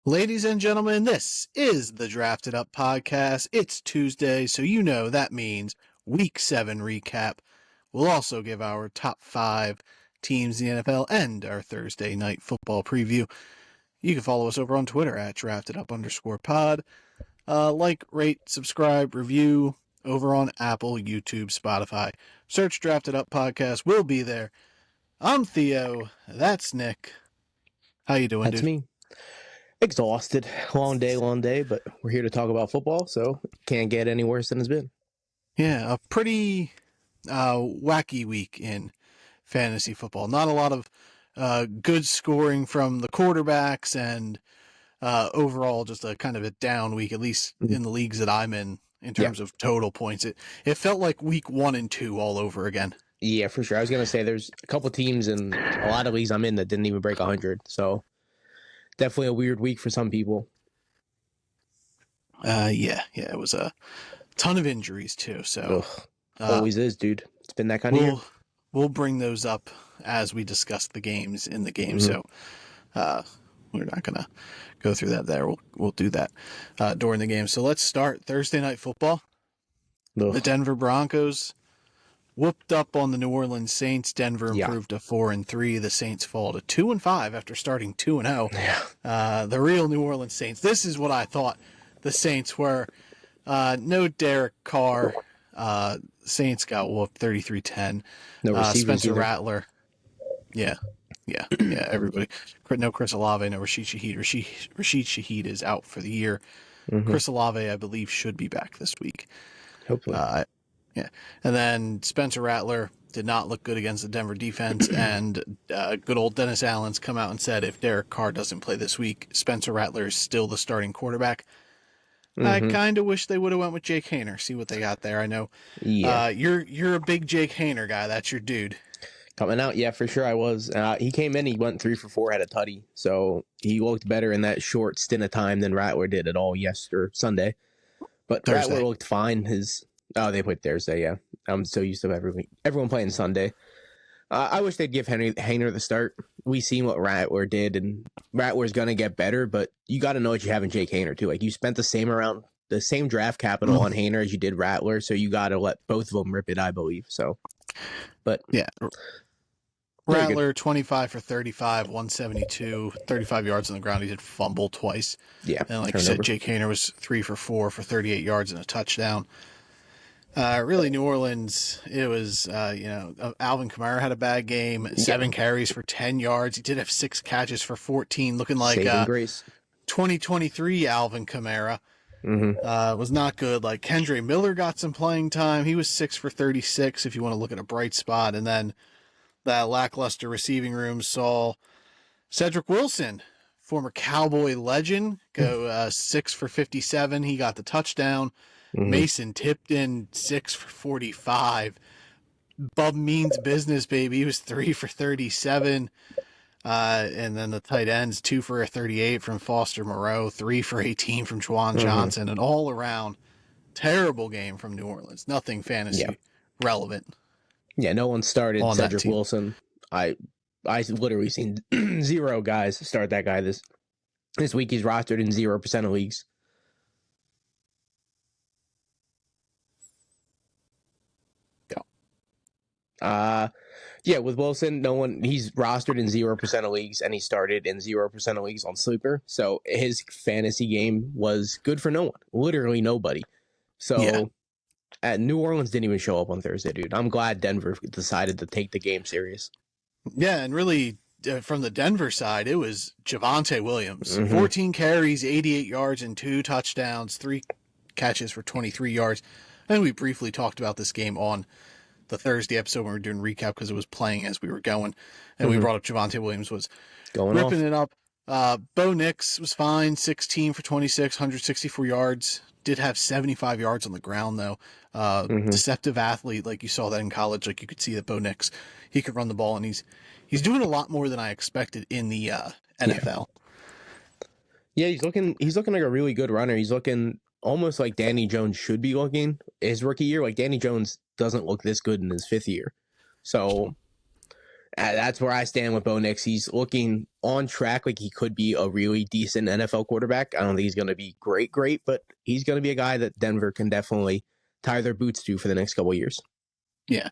Ladies and gentlemen, this is the Drafted Up Podcast. It's Tuesday, so you know that means Week 7 recap. We'll also give our top 5 teams in the NFL and our Thursday night football preview. You can follow us over on Twitter at DraftedUp_pod. Like, rate, subscribe, review over on Apple, YouTube, Spotify. Search Drafted Up Podcast. We'll be there. I'm Theo. That's Nick. How you doing, That's dude? me. Exhausted. Long day, but we're here to talk about football, so can't get any worse than it's been. Yeah, a pretty wacky week in fantasy football. Not a lot of good scoring from the quarterbacks, and overall just a kind of a down week, at least in the leagues that I'm in terms of total points. It felt like week 1 and 2 all over again. Yeah, for sure. I was going to say there's a couple teams in a lot of leagues I'm in that didn't even break 100, so definitely a weird week for some people. Yeah, it was a ton of injuries too, so always is, dude. It's been that kind of year. We'll bring those up as we discuss the games in the game, so we're not going to go through that there. We'll do that during the game. So let's start Thursday Night Football. The Denver Broncos whooped up on the New Orleans Saints. Denver improved to 4-3. The Saints fall to 2-5 after starting 2-0. The real New Orleans Saints. This is what I thought the Saints were. No Derek Carr. Saints got whooped 33-10. No Spencer either. Rattler. Yeah, everybody. No Chris Olave, no Rashid Shaheed. Rashid Shaheed is out for the year. Chris Olave, I believe, should be back this week. Hopefully. Yeah. And then Spencer Rattler did not look good against the Denver defense, and good old Dennis Allen's come out and said if Derek Carr doesn't play this week, Spencer Rattler is still the starting quarterback. I kind of wish they would have went with Jake Haener, see what they got there. I know you're a big Jake Haener guy. That's your dude. Coming out, yeah, for sure I was. He came in, he went 3 for 4, had a tutty, so he looked better in that short stint of time than Rattler did at all Sunday. But Thursday. Rattler looked fine. They played Thursday, yeah. I'm so used to everyone playing Sunday. I wish they'd give Haener the start. We seen what Rattler did, and Rattler's going to get better, but you got to know what you have in Jake Haener, too. Like, you spent the same draft capital on Haener as you did Rattler, so you got to let both of them rip it, I believe. So, but yeah. Rattler, 25 for 35, 172, 35 yards on the ground. He did fumble twice. Yeah. And like you said, Jake Haener was 3 for 4 for 38 yards and a touchdown. Really, New Orleans, it was, Alvin Kamara had a bad game, 7 carries for 10 yards. He did have 6 catches for 14, looking like 2023 Alvin Kamara. Was not good. Like Kendre Miller got some playing time. He was 6 for 36 if you want to look at a bright spot. And then that lackluster receiving room saw Cedric Wilson, former Cowboy legend, go 6 for 57. He got the touchdown. Mason Tipton, 6 for 45. Bub means business, baby. He was 3 for 37. And then the tight ends, 2 for 38 from Foster Moreau, 3 for 18 from Juwan Johnson. An all-around terrible game from New Orleans. Nothing fantasy relevant. Yeah, no one started Cedric Wilson. I literally seen 0 guys start that guy this week. He's rostered in 0% of leagues. With Wilson, he's rostered in 0% of leagues, and he started in 0% of leagues on Sleeper. So his fantasy game was good for no one, literally nobody. So New Orleans didn't even show up on Thursday, dude. I'm glad Denver decided to take the game serious. Yeah, and really, from the Denver side, it was Javonte Williams. 14 carries, 88 yards, and 2 touchdowns, 3 catches for 23 yards. I think we briefly talked about this game on the Thursday episode when we were doing recap because it was playing as we were going, and we brought up Javonte Williams was ripping it up. Bo Nix was fine, 16 for 26, 164 yards. Did have 75 yards on the ground, though. Deceptive athlete, like you saw that in college. Like you could see that Bo Nix, he could run the ball, and he's doing a lot more than I expected in the NFL. Yeah, he's looking like a really good runner. He's looking almost like Danny Jones should be looking his rookie year. Like Danny Jones doesn't look this good in his 5th year. So That's where I stand with Bo Nix. He's looking on track like he could be a really decent NFL quarterback. I don't think he's going to be great, but he's going to be a guy that Denver can definitely tie their boots to for the next couple of years. Yeah.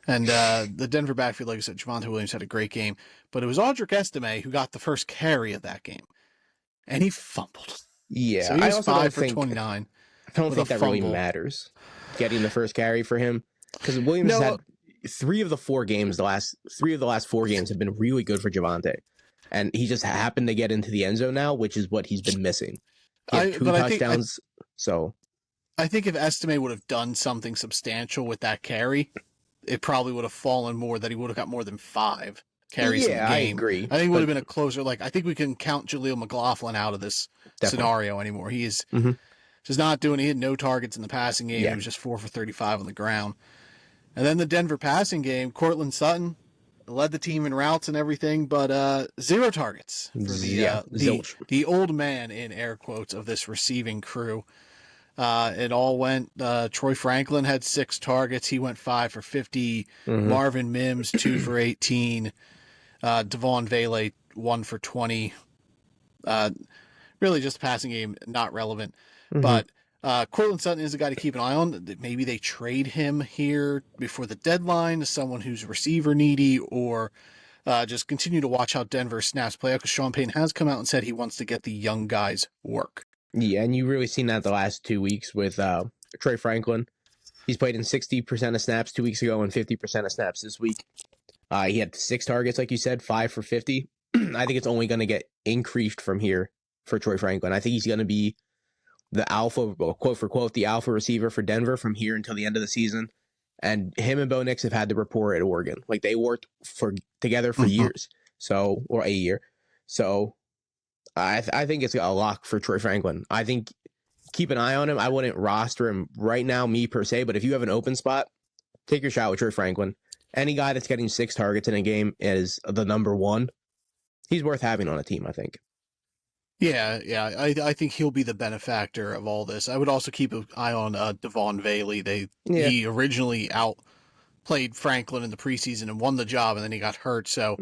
And the Denver backfield, like I said, Javonte Williams had a great game, but it was Audric Estime who got the first carry of that game, and he fumbled. Yeah, so he was 5 for 29. I don't think that really matters, getting the first carry for him, because Williams has had three of the last 4 games have been really good for Javonte, and he just happened to get into the end zone now, which is what he's been missing. He had 2 touchdowns. I think if Estime would have done something substantial with that carry, it probably would have fallen more, that he would have got more than 5 carries in the game. I agree. I think it would have been a closer, I think we can count Jaleel McLaughlin out of this scenario anymore. He is just not doing, he had no targets in the passing game. He was just 4 for 35 on the ground. And then the Denver passing game, Cortland Sutton led the team in routes and everything, but 0 targets for the old man, in air quotes, of this receiving crew. It all went, Troy Franklin had 6 targets. He went 5 for 50. Marvin Mims, 2 for 18. Devon Vele, 1 for 20. Really just a passing game, not relevant. But Cortland Sutton is a guy to keep an eye on. Maybe they trade him here before the deadline to someone who's receiver needy, or just continue to watch how Denver snaps play out, because Sean Payton has come out and said he wants to get the young guys work. Yeah, and you've really seen that the last 2 weeks with Troy Franklin. He's played in 60% of snaps 2 weeks ago and 50% of snaps this week. He had 6 targets, like you said, 5 for 50. I think it's only going to get increased from here for Troy Franklin. I think he's going to be the alpha, quote for quote, the alpha receiver for Denver from here until the end of the season. And him and Bo Nix have had the rapport at Oregon. Like, they worked together for years, or a year. So I think it's a lock for Troy Franklin. I think keep an eye on him. I wouldn't roster him right now, me per se, but if you have an open spot, take your shot with Troy Franklin. Any guy that's getting 6 targets in a game is the number 1. He's worth having on a team, I think. Yeah. I think he'll be the benefactor of all this. I would also keep an eye on Devon Vele. He originally outplayed Franklin in the preseason and won the job, and then he got hurt. So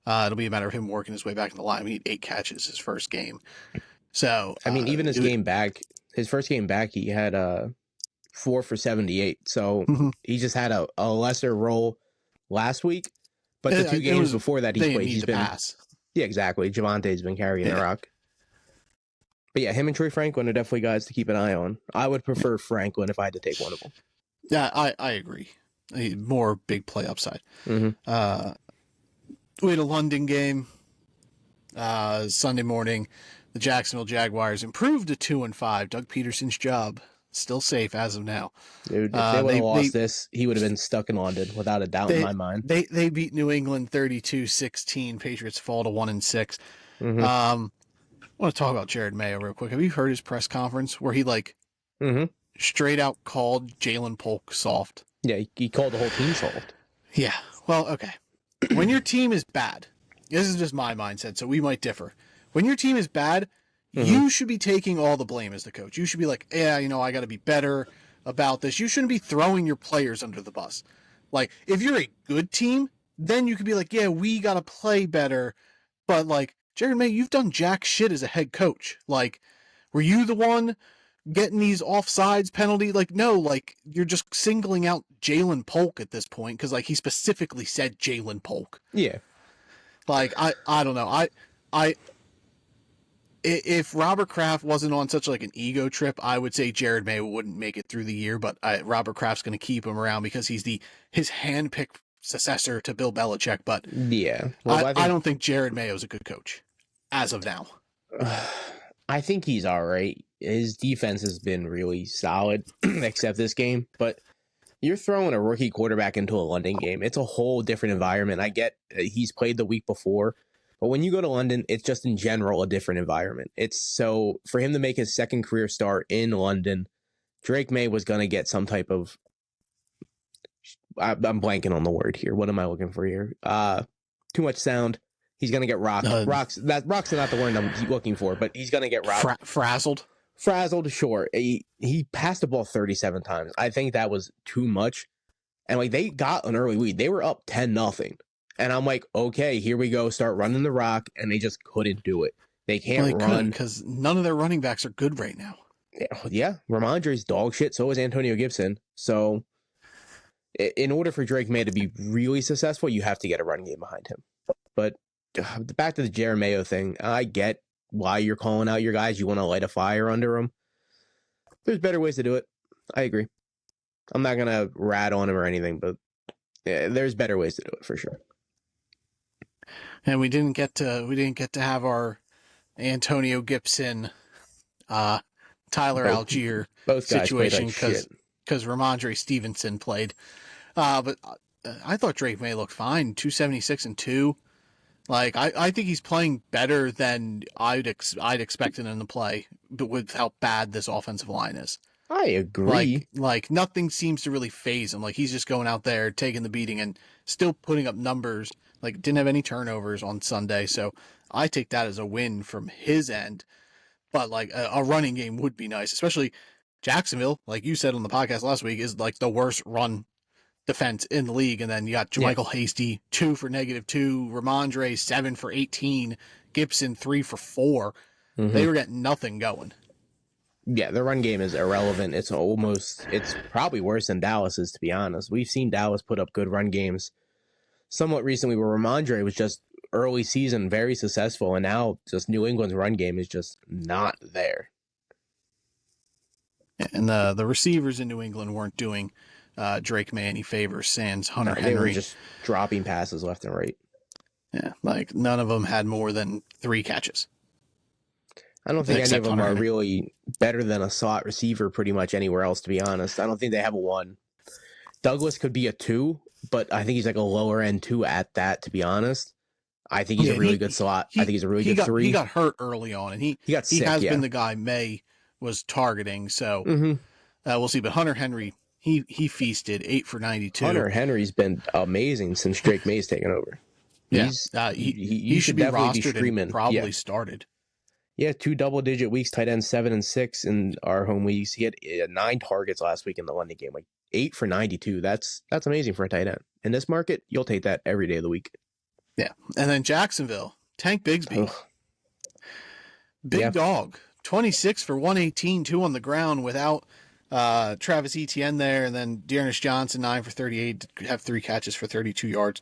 it'll be a matter of him working his way back in the line. He had 8 catches his first game. So I mean, even his first game back, he had 4 for 78. So he just had a lesser role last week. But the 2 games before that he played, he's been pass. Yeah, exactly. Javonte's been carrying the rock. But yeah, him and Troy Franklin are definitely guys to keep an eye on. I would prefer Franklin if I had to take one of them. Yeah, I agree. More big play upside. We had a London game Sunday morning. The Jacksonville Jaguars improved to 2-5. Doug Peterson's job still safe as of now. Dude, if they would have lost this, he would have been stuck in London without a doubt in my mind. They beat New England 32-16. Patriots fall to 1-6. I want to talk about Jared Mayo real quick. Have you heard his press conference where he straight out called Jalen Polk soft? Yeah, he called the whole team soft. Yeah. Well, okay. When your team is bad, this is just my mindset, so we might differ. When your team is bad, you should be taking all the blame as the coach. You should be like, yeah, I got to be better about this. You shouldn't be throwing your players under the bus. Like, if you're a good team, then you could be like, yeah, we got to play better. But, Jared Mayo, you've done jack shit as a head coach. Were you the one getting these offsides penalty? No, you're just singling out Jalen Polk at this point because, he specifically said Jalen Polk. Yeah. I don't know. If Robert Kraft wasn't on such an ego trip, I would say Jared Mayo wouldn't make it through the year, but Robert Kraft's going to keep him around because he's his handpicked successor to Bill Belichick. But yeah, I don't think Jared Mayo's a good coach as of now. I think he's all right. His defense has been really solid, except this game. But you're throwing a rookie quarterback into a London game. It's a whole different environment. I get he's played the week before. But when you go to London, it's just in general a different environment. It's so for him to make his second career start in London, Drake May was going to get some type of. I'm blanking on the word here. What am I looking for here? Too much sound. He's going to get rocked. Rocks are not the word I'm looking for, but he's going to get rocked. Frazzled. Frazzled, sure. He passed the ball 37 times. I think that was too much. And they got an early lead. They were up 10-0. And I'm like, okay, here we go. Start running the rock. And they just couldn't do it. They can't run. Because none of their running backs are good right now. Yeah. Ramondre's dog shit. So is Antonio Gibson. So in order for Drake May to be really successful, you have to get a run game behind him. But back to the Jeremiah thing. I get why you're calling out your guys. You want to light a fire under them. There's better ways to do it. I agree. I'm not going to rat on him or anything, but there's better ways to do it for sure. And we didn't get to have our Antonio Gibson, Tyler Algier situation because Ramondre Stevenson played. But I thought Drake May looked fine. 276 and 2. Like I think he's playing better than I'd expected him to play, but with how bad this offensive line is. I agree. Like nothing seems to really faze him. Like he's just going out there taking the beating and still putting up numbers. Like didn't have any turnovers on Sunday, so I take that as a win from his end. But like a running game would be nice, especially Jacksonville, like you said on the podcast last week, is like the worst run defense in the league. And then you got Jermichael Hasty, 2 for -2, Ramondre 7 for 18, Gibson 3 for 4. Mm-hmm. They were getting nothing going. Yeah, the run game is irrelevant. It's probably worse than Dallas's, to be honest. We've seen Dallas put up good run games somewhat recently where Ramondre was just early season very successful, and now just New England's run game is just not there. And the receivers in New England weren't doing Drake May any favors, sans Hunter Henry. They were just dropping passes left and right. Yeah, like none of them had more than 3 catches. I don't think any of them are really better than a slot receiver pretty much anywhere else, to be honest. I don't think they have a 1. Douglas could be a 2, but I think he's like a lower end 2 at that, to be honest. I think he's a really good slot. I think he's a really good 3. He got hurt early on, and he got sick, has been the guy May was targeting, so we'll see. But Hunter Henry, he feasted 8 for 92. Hunter Henry's been amazing since Drake May's taken over. Yeah, he should be rostered and probably started. Yeah, 2 double-digit weeks, tight end 7 and 6 in our home weeks. He had 9 targets last week in the London game, like 8 for 92. That's amazing for a tight end. In this market, you'll take that every day of the week. Yeah, and then Jacksonville, Tank Bigsby, dog, 26 for 118, 2 on the ground without Travis Etienne there, and then Dearness Johnson 9 for 38, have 3 catches for 32 yards.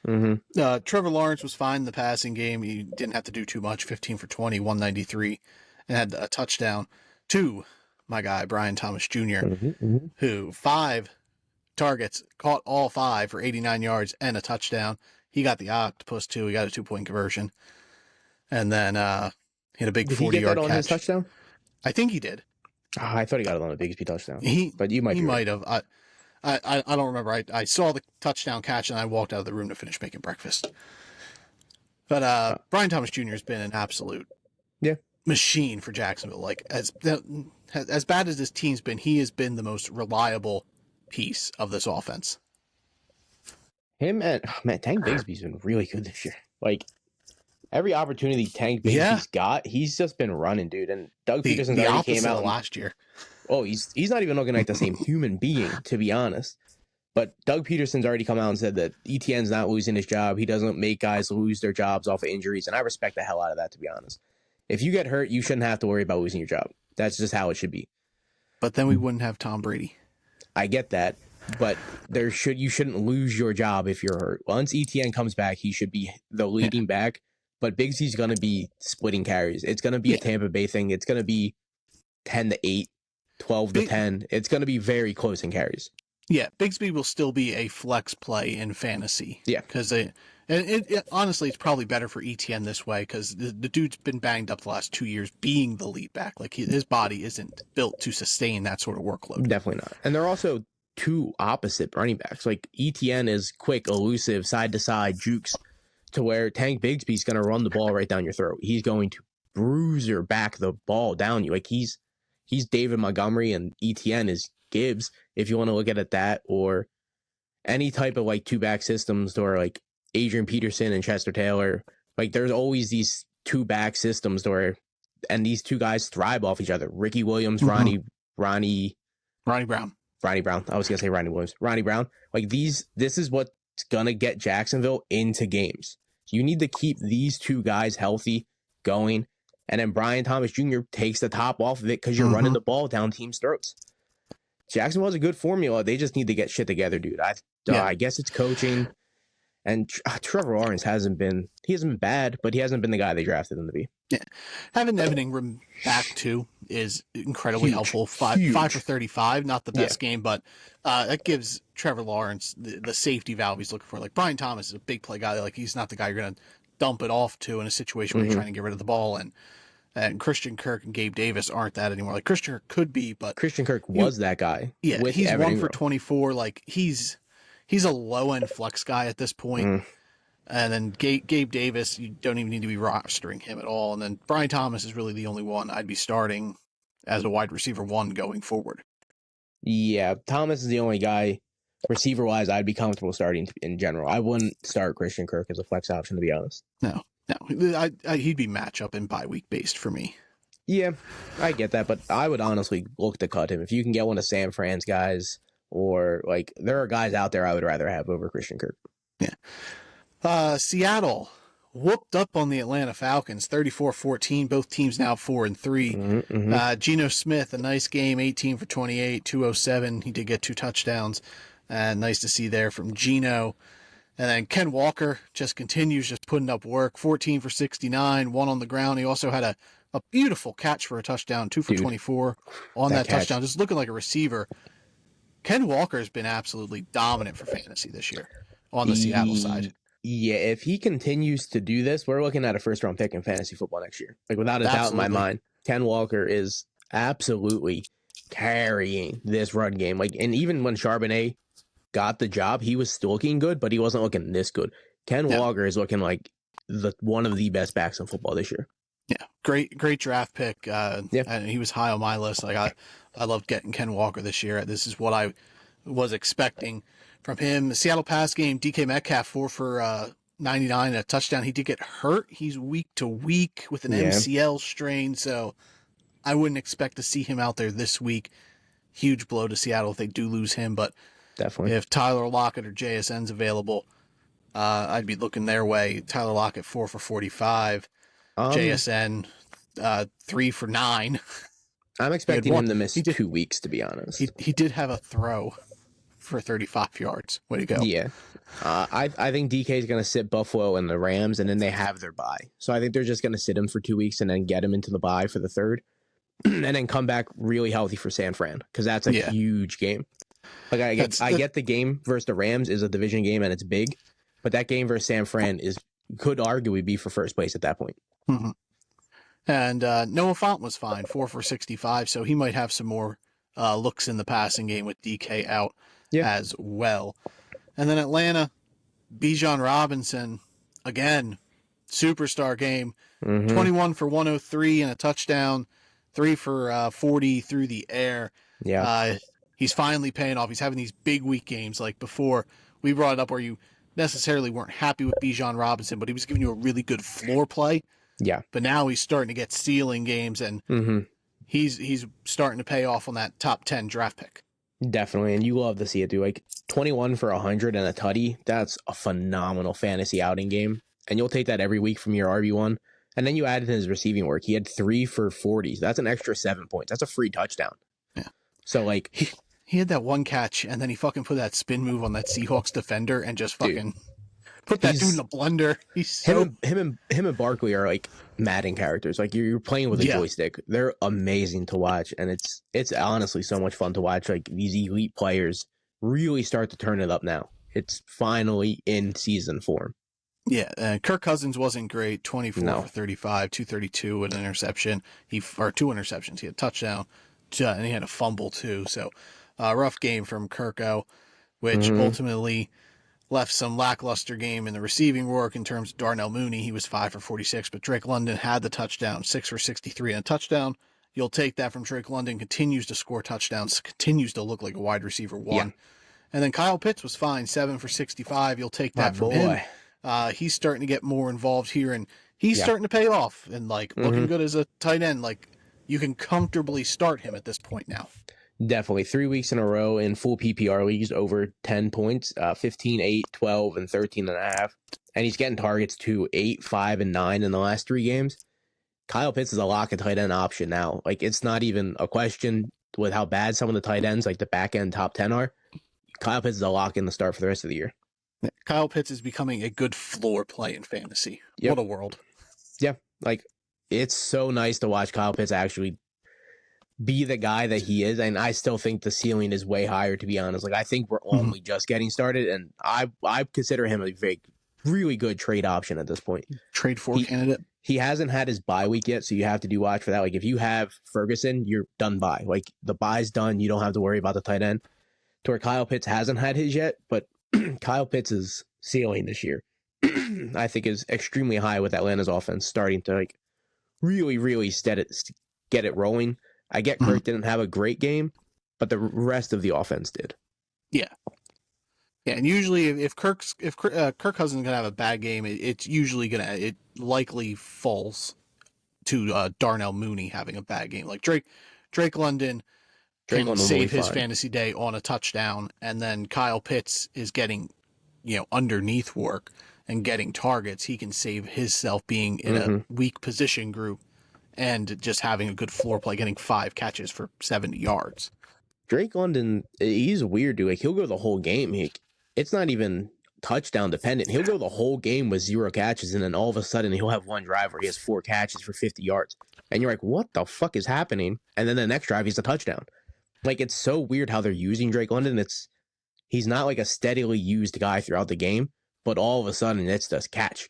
Mm-hmm. Trevor Lawrence was fine in the passing game. He didn't have to do too much. 15 for 20, 193, and had a touchdown to my guy Brian Thomas Jr., who 5 targets, caught all 5 for 89 yards and a touchdown. He got the octopus too. He got a 2-point conversion, and then he had a big 40-yard catch. Did he get that on his touchdown? I think he did. Oh, I thought he got it on a Bigsby touchdown. But he might have. I don't remember. I saw the touchdown catch and I walked out of the room to finish making breakfast. But Brian Thomas Jr. has been an absolute machine for Jacksonville. Like as bad as this team's been, he has been the most reliable piece of this offense. Him and Tank Bigsby's been really good this year. Like every opportunity Tank Bigsby's got, he's just been running, dude. And Doug Peterson's already came out last year. Oh, he's not even looking like the same human being, to be honest. But Doug Peterson's already come out and said that ETN's not losing his job. He doesn't make guys lose their jobs off of injuries, and I respect the hell out of that, to be honest. If you get hurt, you shouldn't have to worry about losing your job. That's just how it should be. But then we wouldn't have Tom Brady. I get that, but you shouldn't lose your job if you're hurt. Once ETN comes back, he should be the leading back, but Bigsy's going to be splitting carries. It's going to be a Tampa Bay thing. It's going to be 10-8. 12-10. It's going to be very close in carries. Yeah, Bigsby will still be a flex play in fantasy. Yeah. Because honestly, it's probably better for ETN this way because the dude's been banged up the last 2 years being the lead back. Like his body isn't built to sustain that sort of workload. Definitely not. And they're also 2 opposite running backs. Like ETN is quick, elusive, side-to-side jukes to where Tank Bigsby's going to run the ball right down your throat. He's going to bruise or back the ball down you. Like he's David Montgomery and ETN is Gibbs, if you want to look at it that, or any type of like 2-back systems, or like Adrian Peterson and Chester Taylor. Like there's always these 2-back systems and these 2 guys thrive off each other. Ricky Williams, Ronnie Brown. I was going to say Ronnie Williams. Ronnie Brown. Like this is what going to get Jacksonville into games. You need to keep these two guys healthy, going, and then Brian Thomas Jr. takes the top off of it because you're running the ball down teams' throats. Jacksonville has a good formula. They just need to get shit together, dude. I guess it's coaching. And Trevor Lawrence hasn't been bad, but he hasn't been the guy they drafted him to be. Yeah. Having Evan Ingram back too is incredibly helpful. Five for 35, not the best game, but that gives Trevor Lawrence the safety valve he's looking for. Like Brian Thomas is a big play guy. Like he's not the guy you're going to dump it off to in a situation where you're trying to get rid of the ball. And Christian Kirk and Gabe Davis aren't that anymore. Like Christian Kirk could be, but Christian Kirk was that guy. Yeah, with he's Evan 1 Ingram. for 24. Like he's a low end flex guy at this point. And then Gabe Davis, you don't even need to be rostering him at all. And then Brian Thomas is really the only one I'd be starting as a wide receiver 1 going forward. Yeah, Thomas is the only guy, receiver-wise, I'd be comfortable starting in general. I wouldn't start Christian Kirk as a flex option, to be honest. No. He'd be matchup and bye-week based for me. Yeah, I get that, but I would honestly look to cut him. If you can get one of San Fran's guys, or, like, there are guys out there I would rather have over Christian Kirk. Yeah. Seattle whooped up on the Atlanta Falcons, 34-14. Both teams now 4-3. Geno Smith, a nice game, 18 for 28, 207. He did get 2 touchdowns. Nice to see there from Geno. And then Ken Walker just continues putting up work, 14 for 69, 1 on the ground. He also had a beautiful catch for a touchdown, 2 for 24 on that touchdown, just looking like a receiver. Ken Walker has been absolutely dominant for fantasy this year on the Seattle side. Yeah, if he continues to do this, we're looking at a first-round pick in fantasy football next year. Like, without a doubt in my mind, Ken Walker is absolutely carrying this run game. Like, and even when Charbonnet got the job, he was still looking good, but he wasn't looking this good. Ken Walker is looking like one of the best backs in football this year. Yeah, great draft pick. And he was high on my list. Like I loved getting Ken Walker this year. This is what I was expecting from him. The Seattle pass game, DK Metcalf 4 for 99 and a touchdown. He did get hurt. He's week to week with an MCL strain, so I wouldn't expect to see him out there this week. Huge blow to Seattle if they do lose him, but definitely if Tyler Lockett or JSN's available, I'd be looking their way. Tyler Lockett 4 for 45. JSN 3 for 9. I'm expecting him to miss 2 weeks, to be honest. He did have a throw for 35 yards. Way to go. Yeah. I think DK is going to sit Buffalo and the Rams, and then they have their bye. So I think they're just going to sit him for 2 weeks and then get him into the bye for the third, and then come back really healthy for San Fran, because that's a huge game. Like I get the game versus the Rams is a division game and it's big, but that game versus San Fran could arguably be for first place at that point. Mm-hmm. And Noah Fant was fine, 4 for 65, so he might have some more looks in the passing game with DK out as well. And then Atlanta, Bijan Robinson, again, superstar game, 21 for 103 and a touchdown, 3 for 40 through the air. Yeah. He's finally paying off. He's having these big week games. Like before, we brought it up where you necessarily weren't happy with Bijan Robinson, but he was giving you a really good floor play. Yeah. But now he's starting to get ceiling games, and he's starting to pay off on that top 10 draft pick. Definitely, and you love to see it, dude. Like 21 for 100 and a tutty, that's a phenomenal fantasy outing game. And you'll take that every week from your RB1. And then you added his receiving work. He had 3 for 40. So that's an extra 7 points. That's a free touchdown. Yeah. So, like... He had that one catch, and then he fucking put that spin move on that Seahawks defender and just fucking put that dude in a blender. He's so... Him and Barkley are like Madden characters. Like you're playing with a joystick. They're amazing to watch, and it's honestly so much fun to watch. Like these elite players really start to turn it up now. It's finally in season form. Yeah, Kirk Cousins wasn't great. 24 for 35, 232, an interception. 2 interceptions. He had a touchdown, and he had a fumble too. So. Rough game from Kirko, which ultimately left some lackluster game in the receiving work in terms of Darnell Mooney. He was 5 for 46, but Drake London had the touchdown, 6 for 63 and a touchdown. You'll take that from Drake London, continues to score touchdowns, continues to look like a wide receiver 1. Yeah. And then Kyle Pitts was fine, 7 for 65. You'll take that from him. He's starting to get more involved here, and he's starting to pay off and like looking good as a tight end. Like you can comfortably start him at this point now. Definitely 3 weeks in a row in full PPR leagues over 10 points, 15, 8, 12, and 13 and a half. And he's getting targets to 8, 5, and 9 in the last 3 games. Kyle Pitts is a lock and tight end option now. Like, it's not even a question with how bad some of the tight ends, like the back end top 10 are. Kyle Pitts is a lock in the start for the rest of the year. Kyle Pitts is becoming a good floor play in fantasy. Yep. What a world. Yeah. Like, it's so nice to watch Kyle Pitts actually be the guy that he is. And I still think the ceiling is way higher, to be honest. Like, I think we're only just getting started. And I consider him a very, really good trade option at this point. Trade for candidate. He hasn't had his bye week yet, so you have to do watch for that. Like, if you have Ferguson, you're done bye. Like, the bye's done. You don't have to worry about the tight end. To where Kyle Pitts hasn't had his yet, but Kyle Pitts' ceiling this year, I think, is extremely high with Atlanta's offense starting to, like, really, really get it rolling. I get Kirk didn't have a great game, but the rest of the offense did. Yeah. Yeah, and usually if Kirk Cousins gonna have a bad game, it likely falls to Darnell Mooney having a bad game. Like Drake London can save his fantasy day on a touchdown, and then Kyle Pitts is getting, underneath work and getting targets. He can save himself being in a weak position group and just having a good floor play, getting 5 catches for 70 yards. Drake London, he's weird, dude. Like, he'll go the whole game. It's not even touchdown dependent. He'll go the whole game with 0 catches, and then all of a sudden he'll have one drive where he has 4 catches for 50 yards. And you're like, what the fuck is happening? And then the next drive, he's a touchdown. Like, it's so weird how they're using Drake London. He's not like a steadily used guy throughout the game, but all of a sudden it's just catch,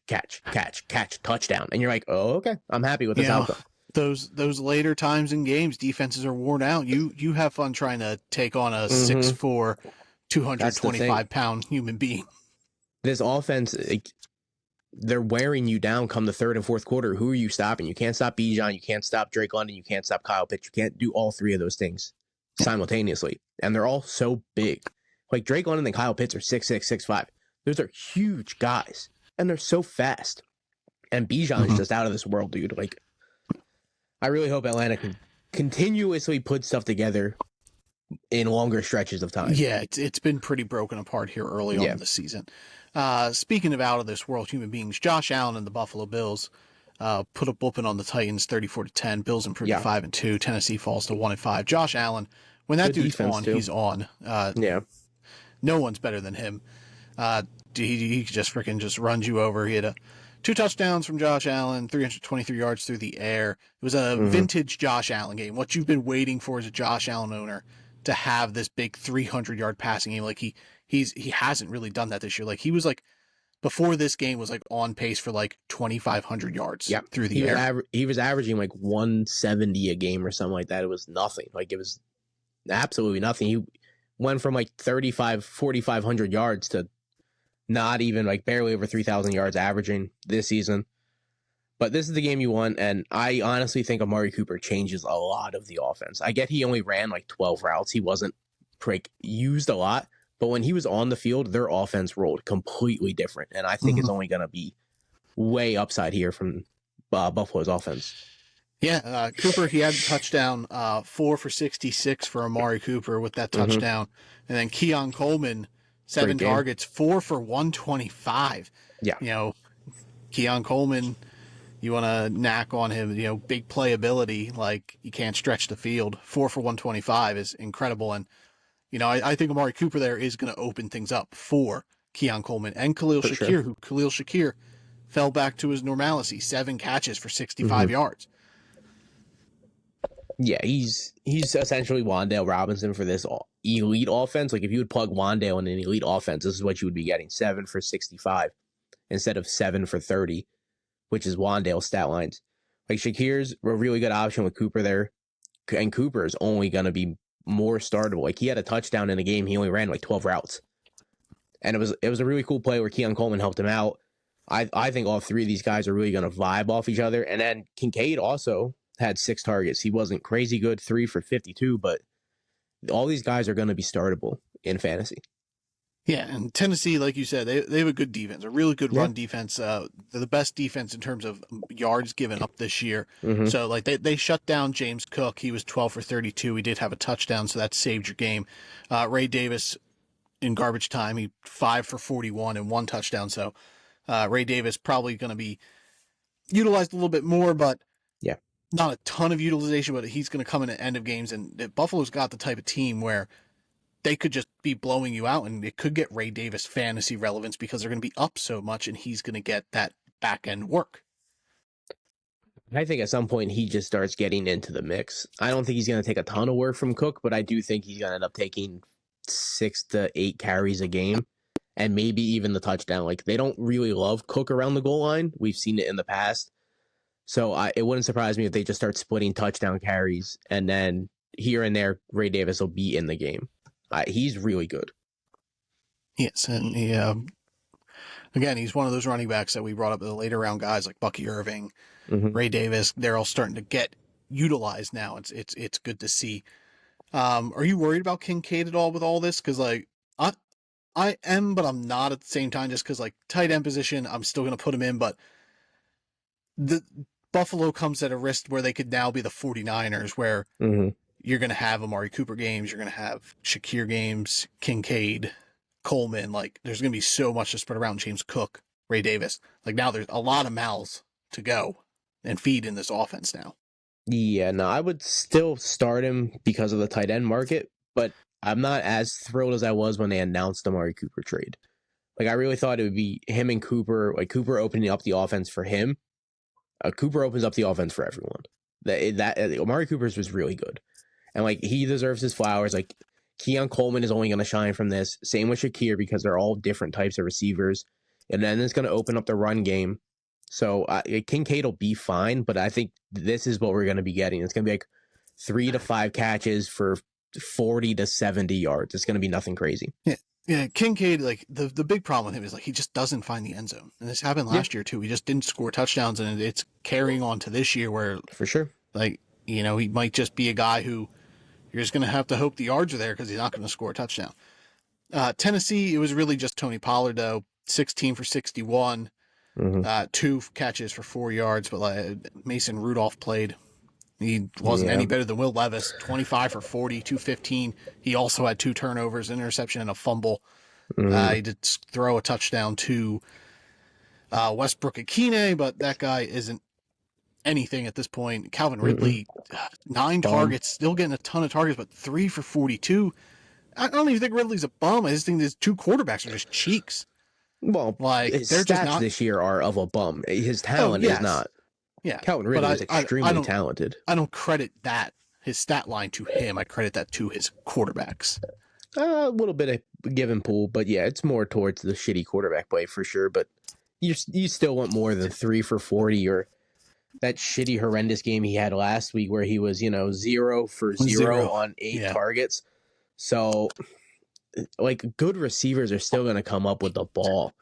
touchdown. And you're like, oh, okay, I'm happy with this outcome. Those later times in games, defenses are worn out. You have fun trying to take on a 6'4", 225-pound human being. This offense, they're wearing you down come the third and fourth quarter. Who are you stopping? You can't stop Bijan. You can't stop Drake London. You can't stop Kyle Pitts. You can't do all 3 of those things simultaneously. And they're all so big. Like, Drake London and Kyle Pitts are 6'6", 6'5". Those are huge guys. And they're so fast. And Bijan is just out of this world, dude. Like, I really hope Atlanta can continuously put stuff together in longer stretches of time. Yeah, it's been pretty broken apart here early on in the season. Speaking of out of this world human beings, Josh Allen and the Buffalo Bills put a whooping on the Titans 34-10. Bills improved to 5-2. Tennessee falls to 1-5. Josh Allen, when that dude's on, he's on. No one's better than him. He just freaking runs you over. He had 2 touchdowns from Josh Allen, 323 yards through the air. It was a vintage Josh Allen game. What you've been waiting for as a Josh Allen owner, to have this big 300-yard passing game. Like, he hasn't really done that this year. Like, he was like, before this game was like on pace for like 2,500 yards through the air. He was averaging like 170 a game or something like that. It was nothing. Like, it was absolutely nothing. He went from like 4,500 yards to not even, like, barely over 3,000 yards averaging this season. But this is the game you want, and I honestly think Amari Cooper changes a lot of the offense. I get he only ran like 12 routes. He wasn't used a lot, but when he was on the field, their offense rolled completely different, and I think it's only going to be way upside here from Buffalo's offense. Yeah, Cooper, he had a touchdown, 4 for 66 for Amari Cooper with that touchdown. And then Keon Coleman, 7 targets, 4 for 125. Yeah. Keon Coleman, you want to knack on him, big playability, like, you can't stretch the field. 4 for 125 is incredible. And, I think Amari Cooper there is going to open things up for Keon Coleman and Khalil Shakir, who Khalil Shakir fell back to his normalcy, 7 catches for 65 yards. Yeah, he's essentially Wan'Dale Robinson for this elite offense. Like, if you would plug Wan'Dale in an elite offense, this is what you would be getting, 7 for 65 instead of 7 for 30, which is Wan'Dale's stat lines. Like, Shakir's a really good option with Cooper there, and Cooper is only going to be more startable. Like, he had a touchdown in a game. He only ran like 12 routes. And it was a really cool play where Keon Coleman helped him out. I think all 3 of these guys are really going to vibe off each other. And then Kincaid also had 6 targets. He wasn't crazy good, 3 for 52, but all these guys are going to be startable in fantasy. Yeah, and Tennessee, like you said, they have a good defense, a really good run Yeah. defense. They're the best defense in terms of yards given up this year. Mm-hmm. So, like, they shut down James Cook. He was 12 for 32. He did have a touchdown, so that saved your game. Ray Davis, in garbage time, he 5 for 41 and 1 touchdown. So, Ray Davis probably going to be utilized a little bit more, but Yeah. not a ton of utilization, but he's going to come in at end of games. And Buffalo's got the type of team where they could just be blowing you out, and it could get Ray Davis fantasy relevance because they're going to be up so much, and he's going to get that back end work. I think at some point he just starts getting into the mix. I don't think he's going to take a ton of work from Cook, but I do think he's going to end up taking 6 to 8 carries a game and maybe even the touchdown. Like, they don't really love Cook around the goal line. We've seen it in the past. So it wouldn't surprise me if they just start splitting touchdown carries, and then here and there, Ray Davis will be in the game. He's really good. Yes, and again, he's one of those running backs that we brought up, the later round guys like Bucky Irving, Ray Davis. They're all starting to get utilized now. It's good to see. Are you worried about Kincaid at all with all this? Because like I am, but I'm not at the same time. Just because like tight end position, I'm still going to put him in, but the Buffalo comes at a risk where they could now be the 49ers, where you're going to have Amari Cooper games, you're going to have Shakir games, Kincaid, Coleman. Like, there's going to be so much to spread around. James Cook, Ray Davis. Like, now there's a lot of mouths to go and feed in this offense now. Yeah, no, I would still start him because of the tight end market, but I'm not as thrilled as I was when they announced the Amari Cooper trade. Like, I really thought it would be him and Cooper, like Cooper opening up the offense for him. Cooper opens up the offense for everyone. Amari Cooper's was really good. And like, he deserves his flowers. Like, Keon Coleman is only going to shine from this. Same with Shakir, because they're all different types of receivers. And then it's going to open up the run game. So Kincaid will be fine, but I think this is what we're going to be getting. It's going to be like 3 to 5 catches for 40 to 70 yards. It's going to be nothing crazy. Yeah, Kincaid, like, the big problem with him is, like, he just doesn't find the end zone. And this happened last year, too. He just didn't score touchdowns, and it's carrying on to this year where, for sure, like, you know, he might just be a guy who you're just going to have to hope the yards are there because he's not going to score a touchdown. Tennessee, it was really just Tony Pollard, though. 16 for 61, 2 catches for 4 yards, but Mason Rudolph played. He wasn't any better than Will Levis, 25 for 40, 215. He also had 2 turnovers, an interception, and a fumble. He did throw a touchdown to Westbrook Akine, but that guy isn't anything at this point. Calvin Ridley, 9 targets, still getting a ton of targets, but 3 for 42. I don't even think Ridley's a bum. I just think these 2 quarterbacks are just cheeks. Well, like, his they're stats just not... this year are of a bum. His talent is not. Yeah, Calvin Ridley is extremely talented. I don't credit that, his stat line, to him. I credit that to his quarterbacks. A little bit of give and pull, but yeah, it's more towards the shitty quarterback play for sure. But you still want more than 3 for 40 or that shitty, horrendous game he had last week where he was, 0 for 0 on 8 targets. So, like, good receivers are still going to come up with the ball,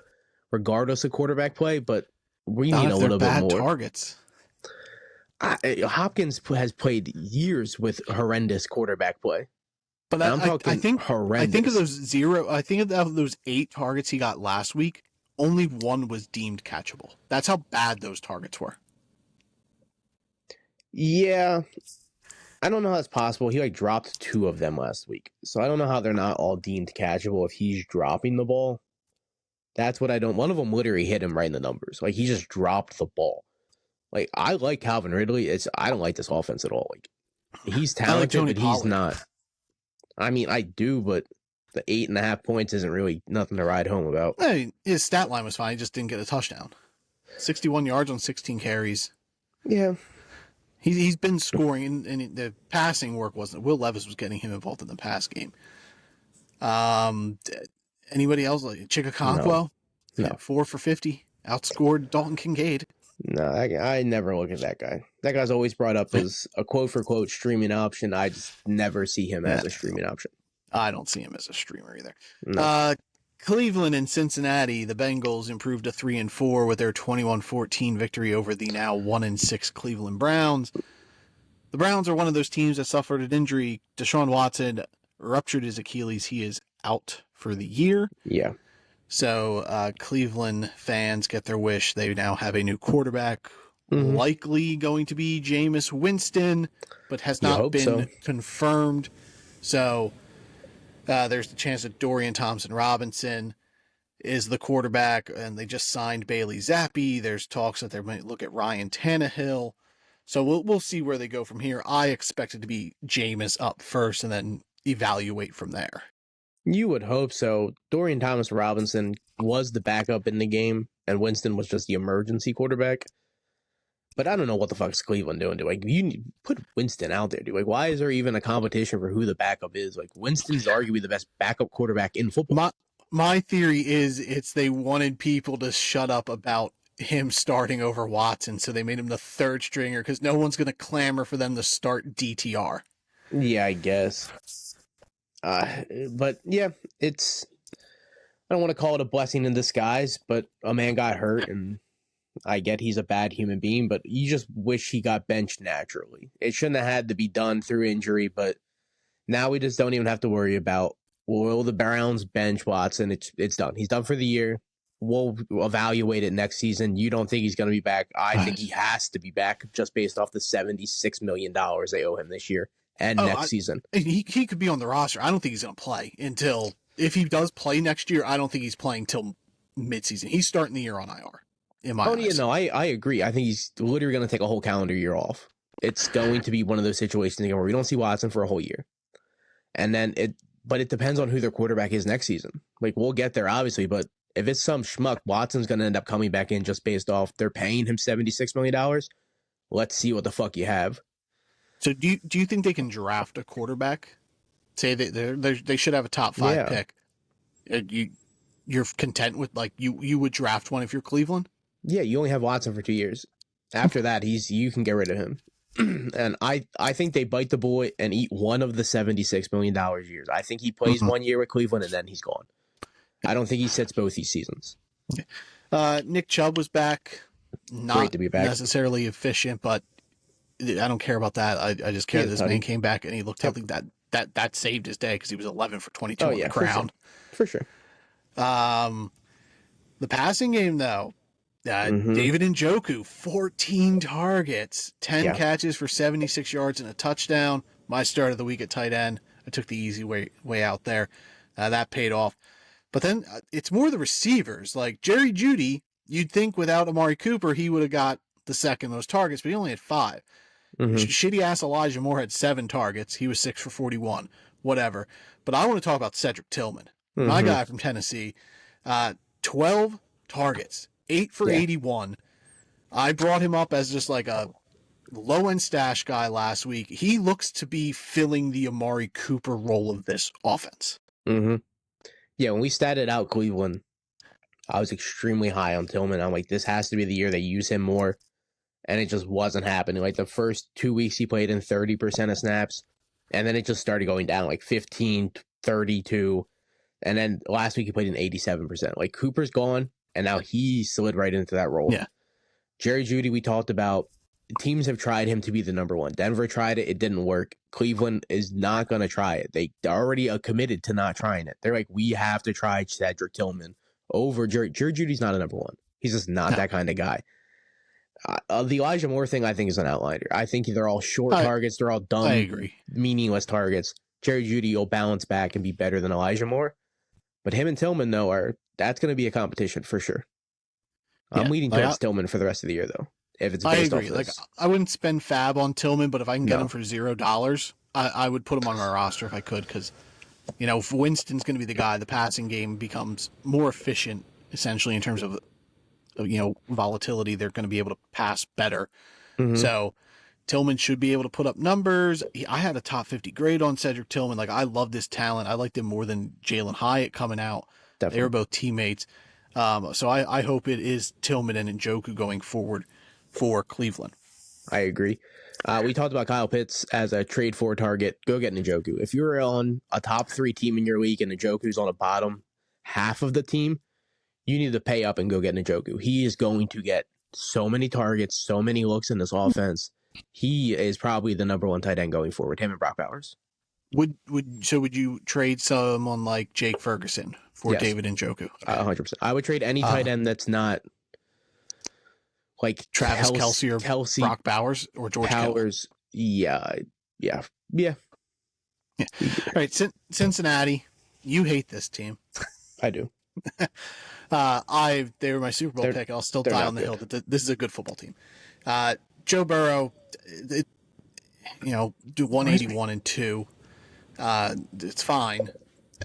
regardless of quarterback play. But we need a little bit more targets. Hopkins has played years with horrendous quarterback play. But I'm talking I think horrendous. I think of those 8 targets he got last week, only 1 was deemed catchable. That's how bad those targets were. Yeah. I don't know how that's possible. He dropped 2 of them last week. So I don't know how they're not all deemed catchable if he's dropping the ball. That's what I don't. One of them literally hit him right in the numbers. Like, he just dropped the ball. Like, I like Calvin Ridley. I don't like this offense at all. Like, he's talented, but he's not. I mean, I do, but the 8.5 points isn't really nothing to ride home about. I mean, his stat line was fine. He just didn't get a touchdown. 61 yards on 16 carries. Yeah. He's been scoring, and the passing work wasn't. Will Levis was getting him involved in the pass game. Anybody else? Like Chicaconquo? No. 4 for 50. Outscored Dalton Kincaid. No, I never look at that guy. That guy's always brought up as a quote-for-quote streaming option. I just never see him as a streaming option. I don't see him as a streamer either. No. Cleveland and Cincinnati, the Bengals improved to 3-4 with their 21-14 victory over the now 1-6 Cleveland Browns. The Browns are one of those teams that suffered an injury. Deshaun Watson ruptured his Achilles. He is out for the year. Yeah. So Cleveland fans get their wish. They now have a new quarterback, likely going to be Jameis Winston, but has not been confirmed. So there's the chance that Dorian Thompson-Robinson is the quarterback, and they just signed Bailey Zappi. There's talks that they might look at Ryan Tannehill. So we'll see where they go from here. I expect it to be Jameis up first and then evaluate from there. You would hope so. Dorian Thompson-Robinson was the backup in the game, and Winston was just the emergency quarterback. But I don't know what the fuck's Cleveland doing. Like, you put Winston out there, dude. Like, why is there even a competition for who the backup is? Like, Winston's arguably the best backup quarterback in football. My theory is they wanted people to shut up about him starting over Watson, so they made him the third stringer because no one's going to clamor for them to start DTR. Yeah, I guess. But yeah, I don't want to call it a blessing in disguise, but a man got hurt, and I get he's a bad human being, but you just wish he got benched naturally. It shouldn't have had to be done through injury, but now we just don't even have to worry about, will the Browns bench Watson? It's done. He's done for the year. We'll evaluate it next season. You don't think he's going to be back? I think he has to be back just based off the $76 million they owe him this year and next season. He could be on the roster. I don't think he's going to play until, if he does play next year, I don't think he's playing till midseason. He's starting the year on IR. In my eyes. Yeah, no, I agree. I think he's literally going to take a whole calendar year off. It's going to be one of those situations again where we don't see Watson for a whole year. And then but it depends on who their quarterback is next season. Like, we'll get there, obviously, but if it's some schmuck, Watson's going to end up coming back in just based off they're paying him $76 million. Let's see what the fuck you have. So do you think they can draft a quarterback? Say they should have a top 5 pick. You're content with, like, you would draft one if you're Cleveland? Yeah, you only have Watson for 2 years. After that, you can get rid of him. And I think they bite the bullet and eat one of the $76 million years. I think he plays 1 year with Cleveland and then he's gone. I don't think he sits both these seasons. Nick Chubb was back. Not great to be back. Necessarily efficient, but I don't care about that. I just care that this man came back and he looked healthy. That saved his day because he was 11 for 22 on the ground. For sure. The passing game, though, David Njoku, 14 targets, 10 catches for 76 yards and a touchdown. My start of the week at tight end. I took the easy way out there. That paid off. But then it's more the receivers. Like Jerry Jeudy, you'd think without Amari Cooper, he would have got the second most targets, but he only had 5. Shitty-ass Elijah Moore had 7 targets. He was 6 for 41. Whatever. But I want to talk about Cedric Tillman, my guy from Tennessee. 12 targets, 8 for 81. I brought him up as just like a low-end stash guy last week. He looks to be filling the Amari Cooper role of this offense. Yeah, when we statted out Cleveland, I was extremely high on Tillman. I'm like, this has to be the year they use him more. And it just wasn't happening. Like, the first 2 weeks he played in 30% of snaps. And then it just started going down, like 15, 32. And then last week he played in 87%. Like, Cooper's gone, and now he slid right into that role. Yeah. Jerry Jeudy, we talked about. Teams have tried him to be the number one. Denver tried it. It didn't work. Cleveland is not going to try it. They already are committed to not trying it. They're like, we have to try Cedric Tillman over Jerry. Jerry Judy's not a number one. He's just not that kind of guy. The Elijah Moore thing, I think, is an outlier. I think they're all short targets. They're all dumb, meaningless targets. Jerry Jeudy will balance back and be better than Elijah Moore. But him and Tillman, though, that's going to be a competition for sure. I'm leaning towards Tillman for the rest of the year, though. If it's based I agree. Like, I wouldn't spend fab on Tillman, but if I can get him for $0, I would put him on my roster if I could, because, if Winston's going to be the guy, the passing game becomes more efficient, essentially, in terms of, volatility. They're going to be able to pass better. So Tillman should be able to put up numbers. I had a top 50 grade on Cedric Tillman. Like, I love this talent. I liked him more than Jalen Hyatt coming out. Definitely. They were both teammates. So I hope it is Tillman and Njoku going forward for Cleveland. I agree. We talked about Kyle Pitts as a trade for target. Go get Njoku. If you're on a top 3 team in your league and Njoku's on the bottom half of the team, you need to pay up and go get Njoku. He is going to get so many targets, so many looks in this offense. He is probably the number one tight end going forward, him and Brock Bowers. Would you trade someone like Jake Ferguson for Yes. David Njoku? 100%. I would trade any tight end that's not like Travis Kelce or Kelsey, Brock Bowers or George Powers. Kittle. Yeah. All right, Cincinnati. You hate this team. I do. They were my Super Bowl pick. I'll still die on the hill that this is a good football team. Joe Burrow, do 181-2. It's fine.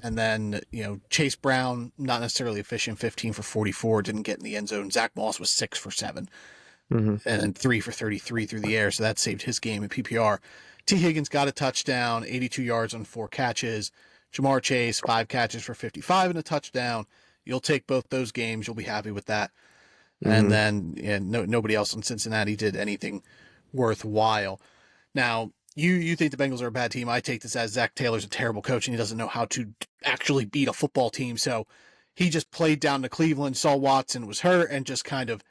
And then, Chase Brown, not necessarily efficient, 15 for 44, didn't get in the end zone. Zach Moss was 6 for 7, and 3 for 33 through the air, so that saved his game in PPR. T. Higgins got a touchdown, 82 yards on 4 catches. Jamar Chase, 5 catches for 55 and a touchdown. You'll take both those games. You'll be happy with that. And then nobody else in Cincinnati did anything worthwhile. Now, you think the Bengals are a bad team. I take this as Zach Taylor's a terrible coach and he doesn't know how to actually beat a football team. So he just played down to Cleveland, saw Watson was hurt, and just kind of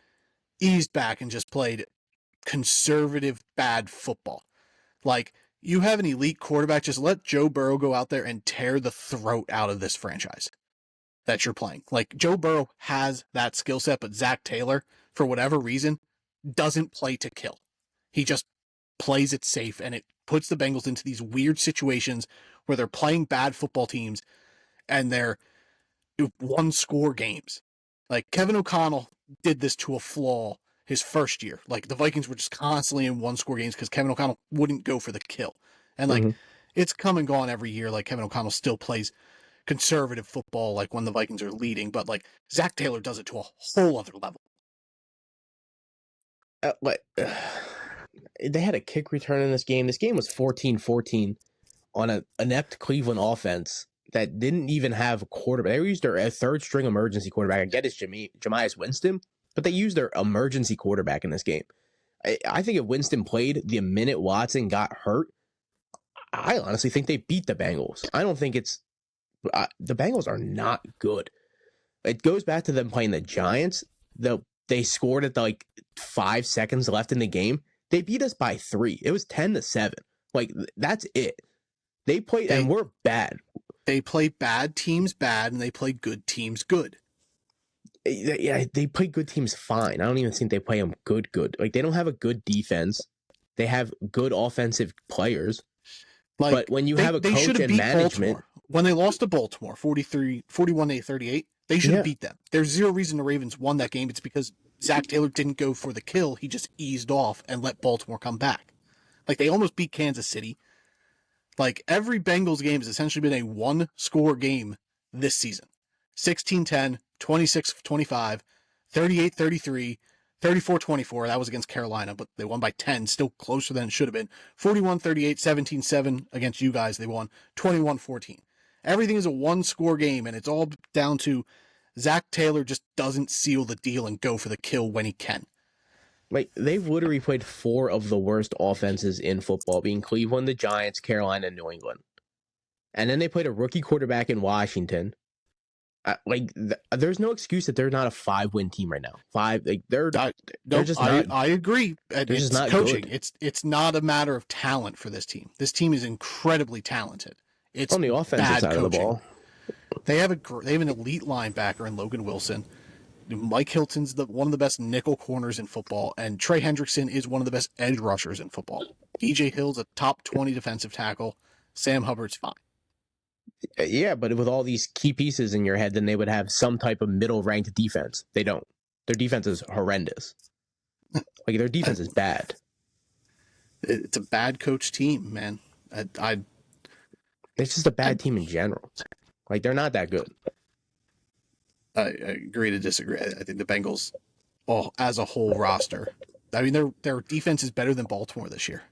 eased back and just played conservative bad football. Like, you have an elite quarterback, just let Joe Burrow go out there and tear the throat out of this franchise that you're playing. Like, Joe Burrow has that skill set, but Zach Taylor, for whatever reason, doesn't play to kill. He just plays it safe, and it puts the Bengals into these weird situations where they're playing bad football teams and they're one-score games. Like, Kevin O'Connell did this to a flaw his first year. Like, the Vikings were just constantly in one-score games because Kevin O'Connell wouldn't go for the kill. And, it's come and gone every year. Like, Kevin O'Connell still plays conservative football, like, when the Vikings are leading. But, like, Zach Taylor does it to a whole other level. They had a kick return in this game. This game was 14-14 on an inept Cleveland offense that didn't even have a quarterback. They used their third-string emergency quarterback. I get it's Jameis Winston, but they used their emergency quarterback in this game. I think if Winston played the minute Watson got hurt, I honestly think they beat the Bengals. I don't think it's... the Bengals are not good. It goes back to them playing the Giants. They scored at 5 seconds left in the game. They beat us by 3. It was 10-7. Like, that's it. They played, and we're bad. They play bad teams bad, and they play good teams good. Yeah, they play good teams fine. I don't even think they play them good. Like, they don't have a good defense. They have good offensive players. Like, but when you have a coach and management... Baltimore. When they lost to Baltimore, 41-38, they should have beat them. There's zero reason the Ravens won that game. It's because Zach Taylor didn't go for the kill. He just eased off and let Baltimore come back. Like, they almost beat Kansas City. Like, every Bengals game has essentially been a one-score game this season. 16-10, 26-25, 38-33, 34-24. That was against Carolina, but they won by 10, still closer than it should have been. 41-38, 17-7 against you guys. They won 21-14. Everything is a one-score game, and it's all down to Zach Taylor just doesn't seal the deal and go for the kill when he can. Like, they've literally played 4 of the worst offenses in football, being Cleveland, the Giants, Carolina, and New England. And then they played a rookie quarterback in Washington. There's no excuse that they're not a 5-win team right now. They're just not. I agree. It's just not coaching. good. It's not a matter of talent for this team. This team is incredibly talented. It's on the offensive side coaching. of the ball. They have an elite linebacker in Logan Wilson. Mike Hilton's one of the best nickel corners in football, and Trey Hendrickson is one of the best edge rushers in football. EJ Hill's a top 20 defensive tackle. Sam Hubbard's fine. Yeah, but with all these key pieces in your head, then they would have some type of middle-ranked defense. They don't. Their defense is horrendous. Like, their defense is bad. It's a bad coach team, man. It's just a bad team in general. Like, they're not that good. I agree to disagree. I think the Bengals, as a whole roster, I mean, their defense is better than Baltimore this year.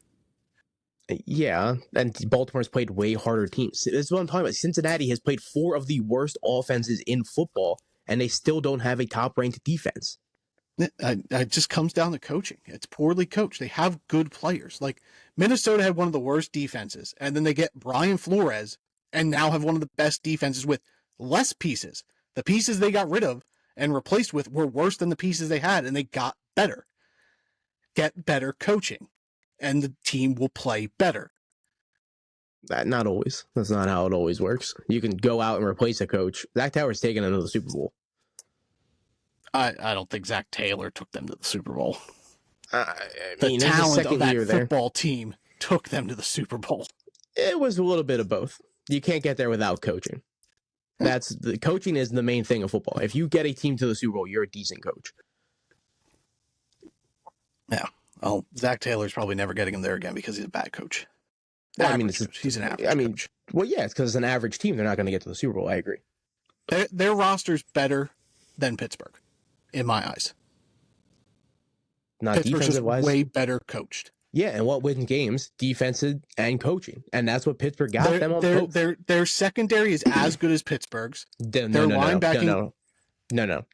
Yeah, and Baltimore's played way harder teams. That's what I'm talking about. Cincinnati has played 4 of the worst offenses in football, and they still don't have a top-ranked defense. It just comes down to coaching. It's poorly coached. They have good players. Like, Minnesota had one of the worst defenses, and then they get Brian Flores, and now have one of the best defenses with less pieces. The pieces they got rid of and replaced with were worse than the pieces they had, and they got better. Get better coaching, and the team will play better. Not always. That's not how it always works. You can go out and replace a coach. Zach Taylor's taking them to the Super Bowl. I don't think Zach Taylor took them to the Super Bowl. The talent of that football team took them to the Super Bowl. It was a little bit of both. You can't get there without coaching. The coaching is the main thing of football. If you get a team to the Super Bowl, you're a decent coach. Yeah. Well, Zach Taylor's probably never getting him there again because he's a bad coach. Well, he's an average coach. Well, yeah, it's because it's an average team. They're not going to get to the Super Bowl. I agree. Their roster's better than Pittsburgh, in my eyes. Not Pittsburgh's defensive-wise. Way better coached. Yeah, and what wins games? Defensive and coaching. And that's what Pittsburgh got them on both. Their secondary is as good as Pittsburgh's. No.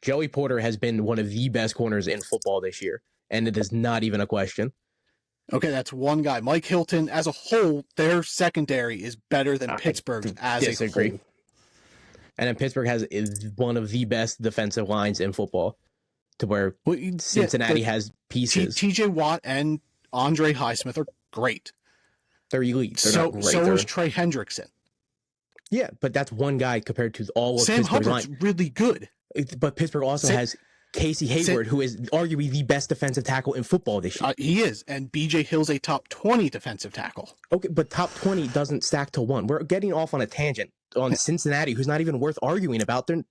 Joey Porter has been one of the best corners in football this year, and it is not even a question. Okay, that's one guy. Mike Hilton, as a whole, their secondary is better than Pittsburgh's as a whole. And then Pittsburgh has one of the best defensive lines in football, to where Cincinnati has pieces. TJ Watt and Andre Highsmith are great. They're elite. So is Trey Hendrickson. Yeah, but that's one guy compared to all of Sam Pittsburgh's Hubbard's line. Really good. But Pittsburgh also has Casey Hayward, who is arguably the best defensive tackle in football this year. He is, and BJ Hill's a top 20 defensive tackle. Okay, but top 20 doesn't stack to one. We're getting off on a tangent on Cincinnati, who's not even worth arguing about. They're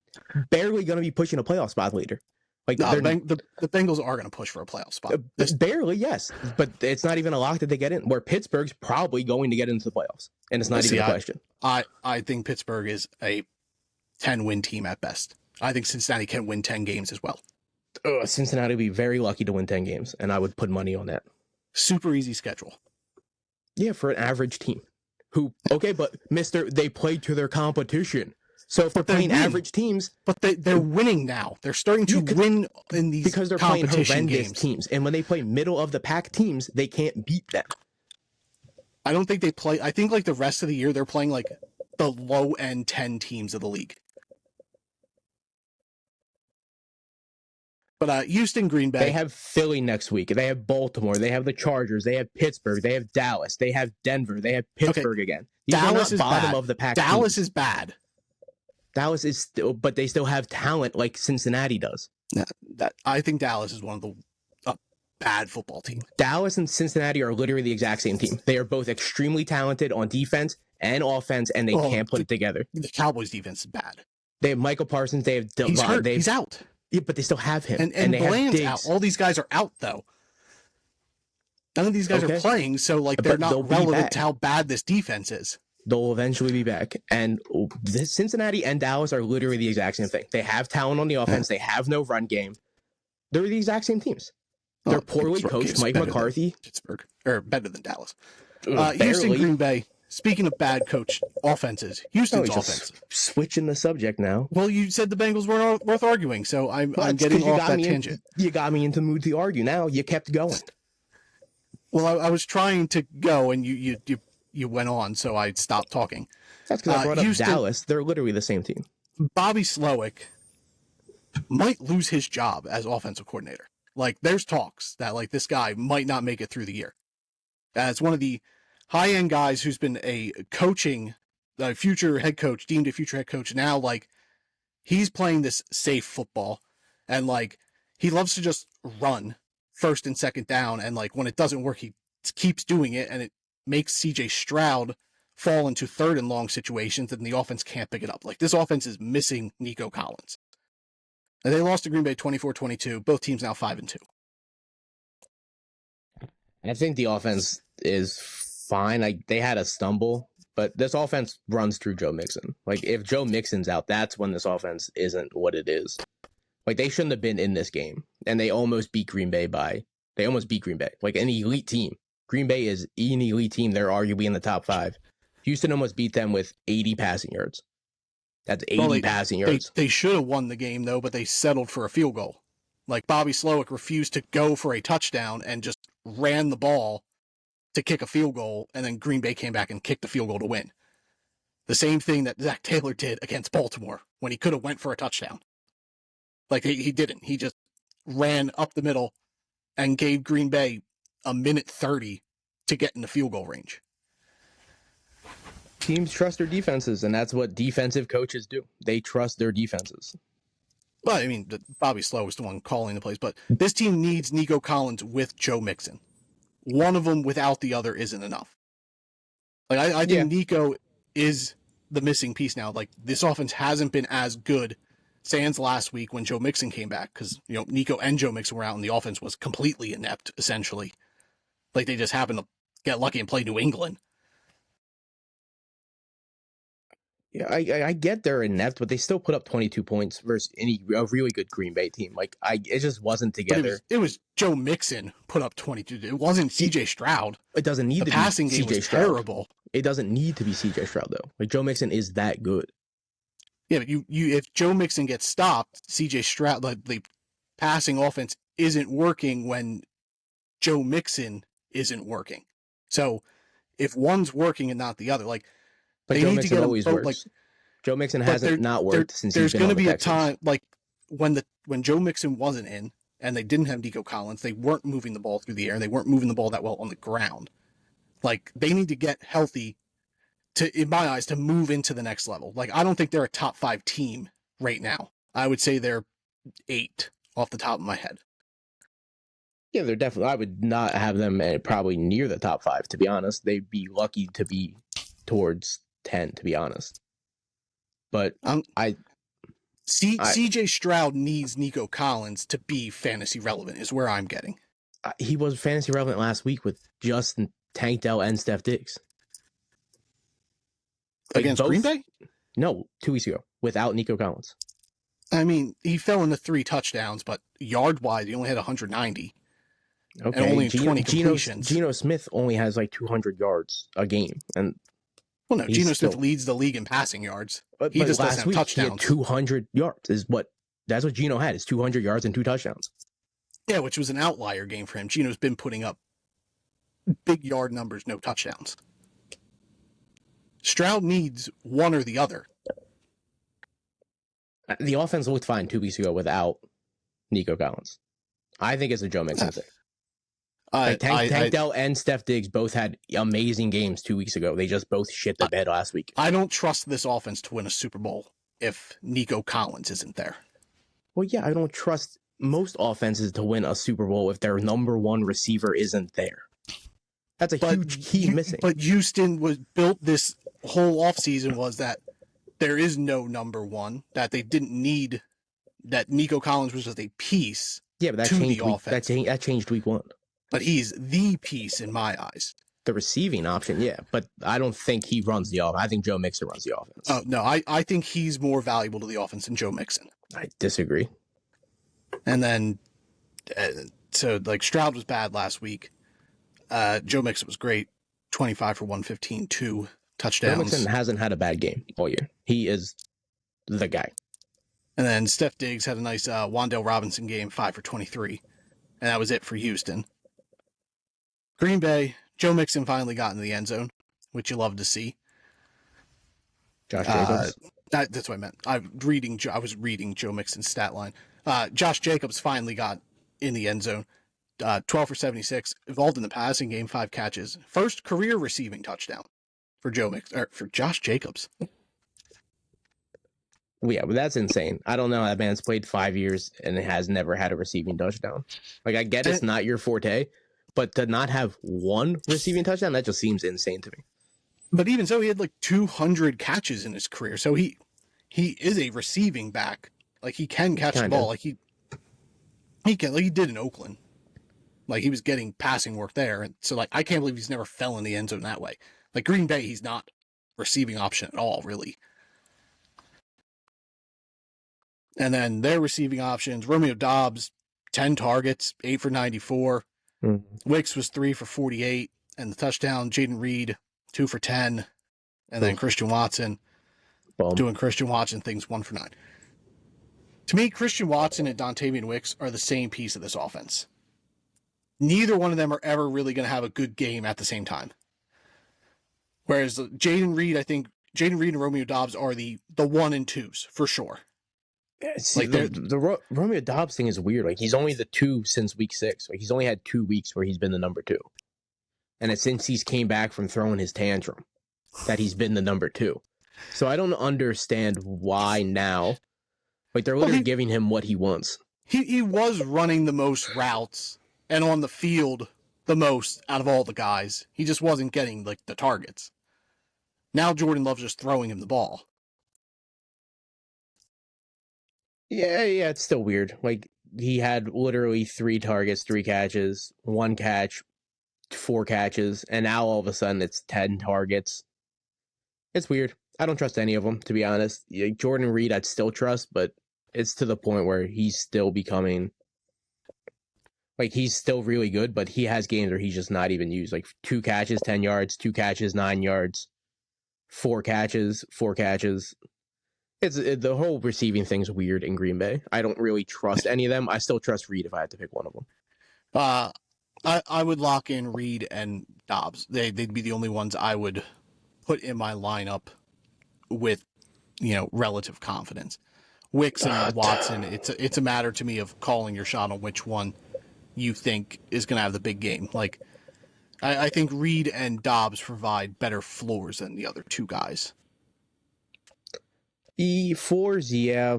barely going to be pushing a playoff spot later. Like the Bengals are going to push for a playoff spot. Barely, yes, but it's not even a lock that they get in. Where Pittsburgh's probably going to get into the playoffs, and it's not even a question. I think Pittsburgh is a 10-win team at best. I think Cincinnati can win 10 games as well. Cincinnati would be very lucky to win 10 games, and I would put money on that. Super easy schedule. Yeah, for an average team. But they played to their competition. So if they're playing average teams, but they're winning now. They're starting to win in these because they're playing horrendous games. Teams, and when they play middle of the pack teams, they can't beat them. I don't think they play. I think like the rest of the year they're playing like the low end 10 teams of the league. But Houston, Green Bay. They have Philly next week. They have Baltimore. They have the Chargers. They have Pittsburgh. They have Dallas. They have Denver. They have Pittsburgh again. Dallas is bottom bad. Of the pack. Dallas is bad. Dallas is still, but they still have talent like Cincinnati does. I think Dallas is one of the bad football teams. Dallas and Cincinnati are literally the exact same team. They are both extremely talented on defense and offense, and they can't put it together. The Cowboys' defense is bad. They have Michael Parsons. They have He's hurt. He's out. Yeah, but they still have him. And they Bland's have out. All these guys are out, though. None of these guys are playing, so they're not relevant to how bad this defense is. They'll eventually be back. And Cincinnati and Dallas are literally the exact same thing. They have talent on the offense. They have no run game. They're the exact same teams. They're poorly coached. Mike McCarthy. Pittsburgh, or better than Dallas. Houston, Green Bay. Speaking of bad coach offenses, Houston's offense. Switching the subject now. Well, you said the Bengals weren't worth arguing, so I'm getting off that tangent. You got me into the mood to argue. Now you kept going. Well, I was trying to go, and you went on, so I stopped talking. That's because I brought up Dallas. They're literally the same team. Bobby Slowick might lose his job as offensive coordinator. Like, there's talks that this guy might not make it through the year. As one of the high-end guys who's been a future head coach, deemed a future head coach, now he's playing this safe football, and he loves to just run first and second down, and when it doesn't work, he keeps doing it, and it makes CJ Stroud fall into third and long situations, and the offense can't pick it up. This offense is missing Nico Collins. And they lost to Green Bay 24-22. Both teams now 5-2. I think the offense is fine. They had a stumble, but this offense runs through Joe Mixon. If Joe Mixon's out, that's when this offense isn't what it is. They shouldn't have been in this game, and they almost beat Green Bay They almost beat Green Bay. An elite team. Green Bay is an elite team. They're arguably in the top 5. Houston almost beat them with 80 passing yards. That's 80 passing yards. They should have won the game, though, but they settled for a field goal. Bobby Slowick refused to go for a touchdown and just ran the ball to kick a field goal, and then Green Bay came back and kicked the field goal to win. The same thing that Zach Taylor did against Baltimore when he could have went for a touchdown. He didn't. He just ran up the middle and gave Green Bay a minute 30 to get in the field goal range. teams trust their defenses, and that's what defensive coaches do. They trust their defenses. Well, I mean, Bobby Slow was the one calling the plays, but this team needs Nico Collins with Joe Mixon. One of them without the other isn't enough. Like I think Nico is the missing piece now. Like this offense hasn't been as good sans last week when Joe Mixon came back because Nico and Joe Mixon were out and the offense was completely inept essentially. Like they just happened to get lucky and play New England. Yeah, I get they're inept, but they still put up 22 points versus a really good Green Bay team. Like it just wasn't together. It was Joe Mixon put up 22. It wasn't C.J. Stroud. It doesn't need the to passing be game C.J. was Stroud. Terrible. It doesn't need to be C.J. Stroud though. Like Joe Mixon is that good. Yeah, but you if Joe Mixon gets stopped, C.J. Stroud, like the passing offense isn't working when Joe Mixon isn't working. So if one's working and not the other, like. But Joe Mixon always works. Like, Joe Mixon hasn't not worked since he's been on the Texans. There's going to be a time, like, when Joe Mixon wasn't in, and they didn't have Nico Collins, they weren't moving the ball through the air, they weren't moving the ball that well on the ground. Like, they need to get healthy, in my eyes, to move into the next level. Like, I don't think they're a top 5 team right now. I would say they're 8 off the top of my head. Yeah, they're definitely, I would not have them probably near the top 5, to be honest. They'd be lucky to be towards 10, to be honest. But CJ Stroud needs Nico Collins to be fantasy relevant is where I'm getting. He was fantasy relevant last week with Justin Tank Dell and Steph Diggs. Against Green Bay? No, 2 weeks ago, without Nico Collins. I mean, he fell into 3 touchdowns, but yard-wise, he only had 190. Okay, and only 20 completions. Geno Smith only has like 200 yards a game, and well, no, Geno Smith leads the league in passing yards. He just doesn't have touchdowns. He had 200 yards. That's what Geno had, is 200 yards and 2 touchdowns. Yeah, which was an outlier game for him. Geno's been putting up big yard numbers, no touchdowns. Stroud needs one or the other. The offense looked fine 2 weeks ago without Nico Collins. I think it's a Joe Mixon thing. Tank Dell and Steph Diggs both had amazing games 2 weeks ago. They just both shit the bed last week. I don't trust this offense to win a Super Bowl if Nico Collins isn't there. Well, yeah, I don't trust most offenses to win a Super Bowl if their number one receiver isn't there. That's a huge key missing. But Houston was built this whole offseason was that there is no number one, that they didn't need, that Nico Collins was just a piece to the offense. That changed week 1. But he's the piece in my eyes. The receiving option, yeah. But I don't think he runs the offense. I think Joe Mixon runs the offense. Oh, no. I think he's more valuable to the offense than Joe Mixon. I disagree. And then, so, like, Stroud was bad last week. Joe Mixon was great. 25 for 115, 2 touchdowns. Joe Mixon hasn't had a bad game all year. He is the guy. And then Steph Diggs had a nice Wan'Dale Robinson game, 5 for 23. And that was it for Houston. Green Bay, Joe Mixon finally got in the end zone, which you love to see. Josh Jacobs. That's what I meant. I was reading Joe Mixon's stat line. Josh Jacobs finally got in the end zone. 12 for 76, involved in the passing game, 5 catches. First career receiving touchdown for for Josh Jacobs. Yeah, but that's insane. I don't know. That man's played 5 years and has never had a receiving touchdown. Like, I get it's not your forte, but to not have one receiving touchdown, that just seems insane to me. But even so, he had like 200 catches in his career. So he is a receiving back. Like, he can catch the ball. Like he can, like he did in Oakland. Like, he was getting passing work there. And so, like, I can't believe he's never fell in the end zone that way. Like, Green Bay, he's not receiving option at all, really. And then their receiving options, Romeo Doubs, 10 targets, 8 for 94. Wicks was 3 for 48. And the touchdown, Jaden Reed, 2 for 10. And then Christian Watson doing Christian Watson things, 1 for 9. To me, Christian Watson and Dontavian Wicks are the same piece of this offense. Neither one of them are ever really going to have a good game at the same time. Whereas Jaden Reed, I think Jaden Reed and Romeo Doubs are the 1 and 2s for sure. See, like the Romeo Doubs thing is weird. Like, he's only the 2 since week 6. Like, he's only had 2 weeks where he's been the number 2, and it's since he's came back from throwing his tantrum. that he's been the number 2. So I don't understand why now. Like, they're literally giving him what he wants. He was running the most routes and on the field the most out of all the guys. He just wasn't getting, like, the targets. Now Jordan Love's just throwing him the ball. Yeah, it's still weird. Like, he had literally 3 targets, 3 catches, 1 catch, 4 catches, and now all of a sudden it's 10 targets. It's weird. I don't trust any of them, to be honest. Jordan Reed I'd still trust, but it's to the point where he's still becoming... Like, he's still really good, but he has games where he's just not even used. Like, 2 catches, 10 yards, 2 catches, 9 yards, 4 catches, 4 catches. The whole receiving thing's weird in Green Bay. I don't really trust any of them. I still trust Reed if I had to pick one of them. I would lock in Reed and Dobbs. They'd be the only ones I would put in my lineup with, relative confidence. Wicks and Watson, it's a matter to me of calling your shot on which one you think is going to have the big game. Like, I think Reed and Dobbs provide better floors than the other 2 guys. The floors, yeah,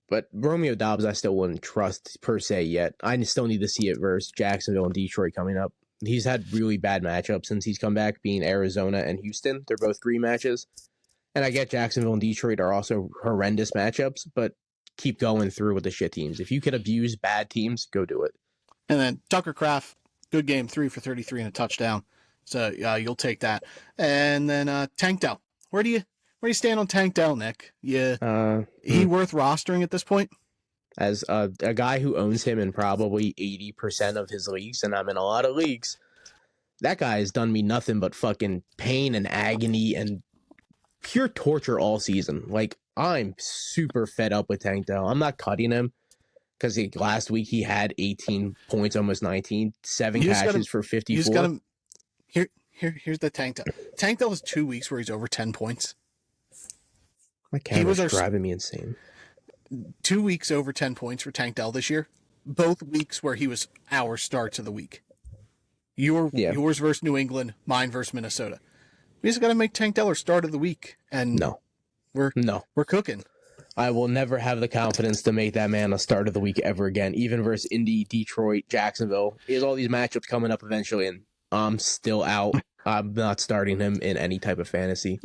but Romeo Dobbs I still wouldn't trust per se yet. I still need to see it versus Jacksonville and Detroit coming up. He's had really bad matchups since he's come back, being Arizona and Houston. They're both rematches. And I get Jacksonville and Detroit are also horrendous matchups, but keep going through with the shit teams. If you can abuse bad teams, go do it. And then Tucker Kraft, good game, 3 for 33 and a touchdown. So you'll take that. And then Tank Dell. Where do you stand on Tank Dell, Nick? Yeah, he worth rostering at this point? As a guy who owns him in probably 80% of his leagues, and I'm in a lot of leagues, that guy has done me nothing but fucking pain and agony and pure torture all season. Like, I'm super fed up with Tank Dell. I'm not cutting him because last week he had 18 points, almost 19, 7 catches for 54. You just got him. Here's the Tank Dell. Tank Dell has 2 weeks where he's over 10 points. My camera's driving me insane. 2 weeks over 10 points for Tank Dell this year. Both weeks where he was our starts of the week. Yours versus New England, mine versus Minnesota. We just got to make Tank Dell our start of the week, and we're cooking. I will never have the confidence to make that man a start of the week ever again, even versus Indy, Detroit, Jacksonville. He has all these matchups coming up eventually, and I'm still out. I'm not starting him in any type of fantasy.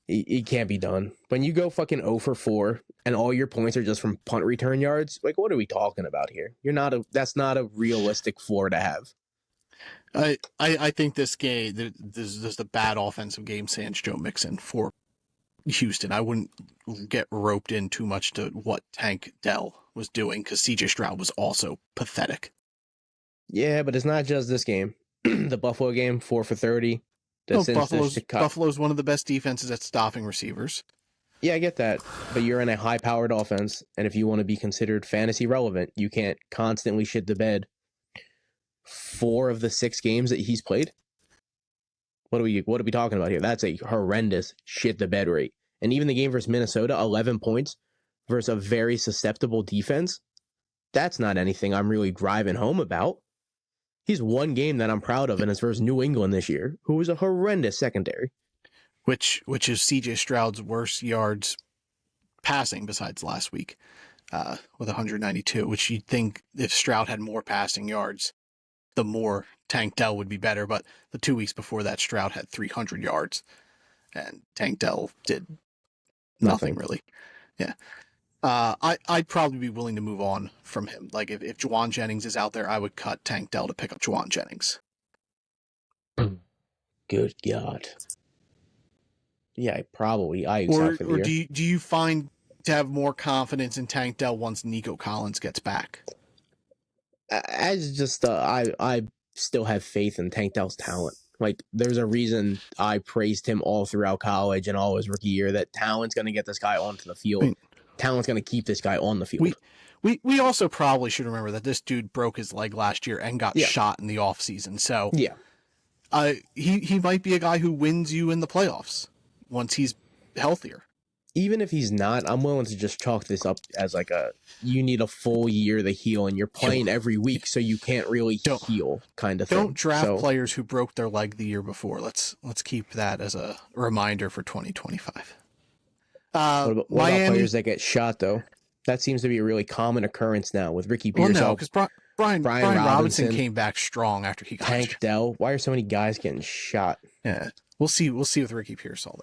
It can't be done. When you go fucking 0 for 4 and all your points are just from punt return yards, like, what are we talking about here? That's not a realistic floor to have. I think this game, this is a bad offensive game sans Joe Mixon for Houston. I wouldn't get roped in too much to what Tank Dell was doing because CJ Stroud was also pathetic. Yeah, but it's not just this game. The Buffalo game, 4 for 30. Buffalo's one of the best defenses at stopping receivers. Yeah, I get that. But you're in a high-powered offense, and if you want to be considered fantasy relevant, you can't constantly shit the bed 4 of the 6 games that he's played. What are we talking about here? That's a horrendous shit the bed rate. And even the game versus Minnesota, 11 points versus a very susceptible defense. That's not anything I'm really driving home about. He's one game that I'm proud of, and it's versus New England this year, who was a horrendous secondary. Which is CJ Stroud's worst yards passing besides last week with 192, which you'd think if Stroud had more passing yards, the more Tank Dell would be better. But the 2 weeks before that, Stroud had 300 yards, and Tank Dell did nothing really. Yeah. I'd probably be willing to move on from him. Like, if Juwan Jennings is out there, I would cut Tank Dell to pick up Juwan Jennings. Good God. Yeah, probably. Or do you find to have more confidence in Tank Dell once Nico Collins gets back? I still have faith in Tank Dell's talent. Like, there's a reason I praised him all throughout college and all his rookie year, that talent's going to get this guy onto the field. Talent's going to keep this guy on the field. We also probably should remember that this dude broke his leg last year and got shot in the offseason. So he might be a guy who wins you in the playoffs once he's healthier. even if he's not, I'm willing to just chalk this up as like you need a full year to heal, and you're playing every week, so you can't really heal kind of thing. Don't draft players who broke their leg the year before. Let's keep that as a reminder for 2025. What about players that get shot, though? That seems to be a really common occurrence now with Ricky Pearsall. Well, no, because Brian Robinson came back strong after he got Tank Dell. Why are so many guys getting shot? Yeah, we'll see with Ricky Pearsall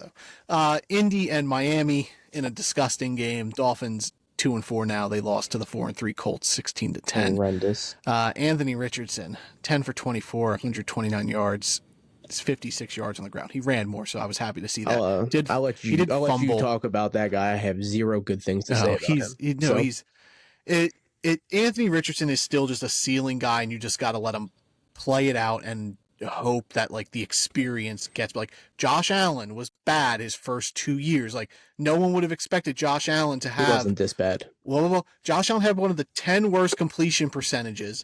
though. Indy and Miami in a disgusting game. Dolphins 2-4 now. They lost to the 4-3 Colts 16-10. Horrendous. Anthony Richardson 10 for 24, 129 yards. It's 56 yards on the ground. He ran more, so I was happy to see that. I'll let you talk about that guy. I have zero good things to say about him. Anthony Richardson is still just a ceiling guy, and you just got to let him play it out and hope that like the experience gets. Like Josh Allen was bad his first 2 years. Like no one would have expected Josh Allen to have. He wasn't this bad. Well, Josh Allen had one of the 10 worst completion percentages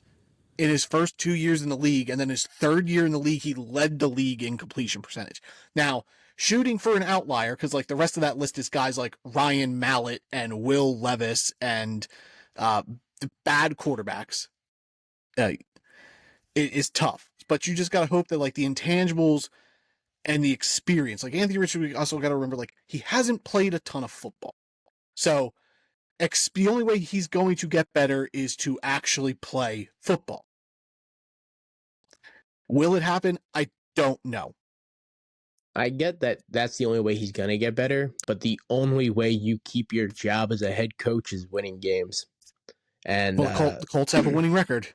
in his first 2 years in the league, and then his third year in the league, he led the league in completion percentage. Now, shooting for an outlier, because like the rest of that list is guys like Ryan Mallett and Will Levis and the bad quarterbacks. It is tough, but you just got to hope that like the intangibles and the experience, like Anthony Richardson, we also got to remember, like he hasn't played a ton of football. So the only way he's going to get better is to actually play football. Will it happen? I don't know. I get that that's the only way he's going to get better, but the only way you keep your job as a head coach is winning games. And the Colts have a winning record.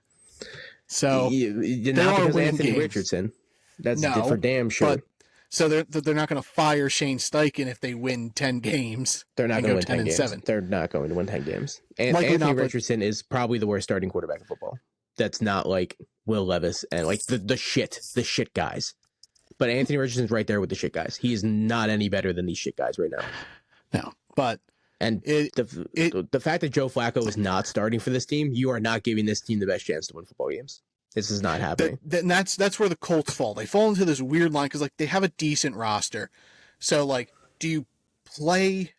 So not because of Anthony Richardson. That's for damn sure. But, so they're not going to fire Shane Steichen if they win 10 games. They're not going to win 10 games. 7. They're not going to win 10 games. And Anthony Richardson is probably the worst starting quarterback in football. That's not like Will Levis and like the shit guys. But Anthony Richardson's right there with the shit guys. He is not any better than these shit guys right now. No, but the fact that Joe Flacco is not starting for this team, you are not giving this team the best chance to win football games. This is not happening. That's where the Colts fall. They fall into this weird line because like they have a decent roster. So like, do you play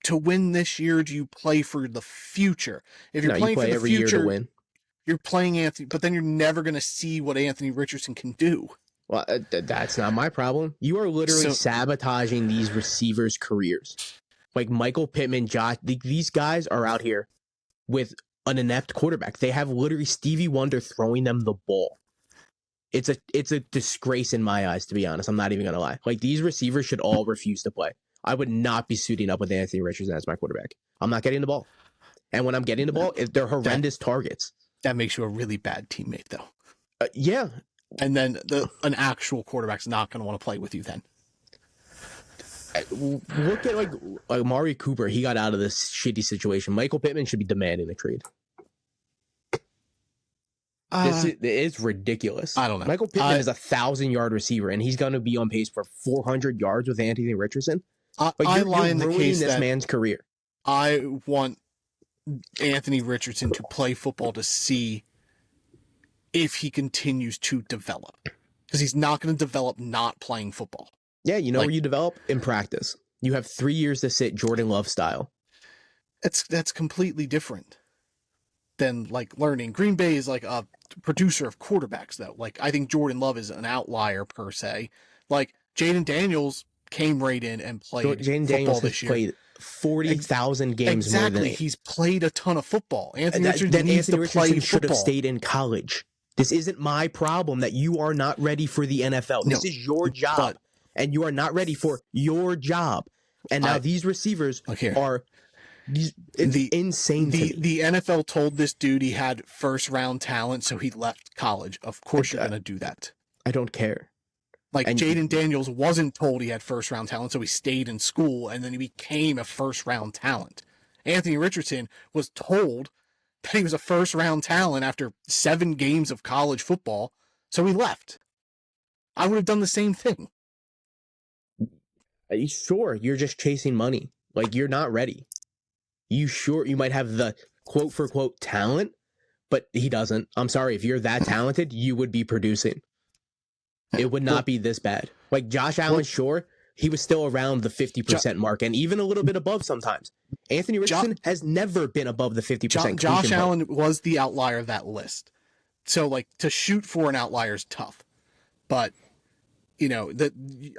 to win this year? Or do you play for the future? If you're playing for the every future, year to win. You're playing Anthony, but then you're never going to see what Anthony Richardson can do. Well, that's not my problem. You are literally sabotaging these receivers' careers. Like Michael Pittman, Josh, these guys are out here with an inept quarterback. They have literally Stevie Wonder throwing them the ball. It's a disgrace in my eyes, to be honest. I'm not even going to lie. Like these receivers should all refuse to play. I would not be suiting up with Anthony Richardson as my quarterback. I'm not getting the ball. And when I'm getting the ball, they're horrendous targets. That makes you a really bad teammate, though. Yeah. And then an actual quarterback's not going to want to play with you then. Look at like Amari Cooper. He got out of this shitty situation. Michael Pittman should be demanding a trade. It's ridiculous. I don't know. Michael Pittman is a 1,000-yard receiver, and he's going to be on pace for 400 yards with Anthony Richardson. You're ruining this man's career. I want Anthony Richardson to play football to see if he continues to develop, because he's not going to develop not playing football. Yeah, you know where you develop? In practice. You have 3 years to sit Jordan Love style. That's completely different than like learning. Green Bay is like a producer of quarterbacks, though. Like I think Jordan Love is an outlier per se. Like Jaden Daniels came right in and played Jaden football Daniels this year. Played 40,000 games exactly. more than He's played a ton of football. Anthony Richardson needs to play football. Should have stayed in college. This isn't my problem that you are not ready for the NFL. This is your job, and you are not ready for your job. And now these receivers are insane. The NFL told this dude he had first-round talent, so he left college. Of course you're going to do that. I don't care. Like Jaden Daniels wasn't told he had first-round talent, so he stayed in school, and then he became a first-round talent. Anthony Richardson was told that he was a first-round talent after 7 games of college football, so he left. I would have done the same thing. Sure, you're just chasing money. Like, you're not ready. You might have the quote-for-quote talent, but he doesn't. I'm sorry, if you're that talented, you would be producing. It would not be this bad. Like, Josh Allen, sure, he was still around the 50% mark and even a little bit above sometimes. Anthony Richardson has never been above the 50% Josh Allen was the outlier of that list. So, like, to shoot for an outlier is tough. But, you know,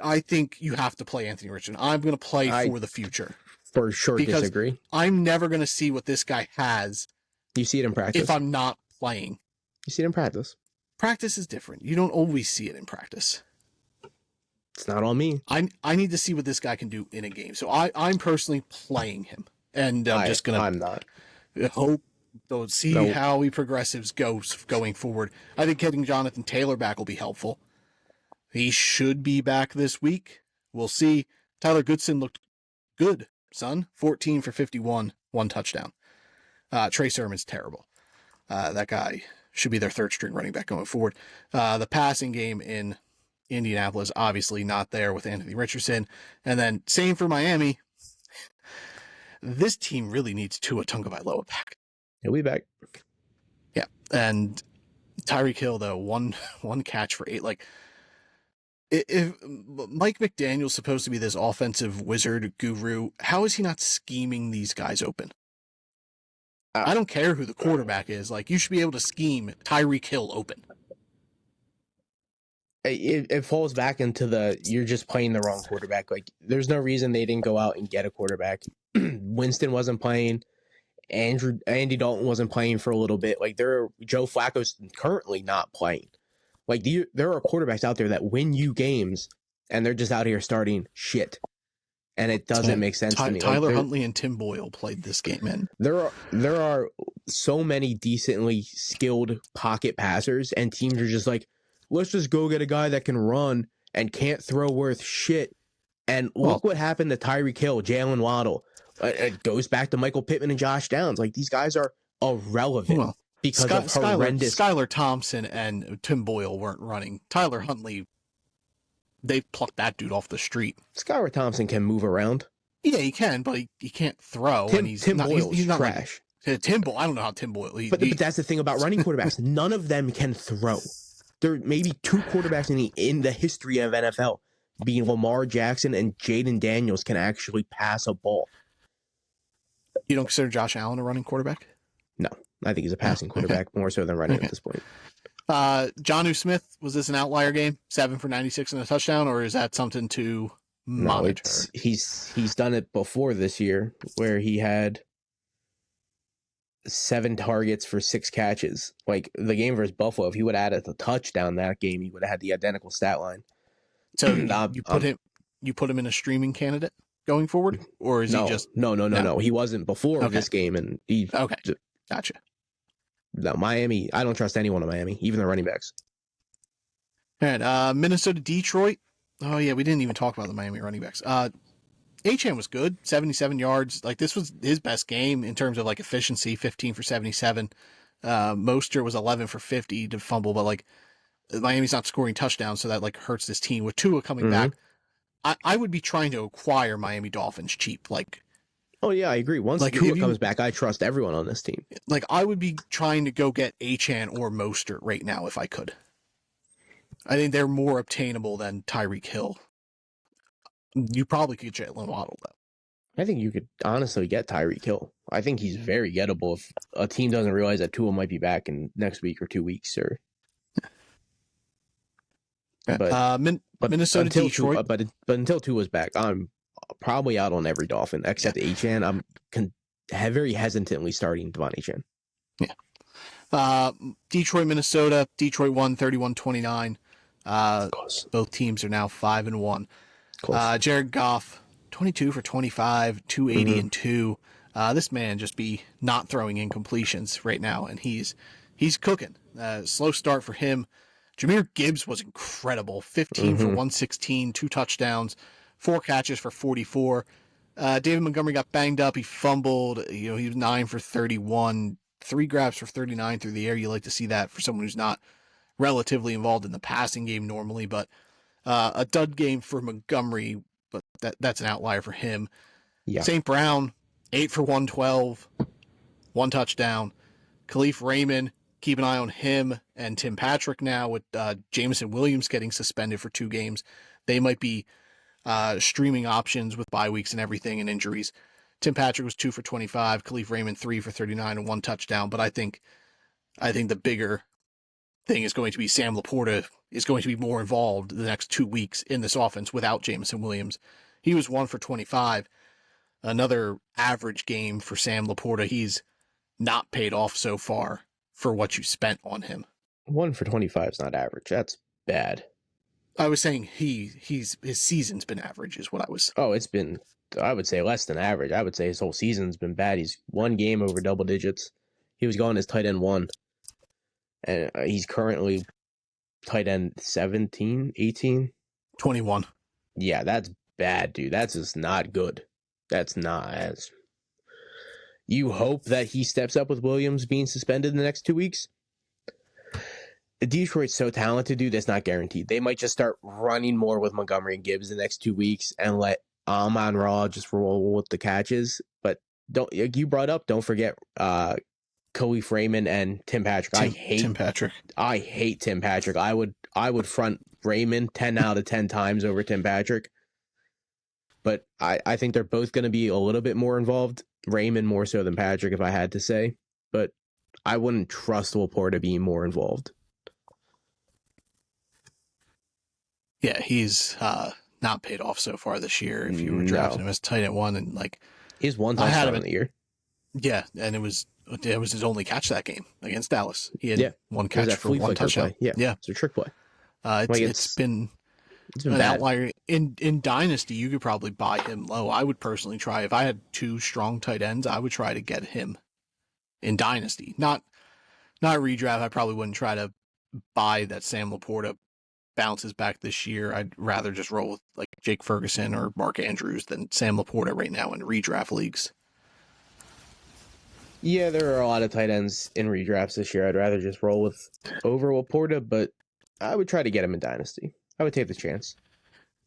I think you have to play Anthony Richardson. I'm going to play for the future. For sure disagree. I'm never going to see what this guy has. You see it in practice. If I'm not playing. You see it in practice. Practice is different. You don't always see it in practice. It's not on me. I need to see what this guy can do in a game. So I'm personally playing him. And I'm not. Hope to see how he progressives goes going forward. I think getting Jonathan Taylor back will be helpful. He should be back this week. We'll see. Tyler Goodson looked good, son. 14 for 51, 1 touchdown. Trey Sermon's terrible. That guy should be their third string running back going forward. The passing game in Indianapolis, obviously not there with Anthony Richardson. And then same for Miami. This team really needs Tua Tagovailoa back. He'll be back. Yeah. And Tyreek Hill, though, one catch for 8. Like, if Mike McDaniel's supposed to be this offensive wizard guru, how is he not scheming these guys open? I don't care who the quarterback is. Like, you should be able to scheme Tyreek Hill open. It falls back into you're just playing the wrong quarterback. Like, there's no reason they didn't go out and get a quarterback. Winston wasn't playing. Andy Dalton wasn't playing for a little bit. Like, Joe Flacco's currently not playing. Like, there are quarterbacks out there that win you games, and they're just out here starting shit. And it doesn't make sense to me. Tyler Huntley and Tim Boyle played this game in. There are so many decently skilled pocket passers, and teams are just like, let's just go get a guy that can run and can't throw worth shit. And look what happened to Tyreek Hill, Jalen Waddle. It goes back to Michael Pittman and Josh Downs. Like, these guys are irrelevant because of horrendous. Skylar Thompson and Tim Boyle weren't running. Tyler Huntley, they plucked that dude off the street. Skylar Thompson can move around. Yeah, he can, but he can't throw. Tim Boyle's not trash. Tim Boyle, I don't know how Tim Boyle. But that's the thing about running quarterbacks. None of them can throw. There may be 2 quarterbacks in the history of NFL, being Lamar Jackson and Jaden Daniels, can actually pass a ball. You don't consider Josh Allen a running quarterback? No, I think he's a passing quarterback more so than running at this point. Jonnu Smith, was this an outlier game? 7 for 96 and a touchdown, or is that something to monitor? No, he's done it before this year, where he had 7 targets for 6 catches. Like, the game versus Buffalo, if he would have added the touchdown that game, he would have had the identical stat line. So you put him in a streaming candidate going forward, or is he just no? He wasn't before this game, and he gotcha. No, Miami. I don't trust anyone in Miami, even the running backs. All right, Minnesota, Detroit. Oh yeah, we didn't even talk about the Miami running backs. Achane was good, 77 yards. Like, this was his best game in terms of, like, efficiency, 15 for 77. Mostert was 11 for 50 to fumble, but, like, Miami's not scoring touchdowns, so that, like, hurts this team. With Tua coming back, I would be trying to acquire Miami Dolphins cheap. Like, oh yeah, I agree. Once Tua comes back, I trust everyone on this team. Like, I would be trying to go get Achane or Mostert right now if I could. I think they're more obtainable than Tyreek Hill. You probably could get Jalen Waddle, though. I think you could honestly get Tyreek Hill. I think he's very gettable if a team doesn't realize that Tua might be back in next week or 2 weeks. But Minnesota, Detroit. But until Tua's back, I'm probably out on every Dolphin except Achane. I'm very hesitantly starting Devon Achane. Yeah. Detroit, Minnesota. Detroit won 31-29. Both teams are now 5-1. Jared Goff, 22 for 25, 280 and 2. This man just be not throwing incompletions right now, and he's cooking. Slow start for him. Jahmyr Gibbs was incredible. 15 for 116, 2 touchdowns, 4 catches for 44. David Montgomery got banged up. He fumbled. He was 9 for 31, 3 grabs for 39 through the air. You like to see that for someone who's not relatively involved in the passing game normally, but a dud game for Montgomery, but that's an outlier for him. Yeah. St. Brown, 8 for 112, 1 touchdown. Khalif Raymond, keep an eye on him and Tim Patrick now with Jameson Williams getting suspended for 2 games. They might be streaming options with bye weeks and everything and injuries. Tim Patrick was 2 for 25, Khalif Raymond 3 for 39 and 1 touchdown. But I think the bigger thing is going to be Sam Laporta is going to be more involved the next 2 weeks in this offense without Jameson Williams. He was 1 for 25. Another average game for Sam Laporta. He's not paid off so far for what you spent on him. 1 for 25 is not average. That's bad. I was saying his season's been average is what I was. Oh, it's been, I would say, less than average. I would say his whole season's been bad. He's one game over double digits. He was going as tight end 1. And he's currently tight end 17, 18? 21. Yeah, that's bad, dude. That's just not good. That's not as... You hope that he steps up with Williams being suspended in the next 2 weeks. Detroit's so talented, dude, that's not guaranteed. They might just start running more with Montgomery and Gibbs the next 2 weeks and let Amon-Ra just roll with the catches. But you brought up, don't forget Khalif Raymond and Tim Patrick. I hate Tim Patrick. I would front Raymond 10 out of 10 times over Tim Patrick. But I think they're both going to be a little bit more involved. Raymond more so than Patrick, if I had to say. But I wouldn't trust Laporta being more involved. Yeah, he's not paid off so far this year. If you were drafting him as tight end 1 and like he's one touchdown in the year. Yeah, and it was his only catch that game against Dallas. He had one catch for one touchdown. Play. Yeah, it's a trick play. It's been an outlier in Dynasty. You could probably buy him low. I would personally try if I had 2 strong tight ends. I would try to get him in Dynasty, not redraft. I probably wouldn't try to buy that Sam Laporta bounces back this year. I'd rather just roll with like Jake Ferguson or Mark Andrews than Sam Laporta right now in redraft leagues. Yeah, there are a lot of tight ends in redrafts this year. I'd rather just roll with over Laporta, but I would try to get him in Dynasty. I would take the chance.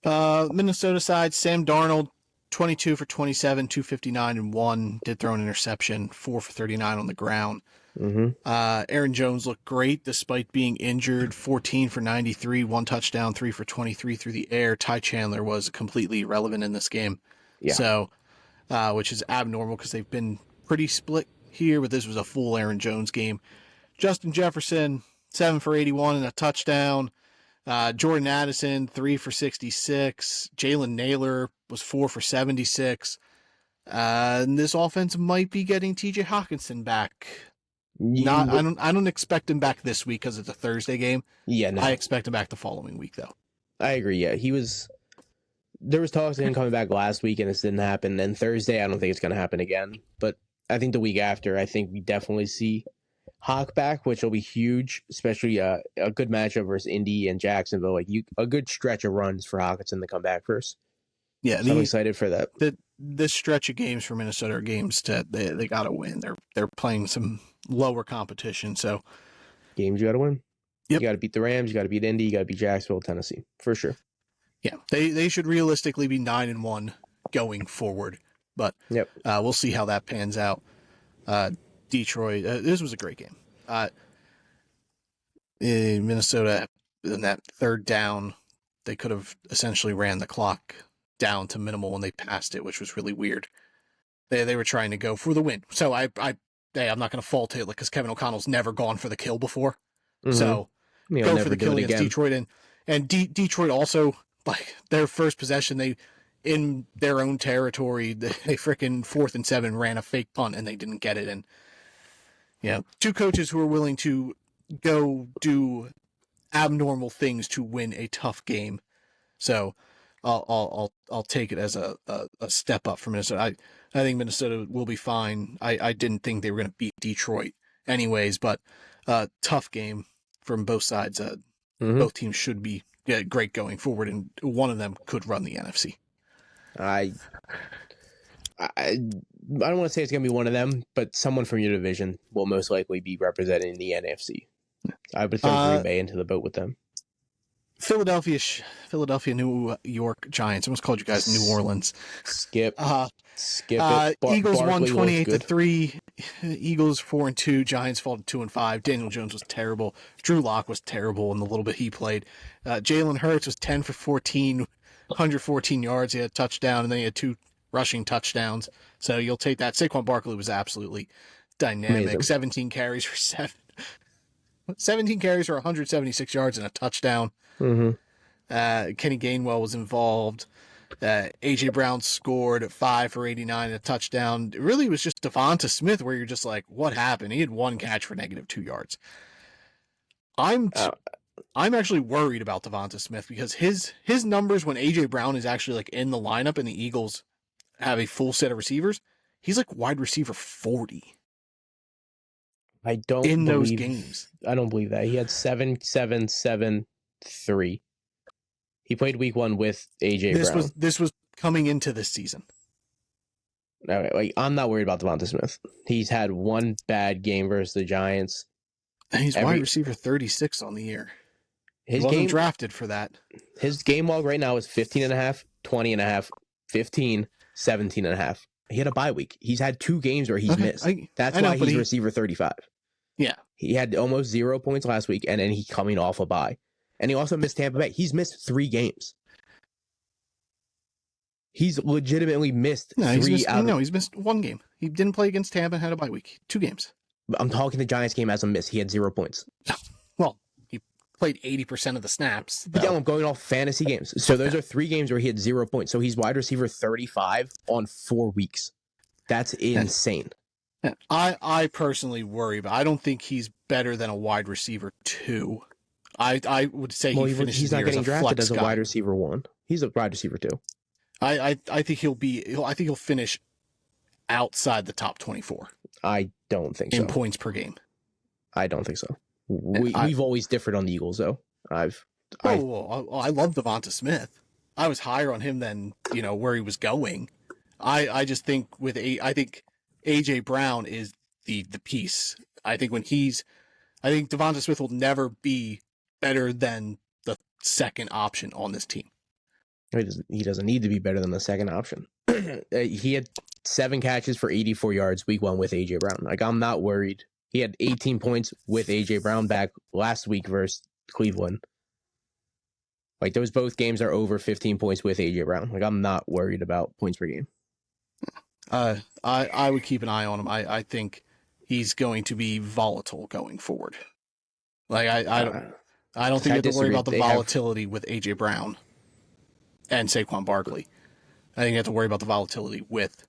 Minnesota side, Sam Darnold, 22 for 27, 259 and 1. Did throw an interception, 4 for 39 on the ground. Mm-hmm. Aaron Jones looked great despite being injured, 14 for 93, 1 touchdown, 3 for 23 through the air. Ty Chandler was completely irrelevant in this game. Yeah. So, which is abnormal because they've been pretty split here, but this was a full Aaron Jones game. Justin Jefferson, 7 for 81 and a touchdown. Jordan Addison, 3 for 66. Jalen Naylor was 4 for 76. And this offense might be getting TJ Hawkinson back. I don't expect him back this week because it's a Thursday game. Yeah, no. I expect him back the following week, though. I agree. Yeah, there was talks of him coming back last week, and this didn't happen. And Thursday, I don't think it's going to happen again. But I think the week after, I think we definitely see Hawk back, which will be huge, especially a good matchup versus Indy and Jacksonville. Like a good stretch of runs for Hawkinson to come back first. Yeah, so I'm excited for that. This stretch of games for Minnesota are games they got to win. They're playing some lower competition, so games you got to win. Yep. You got to beat the Rams. You got to beat Indy. You got to beat Jacksonville, Tennessee, for sure. Yeah, they should realistically be 9-1 going forward, but we'll see how that pans out. Detroit, this was a great game. In Minnesota, in that third down, they could have essentially ran the clock down to minimal when they passed it, which was really weird. They were trying to go for the win. So I'm not going to fault it because Kevin O'Connell's never gone for the kill before. Mm-hmm. So go for the kill against Detroit. And Detroit also, like, their first possession, they in their own territory, they freaking 4th and 7 ran a fake punt and they didn't get it. And, two coaches who are willing to go do abnormal things to win a tough game. So I'll take it as a step up for Minnesota. I think Minnesota will be fine. I didn't think they were going to beat Detroit anyways, but tough game from both sides. Both teams should be great going forward, and one of them could run the NFC. I don't want to say it's going to be one of them, but someone from your division will most likely be representing the NFC. I would throw Green Bay into the boat with them. Philadelphia, New York Giants. I almost called you guys New Orleans. Skip it. Eagles won 28-3. Eagles 4-2. Giants fall to 2-5. Daniel Jones was terrible. Drew Lock was terrible in the little bit he played. Jalen Hurts was 10 for 14 114 yards. He had a touchdown, and then he had 2 rushing touchdowns. So you'll take that. Saquon Barkley was absolutely dynamic. Amazing. 17 carries for 176 yards and a touchdown. Mm-hmm. Kenny Gainwell was involved. A.J. Brown scored 5 for 89 and a touchdown. It really was just Devonta Smith where you're just like, what happened? He had 1 catch for -2 yards. I'm actually worried about Devonta Smith because his numbers when A.J. Brown is actually like in the lineup and the Eagles have a full set of receivers, he's like wide receiver 40. I don't in believe, those games. I don't believe that. He had 7, 7, 7, 3. He played week 1 with AJ Brown. This was coming into this season. All right, like I'm not worried about Devonta Smith. He's had 1 bad game versus the Giants. And he's wide receiver 36 on the year. He wasn't drafted for that. His game log right now is 15.5, 20.5, 15, 17.5. He had a bye week. He's had 2 games where he's missed. That's why he's receiver 35. Yeah. He had almost 0 points last week, and then he's coming off a bye. And he also missed Tampa Bay. He's missed 3 games. He's legitimately missed he's missed 1 game. He didn't play against Tampa and had a bye week. 2 games. I'm talking the Giants game as a miss. He had 0 points. Well, he played 80% of the snaps. Yeah, I'm going off fantasy games. So those are 3 games where he had 0 points. So he's wide receiver 35 on 4 weeks. That's insane. I personally worry, but I don't think he's better than a wide receiver 2. I would say he's not getting drafted as a wide receiver 1. He's a wide receiver 2. I think he'll finish outside the top 24. I don't think so. In points per game. I don't think so. We've always differed on the Eagles, though. I love Devonta Smith. I was higher on him than where he was going. I just think I think A.J. Brown is the piece. I think Devonta Smith will never be better than the second option on this team. He doesn't need to be better than the second option. He had 7 catches for 84 yards week 1 with A.J. Brown. Like, I'm not worried. He had 18 points with A.J. Brown back last week versus Cleveland. Like, those both games are over 15 points with A.J. Brown. Like, I'm not worried about points per game. I would keep an eye on him. I think he's going to be volatile going forward. Like, I don't think you have to worry about the volatility with A.J. Brown and Saquon Barkley. I think you have to worry about the volatility with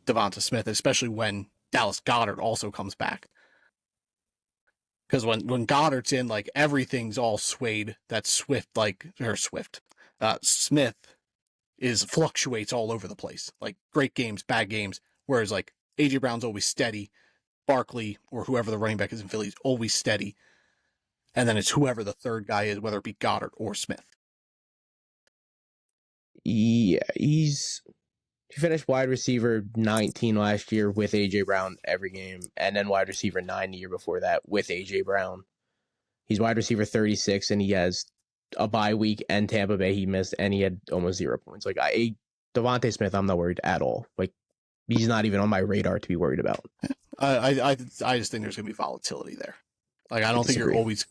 Devonta Smith, especially when Dallas Goedert also comes back. Because when Goddard's in, like, everything's all swayed. That's Smith fluctuates all over the place. Like, great games, bad games. Whereas, like, A.J. Brown's always steady. Barkley, or whoever the running back is in Philly, is always steady. And then it's whoever the third guy is, whether it be Goddard or Smith. Yeah, he finished wide receiver 19 last year with A.J. Brown every game, and then wide receiver 9 the year before that with A.J. Brown. He's wide receiver 36, and he has a bye week and Tampa Bay he missed, and he had almost 0 points. Like, Devonta Smith, I'm not worried at all. Like, he's not even on my radar to be worried about. I just think there's going to be volatility there. Like, I don't think you're always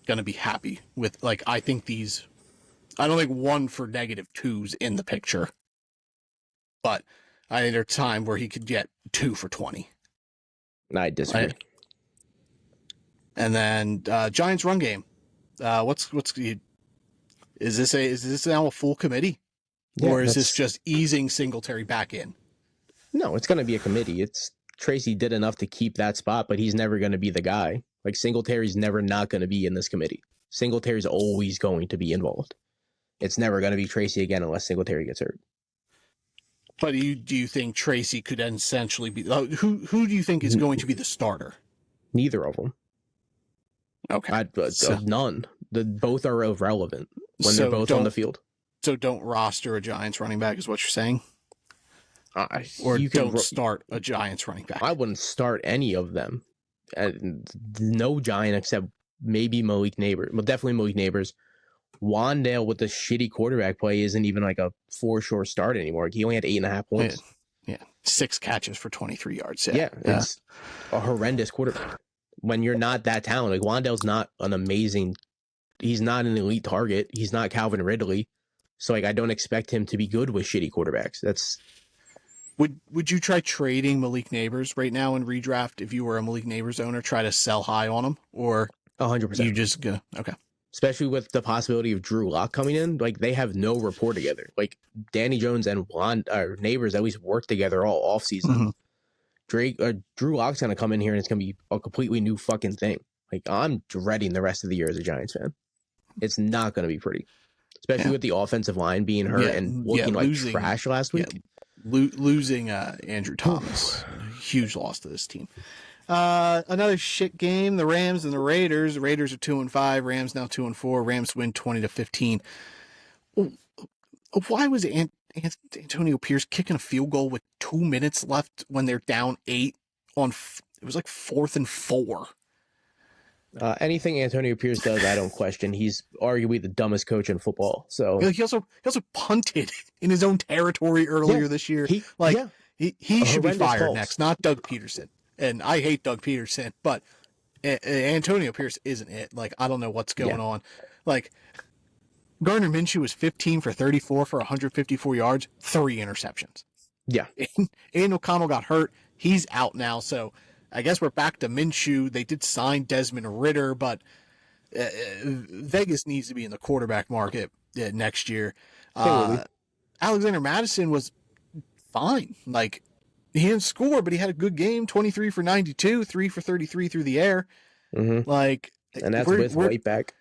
going to be happy with, like, I don't think 1 for -2's in the picture. But I think there's time where he could get 2 for 20. I disagree. And then Giants run game. Is this now a full committee? Yeah, or is this just easing Singletary back in? No, it's going to be a committee. Tracy did enough to keep that spot, but he's never going to be the guy. Like, Singletary's never not going to be in this committee. Singletary's always going to be involved. It's never going to be Tracy again unless Singletary gets hurt. But do you think Tracy could essentially be... Who do you think is going to be the starter? Neither of them. Okay. None. Both are irrelevant when they're both on the field. So don't roster a Giants running back is what you're saying? Or start a Giants running back? I wouldn't start any of them. No Giant except maybe Malik Neighbors. Well, definitely Malik Neighbors. Wandale with the shitty quarterback play isn't even like a for-sure start anymore. He only had 8.5 points. Yeah. 6 catches for 23 yards. Yeah. It's a horrendous quarterback. When you're not that talented, like, Wandale's not an amazing, he's not an elite target. He's not Calvin Ridley. So like I don't expect him to be good with shitty quarterbacks. That's Would you try trading Malik Neighbors right now in redraft if you were a Malik Neighbors owner? Try to sell high on him, or 100%. you just gonna okay? Especially with the possibility of Drew Lock coming in, like they have no rapport together. Like Danny Jones and Neighbors at least work together all offseason. Mm-hmm. Drew Lock's gonna come in here and it's gonna be a completely new fucking thing. Like I'm dreading the rest of the year as a Giants fan. It's not gonna be pretty, especially with the offensive line being hurt and looking like trash last week. Losing Andrew Thomas, huge loss to this team. Another shit game. The Rams and the Raiders. The Raiders are 2-5. Rams now 2-4. Rams win 20-15. Why was Antonio Pierce kicking a field goal with 2 minutes left when they're down 8 on? It was like 4th and 4. Anything Antonio Pierce does, I don't question. He's arguably the dumbest coach in football. So he also punted in his own territory earlier this year. He should be fired next, not Doug Peterson. And I hate Doug Peterson, but Antonio Pierce isn't it. Like, I don't know what's going on. Like, Gardner Minshew was 15 for 34 for 154 yards, 3 interceptions. Yeah. And O'Connell got hurt. He's out now, so I guess we're back to Minshew. They did sign Desmond Ridder, but Vegas needs to be in the quarterback market next year. Alexander Madison was fine. Like, he didn't score, but he had a good game. 23 for 92, 3 for 33 through the air. Mm-hmm. Like, and that's with White back.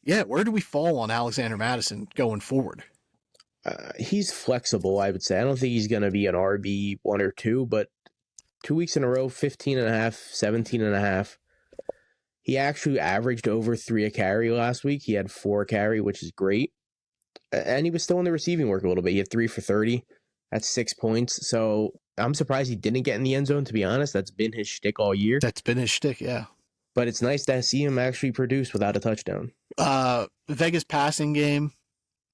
Yeah, where do we fall on Alexander Madison going forward? He's flexible, I would say. I don't think he's going to be an RB 1 or 2, but 2 weeks in a row, 15.5, 17.5. He actually averaged over 3 a carry last week. He had 4 a carry, which is great. And he was still in the receiving work a little bit. He had 3 for 30. That's 6 points. So I'm surprised he didn't get in the end zone, to be honest. That's been his shtick all year. That's been his shtick, yeah. But it's nice to see him actually produce without a touchdown. Vegas passing game,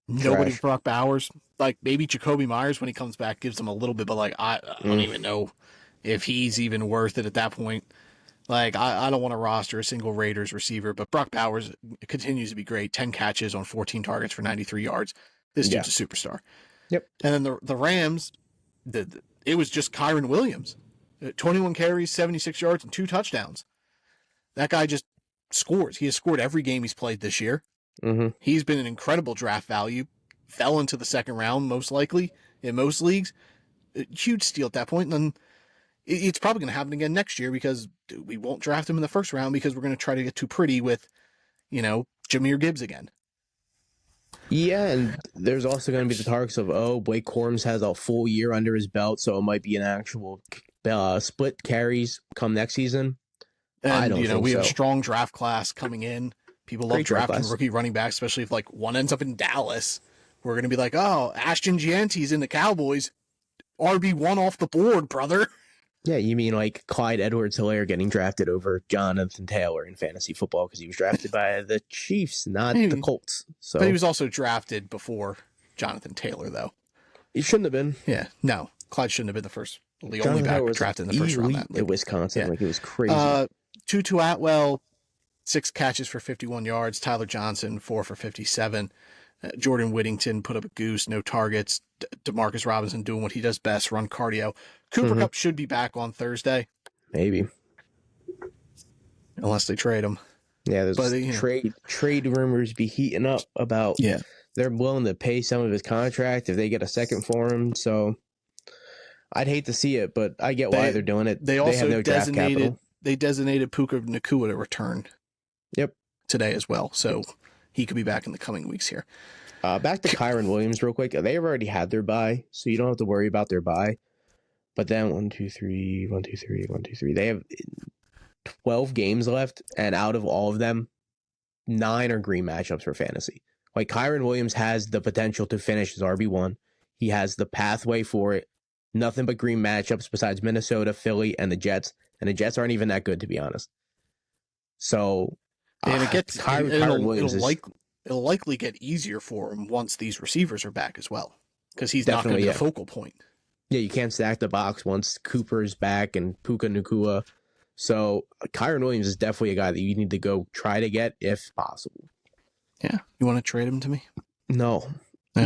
nobody but Brock Bowers. Like, maybe Jacoby Myers, when he comes back, gives him a little bit, but, like, I don't even know if he's even worth it at that point. Like, I don't want to roster a single Raiders receiver, but Brock Bowers continues to be great. 10 catches on 14 targets for 93 yards. This dude's a superstar. Yep. And then the Rams, it was just Kyron Williams. 21 carries, 76 yards, and 2 touchdowns. That guy just scores. He has scored every game he's played this year. Mm-hmm. He's been an incredible draft value. Fell into the second round, most likely, in most leagues. Huge steal at that point. And then it's probably going to happen again next year because we won't draft him in the first round because we're going to try to get too pretty with, Jahmyr Gibbs again. Yeah, and there's also going to be the talks of, Blake Corums has a full year under his belt, so it might be an actual split carries come next season. And, I don't think we have so. a strong draft class coming in. People love drafting rookie running backs, especially if, like, one ends up in Dallas. We're going to be like, Ashton Gianti's in the Cowboys. RB1 off the board, brother. Yeah, you mean like Clyde Edwards-Helaire getting drafted over Jonathan Taylor in fantasy football because he was drafted by the Chiefs, not the Colts. So, but he was also drafted before Jonathan Taylor, though. He shouldn't have been. Yeah, no. Clyde shouldn't have been the only back drafted in the first round. At Wisconsin, like it was crazy. Tutu Atwell, 6 catches for 51 yards. Tyler Johnson, 4 for 57. Jordan Whittington put up a goose, no targets. Demarcus Robinson doing what he does best, run cardio. Cooper Kupp should be back on Thursday. Maybe. Unless they trade him. Yeah, there's trade rumors be heating up about they're willing to pay some of his contract if they get a second for him. So I'd hate to see it, but I get why they're doing it. They also have no draft capital. They designated Puka Nacua to return. Yep. Today as well. So he could be back in the coming weeks here. Back to Kyron Williams real quick. They've already had their bye, so you don't have to worry about their bye. But then 1, 2, 3, 1, 2, 3, 1, 2, 3. They have 12 games left, and out of all of them, 9 are green matchups for fantasy. Like, Kyron Williams has the potential to finish as RB1. He has the pathway for it. Nothing but green matchups besides Minnesota, Philly, and the Jets. And the Jets aren't even that good, to be honest. So, and it gets Kyron Williams it'll likely get easier for him once these receivers are back as well, because he's not going to be the focal point. Yeah, you can't stack the box once Cooper's back and Puka Nacua. So Kyron Williams is definitely a guy that you need to go try to get if possible. Yeah. You want to trade him to me? No.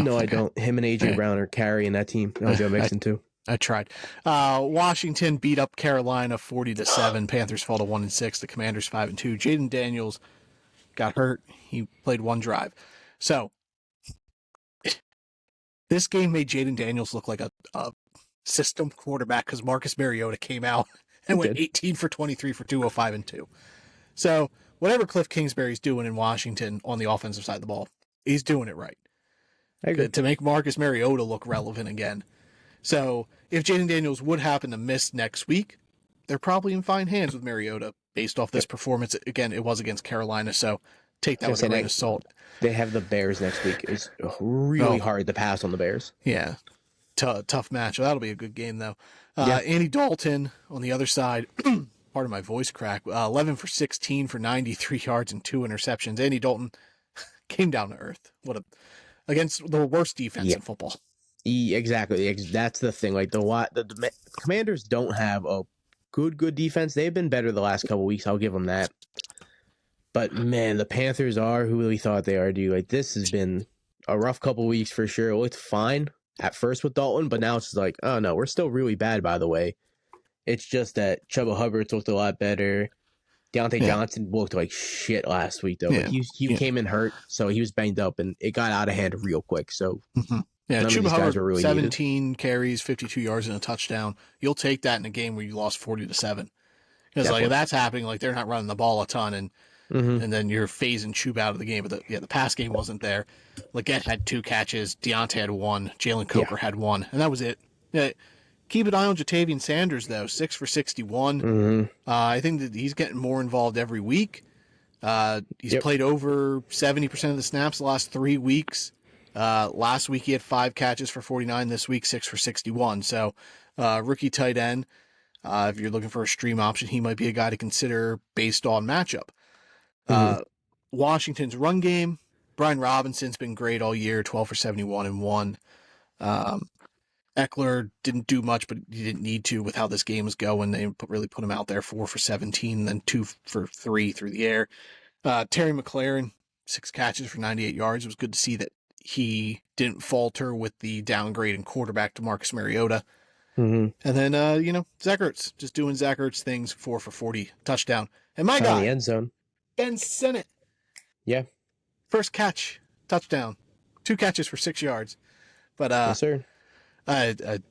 No, I don't. Him and AJ Brown are carrying that team. No, Joe Mixon too. I tried. Washington beat up Carolina 40-7. Panthers fall to 1-6. The Commanders 5-2. Jaden Daniels got hurt. He played one drive. So this game made Jaden Daniels look like a system quarterback because Marcus Mariota came out and went 18 for 23 for 205 and 2. So whatever Cliff Kingsbury's doing in Washington on the offensive side of the ball, he's doing it right. To make Marcus Mariota look relevant again. So if Jaden Daniels would happen to miss next week, they're probably in fine hands with Mariota based off this performance. Again, it was against Carolina, so take that with a grain of salt. They have the Bears next week. It's really hard to pass on the Bears. Yeah. Tough match. That'll be a good game, though. Andy Dalton on the other side, part of my voice crack, 11 for 16 for 93 yards and 2 interceptions. Andy Dalton came down to earth. Against the worst defense in football. Exactly. That's the thing. Like the Commanders don't have a good defense. They've been better the last couple weeks. I'll give them that. But man, the Panthers are who we thought they are, dude. Like this has been a rough couple weeks for sure. It looked fine at first with Dalton, but now it's just like, oh no, we're still really bad, by the way. It's just that Chuba Hubbard looked a lot better. Deontay Johnson looked like shit last week, though. Yeah. But he came in hurt, so he was banged up, and it got out of hand real quick. So, Chuba Hubbard, really 17 needed. Carries, 52 yards, and a touchdown. You'll take that in a game where you lost 40-7. Because like if that's happening, like they're not running the ball a ton, and then you're phasing Chuba out of the game. But the pass game wasn't there. Leggett had 2 catches. Deontay had 1. Jalen Coker had 1, and that was it. Yeah. Keep an eye on Jatavian Sanders, though. 6 for 61. I think that he's getting more involved every week. He's played over 70% of the snaps the last 3 weeks. Last week he had 5 catches for 49. This week, 6 for 61. So rookie tight end. If you're looking for a stream option, he might be a guy to consider based on matchup. Washington's run game. Brian Robinson's been great all year. 12 for 71 and 1. Eckler didn't do much, but he didn't need to with how this game was going. They really put him out there 4 for 17, then 2 for 3 through the air. Terry McLaurin, 6 catches for 98 yards. It was good to see that he didn't falter with the downgrade in quarterback to Marcus Mariota. And then, Zach Ertz, just doing Zach Ertz things, 4 for 40, touchdown. And my guy, the end zone. Ben Sinnott. Yeah. First catch, touchdown. 2 catches for 6 yards. But, yes, sir.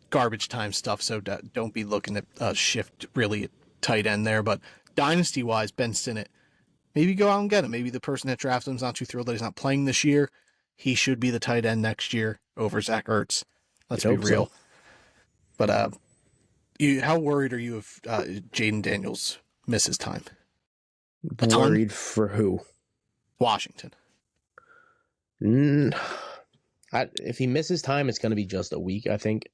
Garbage time stuff, so don't be looking at shift really at tight end there. But dynasty-wise, Ben Sinnott, maybe go out and get him. Maybe the person that drafted him is not too thrilled that he's not playing this year. He should be the tight end next year over Zach Ertz. Let's be real. So. But how worried are you if Jaden Daniels misses time? Worried for who? Washington. If he misses time, it's going to be just a week, I think.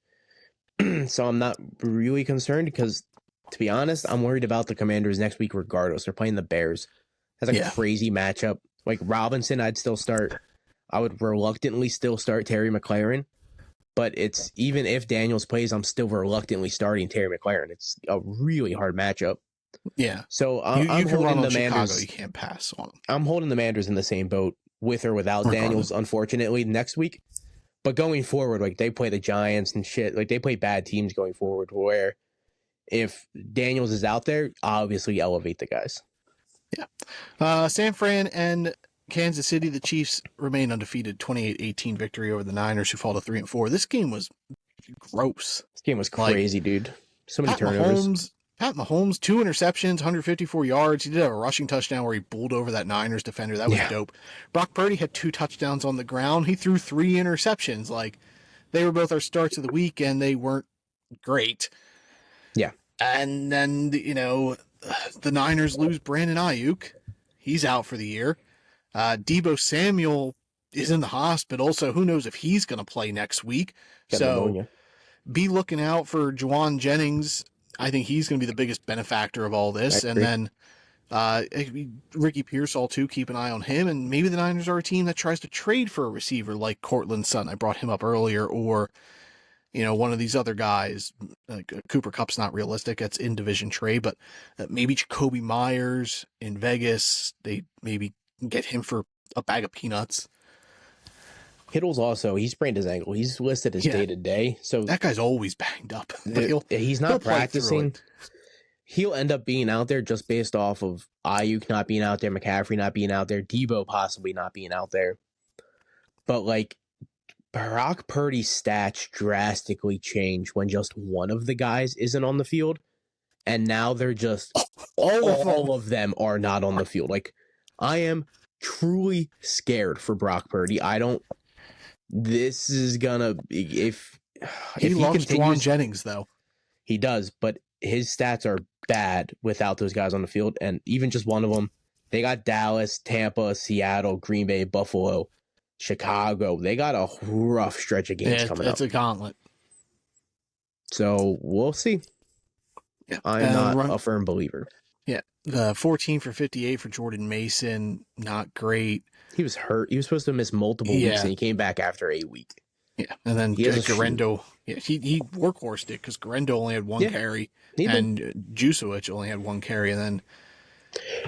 So I'm not really concerned because, to be honest, I'm worried about the Commanders next week regardless. They're playing the Bears. That's a crazy matchup. Like Robinson, I'd still start. I would reluctantly still start Terry McLaurin. But it's even if Daniels plays, I'm still reluctantly starting Terry McLaurin. It's a really hard matchup. Yeah. So I'm holding the Manders. You can't pass on them. I'm holding the Manders in the same boat with or without Daniels, unfortunately, next week. But going forward, like they play the Giants and shit, like they play bad teams going forward. Where if Daniels is out there, obviously elevate the guys. Yeah. San Fran and Kansas City, the Chiefs remain undefeated, 28-18 victory over the Niners, who fall to 3-4. This game was gross. This game was crazy, dude. So many turnovers. Pat Mahomes, 2 interceptions, 154 yards. He did have a rushing touchdown where he bowled over that Niners defender. That was dope. Brock Purdy had 2 touchdowns on the ground. He threw 3 interceptions. Like, they were both our starts of the week, and they weren't great. Yeah. And then, the Niners lose Brandon Ayuk. He's out for the year. Deebo Samuel is in the hospital, so who knows if he's going to play next week. Be looking out for Juwan Jennings. I think he's going to be the biggest benefactor of all this. And then Ricky Pearsall, too. Keep an eye on him. And maybe the Niners are a team that tries to trade for a receiver like Cortland Sutton. I brought him up earlier. Or, one of these other guys. Like Cooper Kupp's not realistic. That's in division trade. But maybe Jacoby Myers in Vegas. They maybe get him for a bag of peanuts. Kittle's also, he sprained his ankle. He's listed as day to day. So that guy's always banged up. But he's not practicing. He'll end up being out there just based off of Ayuk not being out there, McCaffrey not being out there, Debo possibly not being out there. But like Brock Purdy's stats drastically change when just one of the guys isn't on the field. And now they're just all of them are not on the field. Like, I am truly scared for Brock Purdy. This is gonna if he loves Juwan Jennings though. He does, but his stats are bad without those guys on the field. And even just one of them, they got Dallas, Tampa, Seattle, Green Bay, Buffalo, Chicago. They got a rough stretch of games coming up. It's a gauntlet. So we'll see. Yeah. I'm not a firm believer. Yeah. 14 for 58 for Jordan Mason. Not great. He was hurt. He was supposed to miss multiple weeks, and he came back after a week. Yeah. And then Garendo, he workhorsed it because Garendo only had one carry, and Jusowich only had one carry. And then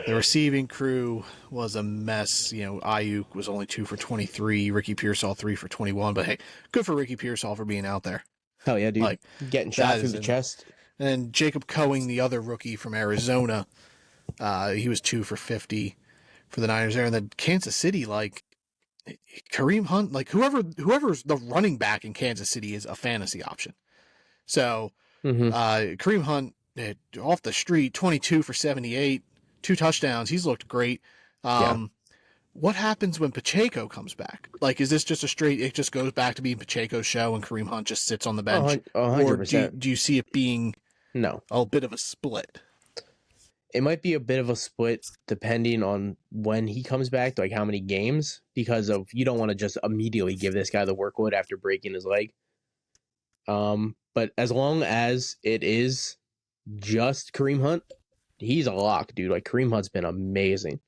the receiving crew was a mess. Ayuk was only 2 for 23. Ricky Pearsall 3 for 21. But hey, good for Ricky Pearsall for being out there. Hell yeah, dude! Like, getting shot through the chest. And Jacob Coing, the other rookie from Arizona, he was 2 for 50 for the Niners there. And then Kansas City, like Kareem Hunt, like whoever's the running back in Kansas City is a fantasy option. So Kareem Hunt off the street, 22 for 78, 2 touchdowns. He's looked great. What happens when Pacheco comes back? Like, is this just it just goes back to being Pacheco's show and Kareem Hunt just sits on the bench? 100%. Or do you see it being a bit of a split? It might be a bit of a split depending on when he comes back, like how many games, because you don't want to just immediately give this guy the workload after breaking his leg. But as long as it is just Kareem Hunt, he's a lock, dude. Like, Kareem Hunt's been amazing.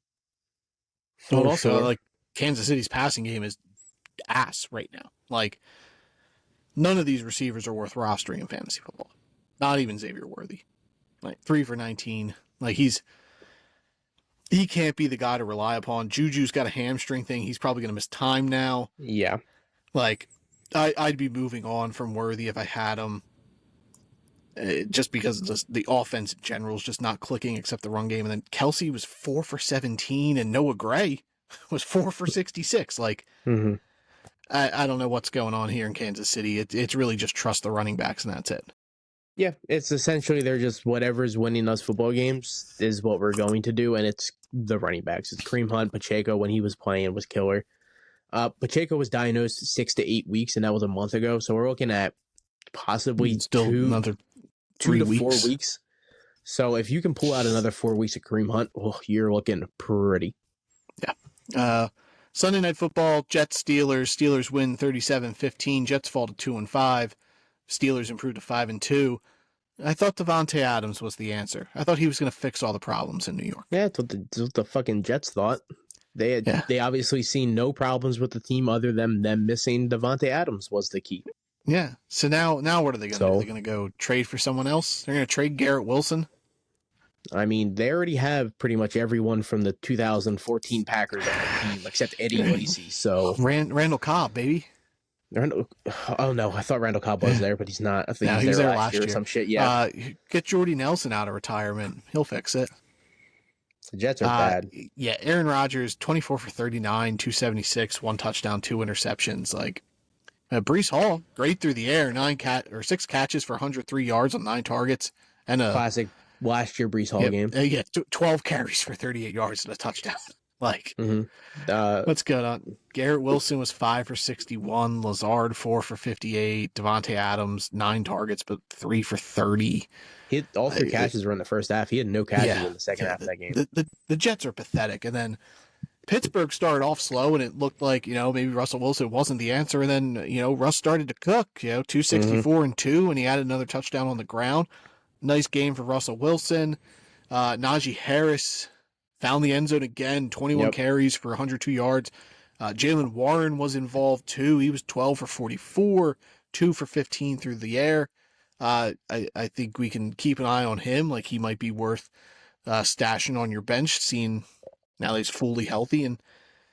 But also, like, Kansas City's passing game is ass right now. Like, none of these receivers are worth rostering in fantasy football. Not even Xavier Worthy. Like, 3 for 19. Like, he can't be the guy to rely upon. Juju's got a hamstring thing. He's probably going to miss time now. Yeah. Like, I'd be moving on from Worthy if I had him. Just because the offense in general is just not clicking except the run game. And then Kelsey was 4 for 17 and Noah Gray was 4 for 66. Like, I don't know what's going on here in Kansas City. It's really just trust the running backs and that's it. Yeah, it's essentially they're just whatever's winning us football games is what we're going to do, and it's the running backs. It's Kareem Hunt. Pacheco, when he was playing, was killer. Pacheco was diagnosed 6 to 8 weeks, and that was a month ago. So we're looking at possibly still another 2 to 4 weeks. So if you can pull out another 4 weeks of Kareem Hunt, you're looking pretty. Yeah. Sunday Night Football, Jets, Steelers. Steelers win 37-15. Jets fall to 2-5. Steelers improved to 5-2. I thought Devontae Adams was the answer. I thought he was going to fix all the problems in New York. Yeah, that's what the fucking Jets thought. They obviously seen no problems with the team other than them missing Devontae Adams was the key. Yeah. So now what are they going to do? Are they going to go trade for someone else? They're going to trade Garrett Wilson? I mean, they already have pretty much everyone from the 2014 Packers on the team except Eddie Lacy. So Randall Cobb, baby. Oh no, I thought Randall Cobb was there, but he's not. I think he was there last year or some shit. Yeah, get Jordy Nelson out of retirement. He'll fix it. The Jets are bad. Yeah, Aaron Rodgers, 24 for 39, 276, 1 touchdown, 2 interceptions. Like, Breece Hall, great through the air, 6 catches for 103 yards on 9 targets, and a classic last year Breece Hall game. 12 carries for 38 yards and a touchdown. Like, what's going on? Garrett Wilson was 5 for 61. Lazard 4 for 58. Devontae Adams 9 targets, but 3 for 30. He had all 3 catches were in the first half. He had no catches in the second half of that game. The Jets are pathetic. And then Pittsburgh started off slow, and it looked like maybe Russell Wilson wasn't the answer. And then Russ started to cook. 264 and 2, and he added another touchdown on the ground. Nice game for Russell Wilson. Najee Harris found the end zone again, 21 carries for 102 yards. Jaylen Warren was involved too. He was 12 for 44, 2 for 15 through the air. I think we can keep an eye on him. Like, he might be worth stashing on your bench, seeing now that he's fully healthy. And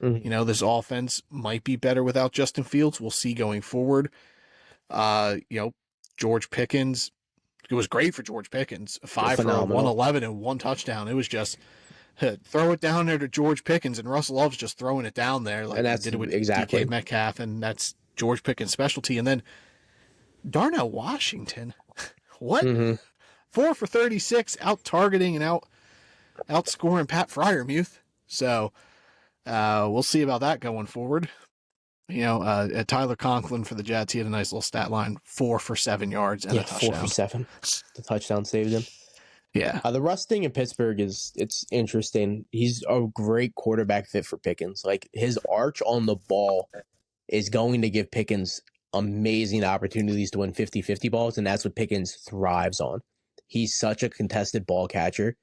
Mm-hmm. This offense might be better without Justin Fields. We'll see going forward. George Pickens, it was great for George Pickens. 5 for 111 and 1 touchdown. It was just throw it down there to George Pickens, and Russell Love's just throwing it down there like he did it with DK Metcalf, and that's George Pickens' specialty. And then Darnell Washington, what? 4 for 36, out targeting and outscoring Pat Freiermuth. So we'll see about that going forward. Tyler Conklin for the Jets, he had a nice little stat line: 4 for 7 yards and a touchdown. 4 for 7. The touchdown saved him. Yeah. The Russ thing in Pittsburgh it's interesting. He's a great quarterback fit for Pickens. Like, his arch on the ball is going to give Pickens amazing opportunities to win 50-50 balls, and that's what Pickens thrives on. He's such a contested ball catcher.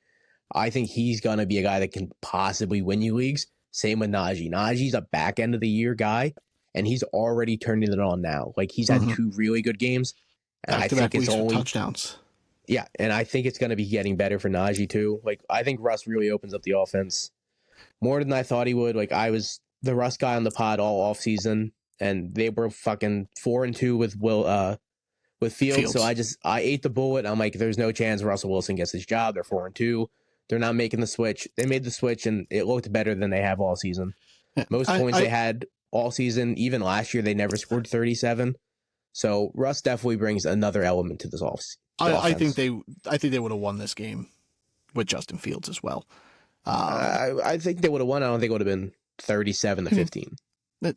I think he's going to be a guy that can possibly win you leagues. Same with Najee. Najee's a back end of the year guy, and he's already turning it on now. Like, he's had 2 really good games, and I think it's only touchdowns. Yeah, and I think it's going to be getting better for Najee too. Like, I think Russ really opens up the offense more than I thought he would. Like, I was the Russ guy on the pod all offseason, and they were fucking 4-2 with Fields. So I ate the bullet. I'm like, there's no chance Russell Wilson gets his job. They're 4-2. They're not making the switch. They made the switch, and it looked better than they have all season. Most points they had all season, even last year, they never scored 37. So Russ definitely brings another element to this offense. I think they would have won this game with Justin Fields as well. I think they would have won. I don't think it would have been 37-15.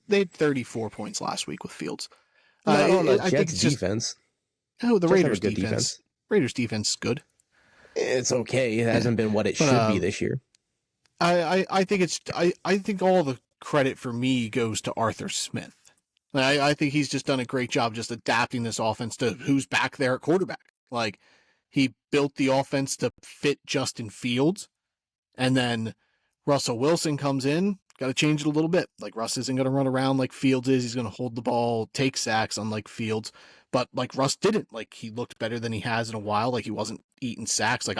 They had 34 points last week with Fields. I think it's defense. The Raiders defense. Raiders defense is good. It's okay. It hasn't been what it should be this year. I think all the credit for me goes to Arthur Smith. I think he's just done a great job just adapting this offense to who's back there at quarterback. Like, he built the offense to fit Justin Fields, and then Russell Wilson comes in, got to change it a little bit. Like, Russ isn't going to run around like Fields is. He's going to hold the ball, take sacks, unlike Fields. But, like, Russ didn't. Like, he looked better than he has in a while. Like, he wasn't eating sacks. Like,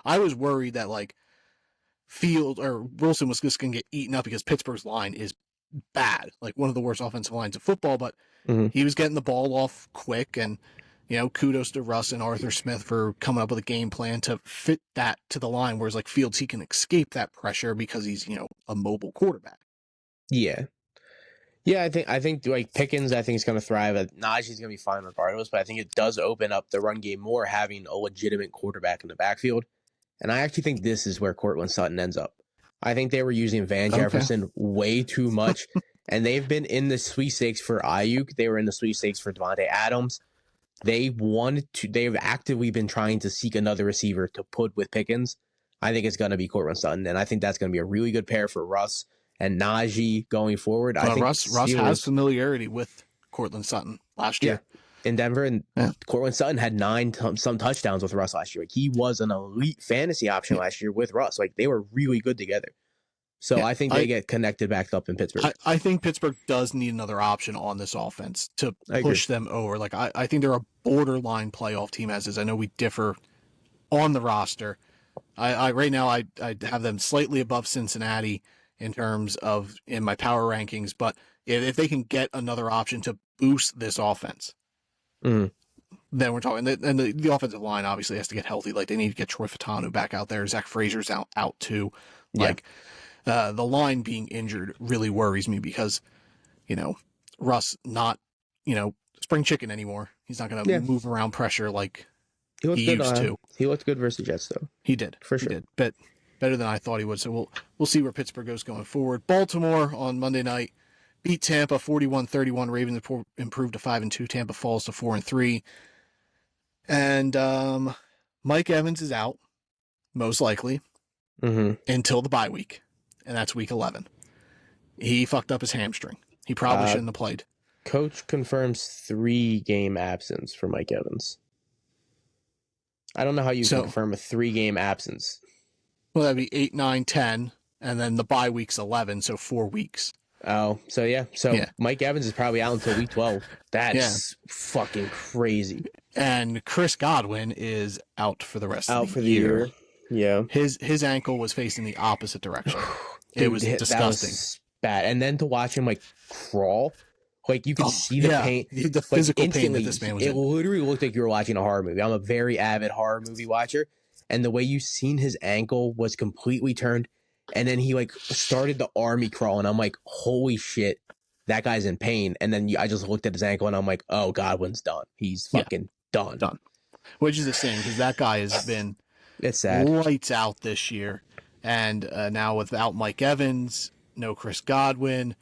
I was worried that, like, Field or Wilson was just going to get eaten up because Pittsburgh's line is bad. Like, one of the worst offensive lines of football. But he was getting the ball off quick, and kudos to Russ and Arthur Smith for coming up with a game plan to fit that to the line. Whereas, like, Fields, he can escape that pressure because he's, a mobile quarterback. Yeah. Yeah, I think like Pickens, I think is going to thrive. Najee's going to be fine regardless, but I think it does open up the run game more having a legitimate quarterback in the backfield. And I actually think this is where Courtland Sutton ends up. I think they were using Van Jefferson way too much, and they've been in the sweepstakes for Ayuk. They were in the sweepstakes for Devontae Adams. They've actively been trying to seek another receiver to put with Pickens. I think it's going to be Courtland Sutton, and I think that's going to be a really good pair for Russ and Najee going forward. I think Russ has familiarity with Courtland Sutton last year in Denver, and Courtland Sutton had 9 some touchdowns with Russ last year. Like, he was an elite fantasy option last year with Russ. Like, they were really good together. So I think they get connected back up in Pittsburgh. I think Pittsburgh does need another option on this offense to push them over. Like, I think they're a borderline playoff team as is. I know we differ on the roster. Right now I have them slightly above Cincinnati in terms of in my power rankings, but if they can get another option to boost this offense, then we're talking. And the offensive line obviously has to get healthy. Like, they need to get Troy Fautanu back out there. Zach Frazier's out too. Like, the line being injured really worries me because, Russ not, spring chicken anymore. He's not going to move around pressure like he used to. He looked good versus the Jets, though. He did. For sure. He did. But better than I thought he would. So we'll see where Pittsburgh goes going forward. Baltimore on Monday night beat Tampa 41-31. Ravens improved to 5-2. Tampa falls to 4-3. And Mike Evans is out, most likely, until the bye week. And that's week 11. He fucked up his hamstring. He probably shouldn't have played. Coach confirms 3-game absence for Mike Evans. I don't know how you confirm a 3-game absence. Well, that'd be 8, 9, 10, and then the bye week's 11, so 4 weeks. Oh, so yeah. Mike Evans is probably out until week 12. That's fucking crazy. And Chris Godwin is out for the rest of the year. Yeah. His ankle was facing the opposite direction. Dude, it was disgusting. bad. And then to watch him like crawl, like you could see the pain, the physical pain that this man was in. It literally looked like you were watching a horror movie. I'm a very avid horror movie watcher, and the way you seen his ankle was completely turned, and then he like started the army crawl, and I'm like, holy shit, that guy's in pain. And then I just looked at his ankle, and I'm like, oh, Godwin's done. He's fucking done. Which is a shame because that guy has been it's sad. Lights out this year, and now without Mike Evans, no Chris Godwin.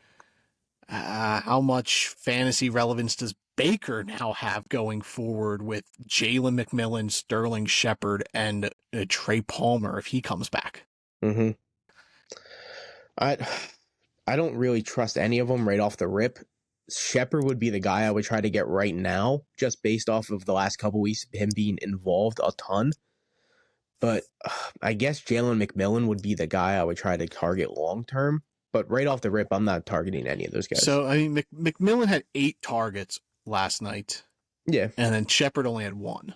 How much fantasy relevance does Baker now have going forward with Jalen McMillan, Sterling Shepard, and Trey Palmer if he comes back? Mm-hmm. I don't really trust any of them right off the rip. Shepard would be the guy I would try to get right now, just based off of the last couple weeks, him being involved a ton. But I guess Jalen McMillan would be the guy I would try to target long term. But right off the rip, I'm not targeting any of those guys. So, I mean, McMillan had 8 targets last night. Yeah. And then Shepard only had 1.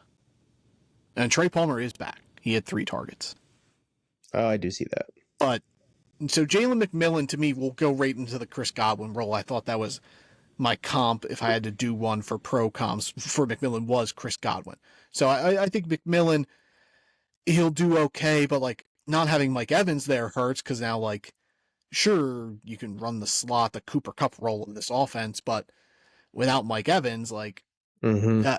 And Trey Palmer is back. He had 3 targets. Oh, I do see that. But, so Jalen McMillan, to me, will go right into the Chris Godwin role. I thought that was my comp, if I had to do one for pro comps for McMillan, was Chris Godwin. So I think McMillan, he'll do okay, but like not having Mike Evans there hurts because now like, sure, you can run the slot, the Cooper Kupp role in this offense, but without Mike Evans, like I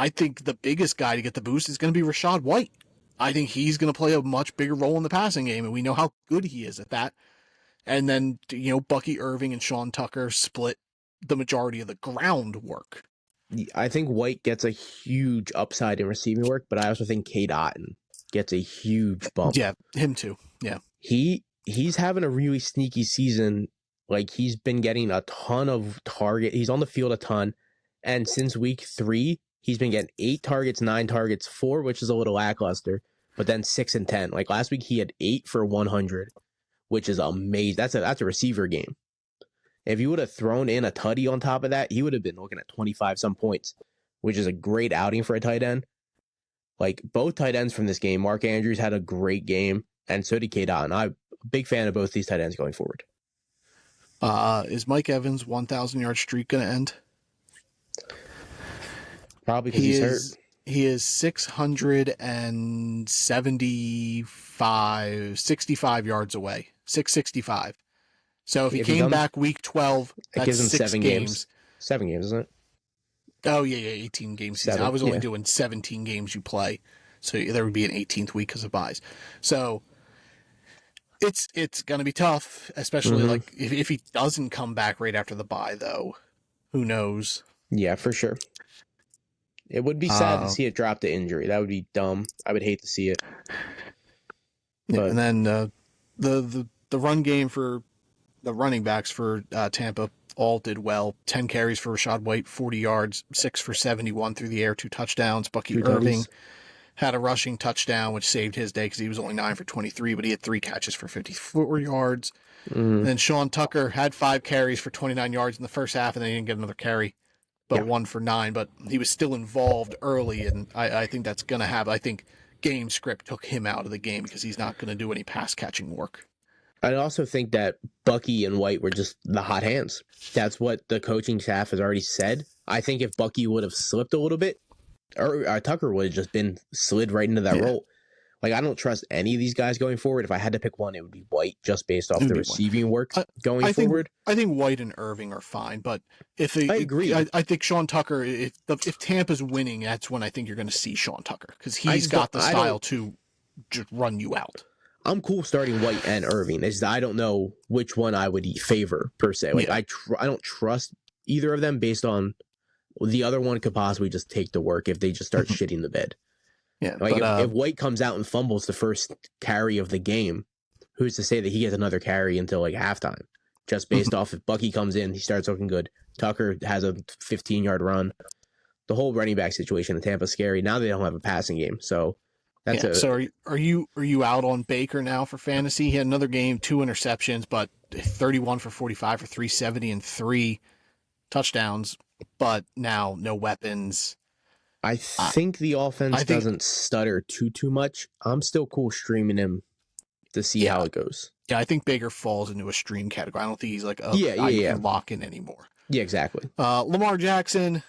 think the biggest guy to get the boost is going to be Rachaad White. I think he's going to play a much bigger role in the passing game, and we know how good he is at that. And then, Bucky Irving and Sean Tucker split the majority of the groundwork. I think White gets a huge upside in receiving work, but I also think Cade Otton gets a huge bump. Yeah, him too. Yeah. He's having a really sneaky season. Like, he's been getting a ton of target. He's on the field a ton. And since week 3, he's been getting 8 targets, 9 targets, 4, which is a little lackluster, but then 6 and 10. Like last week, he had 8 for 100, which is amazing. That's a receiver game. If you would have thrown in a tutty on top of that, he would have been looking at 25 some points, which is a great outing for a tight end. Like, both tight ends from this game, Mark Andrews had a great game, and so did Cade Otton. I'm a big fan of both these tight ends going forward. Is Mike Evans' 1,000-yard streak going to end? Probably because he's hurt. He is 65 yards away. 665. So if he came back week 12, that gives him 6 games. 7 games, isn't it? Oh, yeah, 18 games season. I was only doing 17 games you play. So there would be an 18th week because of buys. So it's going to be tough, especially like if he doesn't come back right after the bye, though. Who knows? Yeah, for sure. It would be sad to see it drop to injury. That would be dumb. I would hate to see it. Yeah, and then the run game for the running backs for Tampa all did well. 10 carries for Rachaad White, 40 yards, 6 for 71 through the air, 2 touchdowns. Bucky Irving had a rushing touchdown, which saved his day because he was only 9 for 23, but he had 3 catches for 54 yards. And then Sean Tucker had 5 carries for 29 yards in the first half, and then he didn't get another carry, but 1 for 9. But he was still involved early, and I think that's going to have, I think game script took him out of the game because he's not going to do any pass catching work. I also think that Bucky and White were just the hot hands. That's what the coaching staff has already said. I think if Bucky would have slipped a little bit, or Tucker would have just been slid right into that role. Like, I don't trust any of these guys going forward. If I had to pick one, it would be White, just based off the receiving work going forward. I think White and Irving are fine, but if I agree. I think Sean Tucker, if Tampa's winning, that's when I think you're going to see Sean Tucker because he's got the style to just run you out. I'm cool starting White and Irving. I don't know which one I would favor per se. Like, I don't trust either of them based on the other one could possibly just take the work if they just start shitting the bed. Yeah, like if White comes out and fumbles the first carry of the game, who's to say that he gets another carry until like halftime? Just based off if Bucky comes in, he starts looking good. Tucker has a 15-yard run. The whole running back situation in Tampa is scary. Now they don't have a passing game, so that's So are you out on Baker now for fantasy? He had another game, 2 interceptions, but 31 for 45 for 370 and 3 touchdowns. But now no weapons. I think the offense doesn't stutter too much. I'm still cool streaming him to see how it goes. Yeah, I think Baker falls into a stream category. I don't think he's like a Yeah, guy you yeah. can lock in anymore. Yeah, exactly. Lamar Jackson,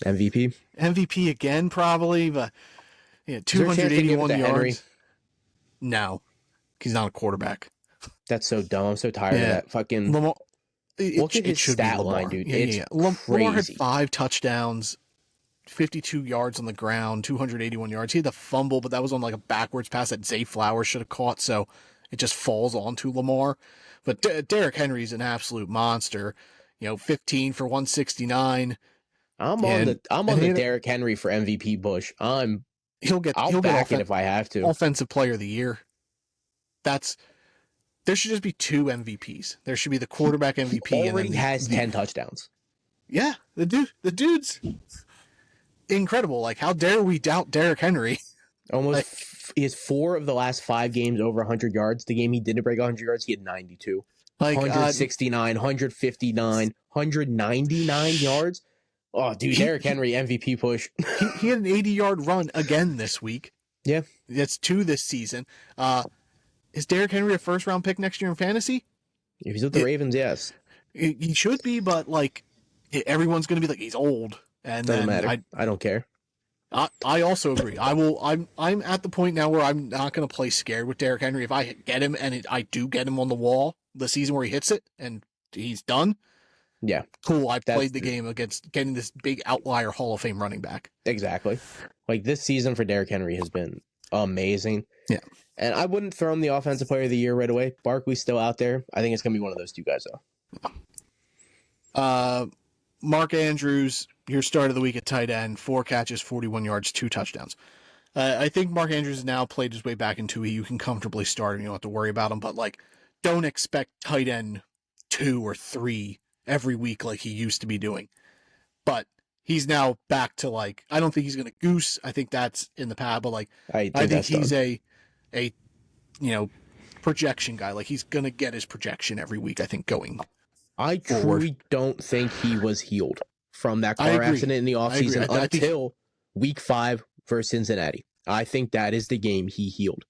MVP again, probably, but yeah, Is there a chance they give it 281 to yards. Henry? No, he's not a quarterback. That's so dumb. I'm so tired of that. Fucking Lamar. look at his stat line, dude. It's crazy. Lamar had 5 touchdowns, 52 yards on the ground, 281 yards. He had the fumble, but that was on like a backwards pass that Zay Flowers should have caught, so it just falls onto Lamar. But Derrick Henry's an absolute monster. 15 for 169. I'm on the Derrick Henry for MVP push. I'll back it if I have to. Offensive Player of the Year. There should just be 2 MVPs. There should be the quarterback MVP. He already has 10 touchdowns. Yeah, the dude's incredible. Like, how dare we doubt Derrick Henry? He has 4 of the last 5 games over 100 yards. The game he didn't break 100 yards, he had 92. 169, 159, 199 yards. Oh, dude, Derrick Henry MVP push. He had an 80-yard run again this week. Yeah. That's 2 this season. Is Derrick Henry a first-round pick next year in fantasy? If he's with the Ravens, yes. He should be, but like everyone's going to be like, he's old. And doesn't matter. I don't care. I also agree. I'm at the point now where I'm not going to play scared with Derrick Henry. If I get him and I do get him on the wall the season where he hits it and he's done. Yeah. Cool. I played the game against getting this big outlier Hall of Fame running back. Exactly. Like, this season for Derrick Henry has been amazing. Yeah. And I wouldn't throw him the Offensive Player of the Year right away. Barkley's still out there. I think it's going to be one of those 2 guys, though. Mark Andrews, your start of the week at tight end, 4 catches, 41 yards, 2 touchdowns. I think Mark Andrews has now played his way back into it. You can comfortably start him. You don't have to worry about him. But, like, don't expect tight end 2 or 3 every week like he used to be doing. But he's now back to, like, I don't think he's going to goose. I think that's in the past. But, like, I think he's a projection guy. Like, he's going to get his projection every week, I think, going I truly don't think he was healed from that car accident in the offseason until week 5 versus Cincinnati. I think that is the game he healed.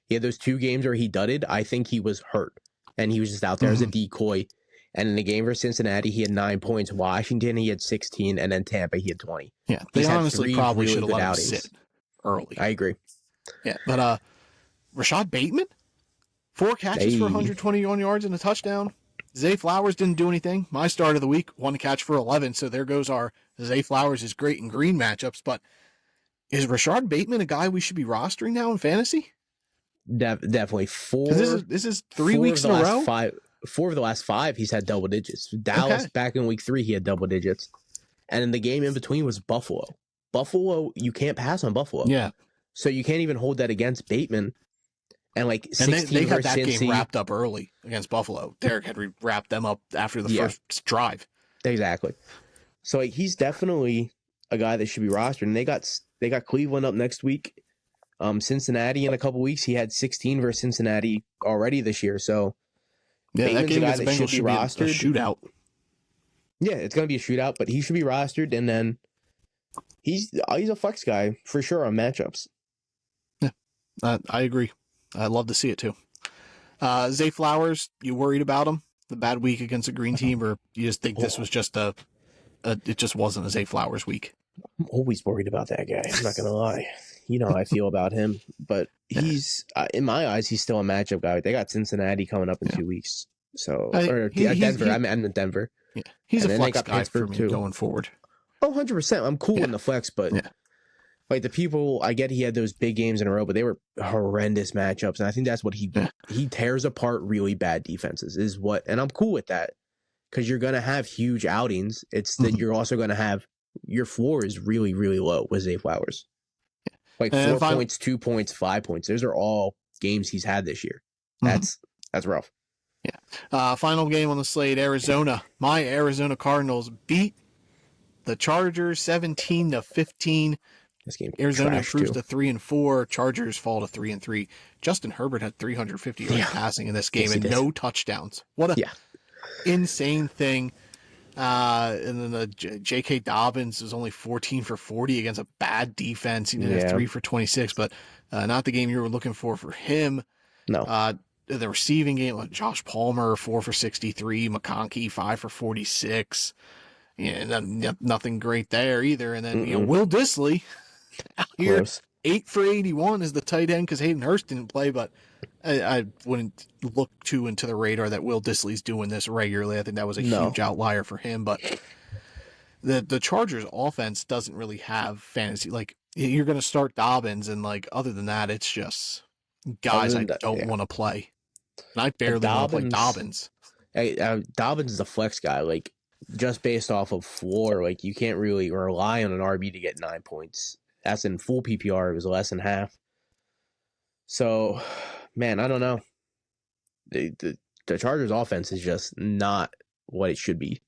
He had those 2 games where he dudded. I think he was hurt, and he was just out there as a decoy. And in the game versus Cincinnati, he had 9 points. Washington, he had 16, and then Tampa, he had 20. Yeah, they honestly probably should have let him sit early. I agree. Yeah, but Rashad Bateman, 4 catches for 121 yards and a touchdown. Zay Flowers didn't do anything. My start of the week, 1 catch for 11. So there goes our Zay Flowers is great in green matchups. But is Rashad Bateman a guy we should be rostering now in fantasy? Definitely. This is 3 weeks in a row. 4 of the last 5, he's had double digits. Dallas back in week 3, he had double digits, and in the game in between was Buffalo. You can't pass on Buffalo. Yeah. So you can't even hold that against Bateman. And like 16 they had that Cincy, game wrapped up early against Buffalo. Derrick Henry wrapped them up after the first drive. Exactly. So like, he's definitely a guy that should be rostered. And they got Cleveland up next week. Cincinnati in a couple weeks. He had 16 versus Cincinnati already this year. So that game against the Bengals should be rostered. A shootout. Yeah, it's going to be a shootout, but he should be rostered. And then he's a flex guy for sure on matchups. Yeah, I agree. I'd love to see it too. Zay Flowers, you worried about him? The bad week against a green team, or you just think this was just it just wasn't a Zay Flowers week? I'm always worried about that guy. I'm not going to lie. You know how I feel about him, but he's in my eyes, he's still a matchup guy. They got Cincinnati coming up in 2 weeks. So, Denver. I'm in Denver. Yeah. He's a flex guy for me going forward. Oh, 100%. I'm cool in the flex, but like the people, I get he had those big games in a row, but they were horrendous matchups. And I think that's what he tears apart really bad defenses and I'm cool with that because you're going to have huge outings. It's that you're also going to have your floor is really, really low with Zay Flowers. Like 4 points, 2 points, 5 points. Those are all games he's had this year. That's rough. Yeah. Final game on the slate, Arizona. My Arizona Cardinals beat the Chargers 17-15. This game Arizona improves to 3-4. Chargers fall to 3-3. Justin Herbert had 350 yards passing in this game and no touchdowns. What a insane thing. And then the J.K. Dobbins was only 14 for 40 against a bad defense. He did have 3 for 26, but not the game you were looking for him. No. the receiving game, like Josh Palmer 4 for 63, McConkey 5 for 46. Yeah, nothing great there either. And then Will Dissly out here Close. 8 for 81 is the tight end because Hayden Hurst didn't play, but I wouldn't look too into the radar that Will Dissly's doing this regularly. I think that was a huge outlier for him. But the Chargers offense doesn't really have fantasy. Like, you're going to start Dobbins, and like other than that, it's just guys I don't want to play. And I barely want to play Dobbins. Dobbins is a flex guy. Like, just based off of floor, like you can't really rely on an RB to get 9 points. That's in full PPR. It was less than half. So, man, I don't know. The Chargers offense is just not what it should be.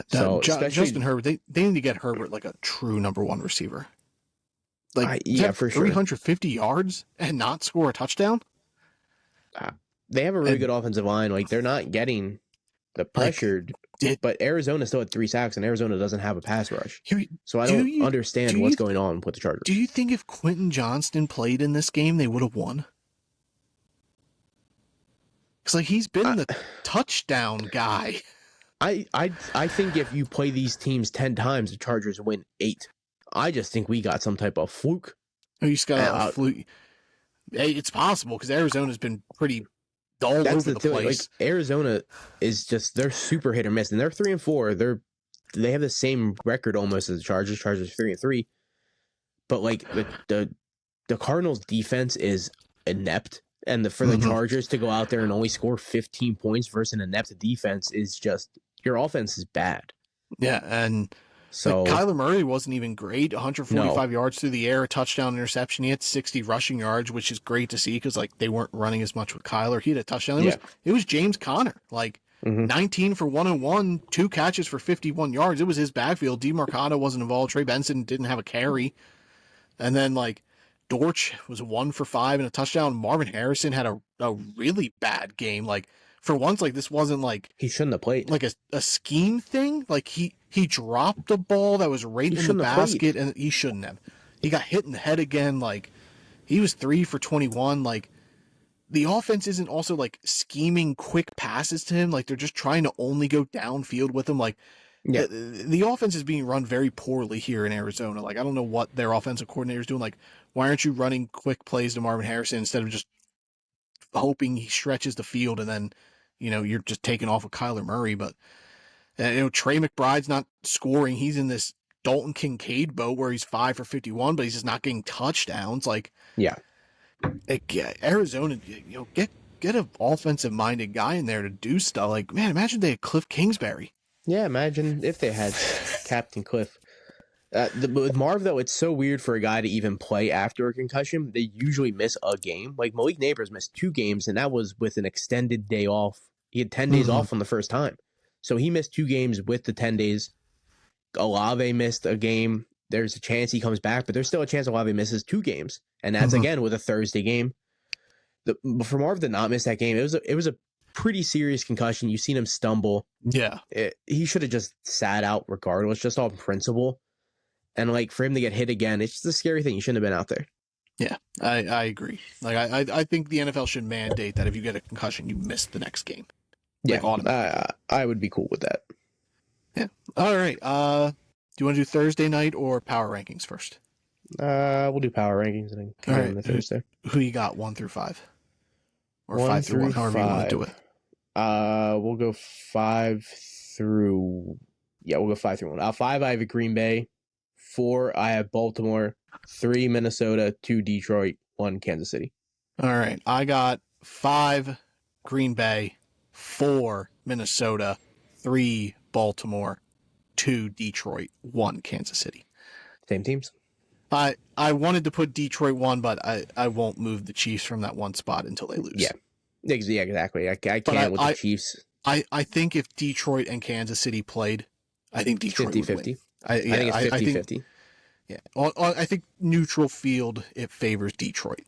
So Justin Herbert, they need to get Herbert like a true number one receiver. Like, for 350 yards and not score a touchdown. They have a really good offensive line. Like, they're not getting the pressure. But Arizona still had 3 sacks, and Arizona doesn't have a pass rush. So I don't understand what's going on with the Chargers. Do you think if Quentin Johnston played in this game, they would have won? Because like he's been the touchdown guy. I think if you play these teams 10 times, the Chargers win 8. I just think we got some type of fluke. Oh, you just got a fluke. Hey, it's possible because Arizona's been pretty all over the place. Like, Arizona is just, they're super hit or miss, and they're 3-4. They have the same record almost as the Chargers. Chargers 3-3, but like the Cardinals' defense is inept, and for the Chargers to go out there and only score 15 points versus an inept defense is just, your offense is bad. Yeah, and so like, Kyler Murray wasn't even great. 145 yards through the air, a touchdown, interception. He had 60 rushing yards, which is great to see because like they weren't running as much with Kyler. He had a touchdown. It was James Conner, like 19 for 101, 2 catches for 51 yards. It was his backfield. DeMarcado wasn't involved. Trey Benson didn't have a carry, and then like Dortch was 1 for 5 and a touchdown. Marvin Harrison had a really bad game. Like, for once, like this wasn't like he shouldn't have played, like a scheme thing. Like he dropped a ball that was right in the basket, and he shouldn't have. He got hit in the head again. Like, he was 3 for 21. Like, the offense isn't also like scheming quick passes to him. Like, they're just trying to only go downfield with him. Like, the offense is being run very poorly here in Arizona. Like, I don't know what their offensive coordinator is doing. Like, why aren't you running quick plays to Marvin Harrison instead of just hoping he stretches the field and then, you're just taking off with Kyler Murray? But Trey McBride's not scoring. He's in this Dalton Kincaid boat where he's 5 for 51, but he's just not getting touchdowns. Like, Arizona, get an offensive minded guy in there to do stuff. Like, man, imagine they had Cliff Kingsbury. Yeah, imagine if they had Captain Cliff. With Marv, though, it's so weird for a guy to even play after a concussion. They usually miss a game. Like, Malik Neighbors missed 2 games, and that was with an extended day off. He had 10 days off on the first time. So he missed 2 games with the 10 days. Olave missed a game. There's a chance he comes back, but there's still a chance Olave misses 2 games. And that's, again, with a Thursday game. For Marv to not miss that game, it was a pretty serious concussion. You've seen him stumble. Yeah. He should have just sat out regardless, just on principle. And like, for him to get hit again, it's just a scary thing. You shouldn't have been out there. Yeah, I agree. Like, I think the NFL should mandate that if you get a concussion, you miss the next game. Like, I would be cool with that. Yeah. All right. Do you want to do Thursday night or power rankings first? We'll do power rankings and then come on the Thursday. Who you got 1 through 5? Or 5 through 1, however you want to do it. We'll go 5 through. Yeah, we'll go 5 through 1. 5, I have Green Bay. 4, I have Baltimore. 3, Minnesota. 2, Detroit. 1, Kansas City. All right. I got 5, Green Bay. 4, Minnesota. 3, Baltimore. 2, Detroit. 1, Kansas City. Same teams. I wanted to put Detroit 1, but I won't move the Chiefs from that 1 spot until they lose. Yeah, exactly. I can't with the Chiefs. I think if Detroit and Kansas City played, I think Detroit 50-50. Would win. I think it's 50-50. Yeah. I think neutral field, it favors Detroit.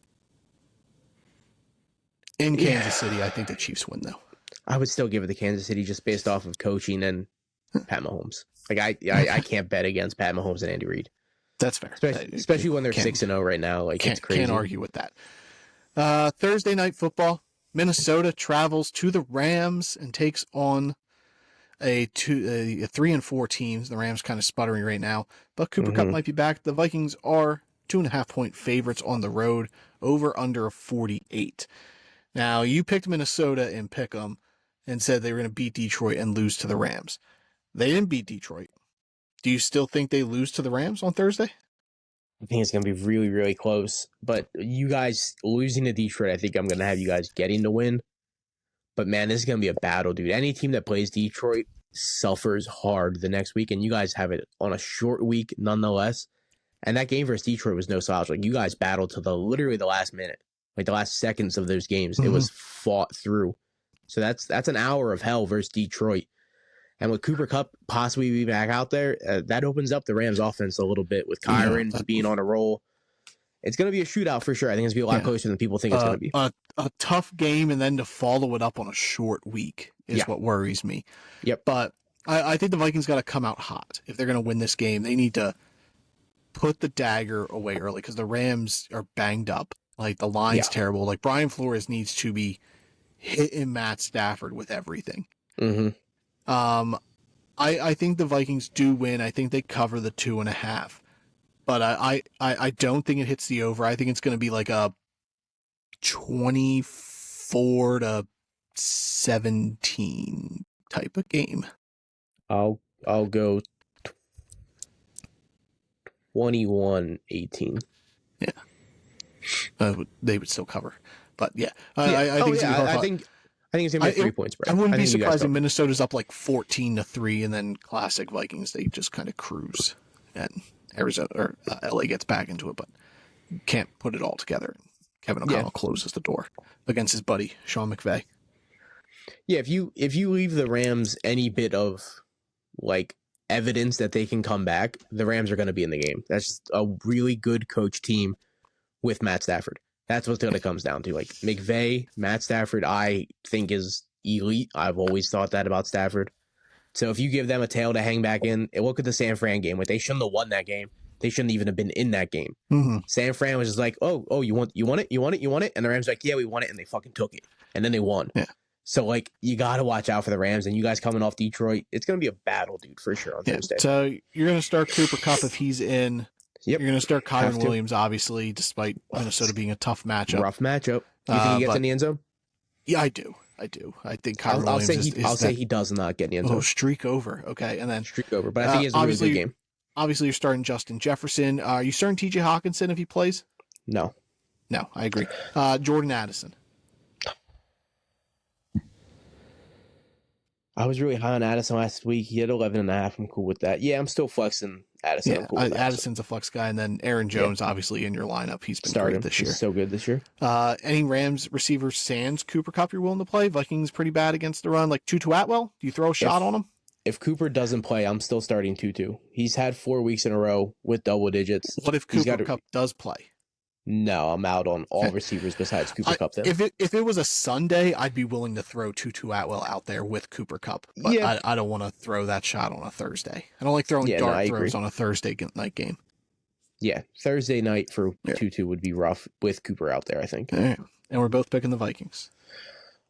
In Kansas City, I think the Chiefs win, though. I would still give it to Kansas City just based off of coaching and Pat Mahomes. Like, I can't bet against Pat Mahomes and Andy Reid. That's fair. Especially when they're 6-0 right now. Like, it's crazy. Can't argue with that. Thursday night football, Minnesota travels to the Rams and takes on a 3-4 teams. The Rams kind of sputtering right now, but Cooper Kupp might be back. The Vikings are 2.5-point favorites on the road, over under 48. Now, you picked Minnesota in Pick'em and said they were going to beat Detroit and lose to the Rams. They didn't beat Detroit. Do you still think they lose to the Rams on Thursday? I think it's going to be really, really close. But you guys losing to Detroit, I think I'm going to have you guys getting the win. But, man, this is going to be a battle, dude. Any team that plays Detroit suffers hard the next week, and you guys have it on a short week nonetheless. And that game versus Detroit was no slouch. Like, you guys battled to literally the last minute, like the last seconds of those games. It was fought through. So that's an hour of hell versus Detroit. And with Cooper Kupp possibly be back out there, that opens up the Rams offense a little bit with Kyron being on a roll. It's going to be a shootout for sure. I think it's going to be a lot closer than people think it's going to be. A tough game, and then to follow it up on a short week is what worries me. Yep. But I think the Vikings got to come out hot. If they're going to win this game, they need to put the dagger away early because the Rams are banged up. Like, the line's terrible. Like, Brian Flores needs to be hitting Matt Stafford with everything. I think the Vikings do win. I think they cover the 2.5. But I don't think it hits the over. I think it's going to be like a 24-17 type of game. I'll go 21-18. Yeah. They would still cover. But yeah, I think it's gonna be 3 points, bro. I wouldn't be surprised if Minnesota's up like 14-3, and then classic Vikings, they just kind of cruise, and Arizona or LA gets back into it, but can't put it all together. Kevin O'Connell closes the door against his buddy Sean McVay. Yeah, if you leave the Rams any bit of like evidence that they can come back, the Rams are going to be in the game. That's just a really good coach team with Matt Stafford. That's what it comes down to. Like McVay, Matt Stafford, I think is elite. I've always thought that about Stafford. So if you give them a tail to hang back in, and look at the San Fran game. Like, they shouldn't have won that game. They shouldn't even have been in that game. San Fran was just like, oh, you want it? And the Rams like, yeah, we won it, and they fucking took it. And then they won. Yeah. So, like, you got to watch out for the Rams, and you guys coming off Detroit, it's going to be a battle, dude, for sure on Thursday. So you're going to start Cooper Kupp if he's in. Yep. You're going to start Kyron Williams, obviously, despite Minnesota being a tough matchup. Rough matchup. Do you think he gets in the end zone? Yeah, I do. I think Kyron Williams I'll say he does not get in the end zone. Oh, streak over. Okay, and then streak over. But I think he has a really good game. Obviously, you're starting Justin Jefferson. Are you starting TJ Hawkinson if he plays? No, I agree. Jordan Addison. I was really high on Addison last week. He had 11.5. I'm cool with that. Yeah, I'm still flexing Addison. Yeah, I'm cool with that, Addison's a flex guy, and then Aaron Jones, obviously, in your lineup. He's been great this year. He's so good this year. Any Rams receiver sans Cooper Kupp you're willing to play? Vikings pretty bad against the run. Like Tutu Atwell, do you throw a shot on him? If Cooper doesn't play, I'm still starting Tutu. He's had 4 weeks in a row with double digits. What if Cooper Kupp does play? No, I'm out on all receivers besides Cooper Kupp. Then, if it was a Sunday, I'd be willing to throw Tutu Atwell out there with Cooper Kupp. But I don't want to throw that shot on a Thursday. I don't like throwing dart throws on a Thursday night game. Yeah, Thursday night for Tutu would be rough with Cooper out there, I think. And we're both picking the Vikings.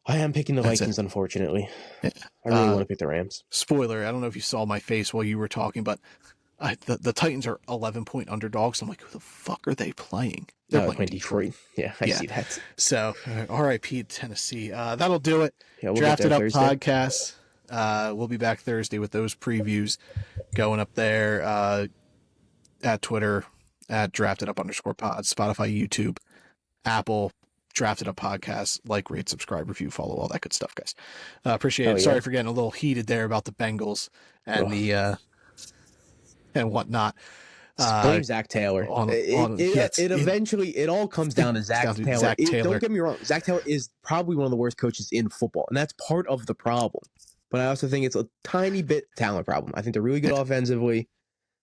I am picking the Vikings, unfortunately. Yeah. I really want to pick the Rams. Spoiler, I don't know if you saw my face while you were talking, but the Titans are 11-point underdogs. I'm like, who the fuck are they playing? They're playing Detroit. Yeah, I see that. So, RIP Tennessee. That'll do it. Yeah, Draft It Up Thursday. Podcast. We'll be back Thursday with those previews going up there at Twitter, at @DraftedUp_pod, Spotify, YouTube, Apple, Draft It Up Podcast. Like, rate, subscribe, review, follow, all that good stuff, guys. Appreciate it. Sorry for getting a little heated there about the Bengals and and whatnot. Blame Zach Taylor. It all comes down to Zach Taylor. Don't get me wrong. Zach Taylor is probably one of the worst coaches in football, and that's part of the problem. But I also think it's a tiny bit talent problem. I think they're really good offensively.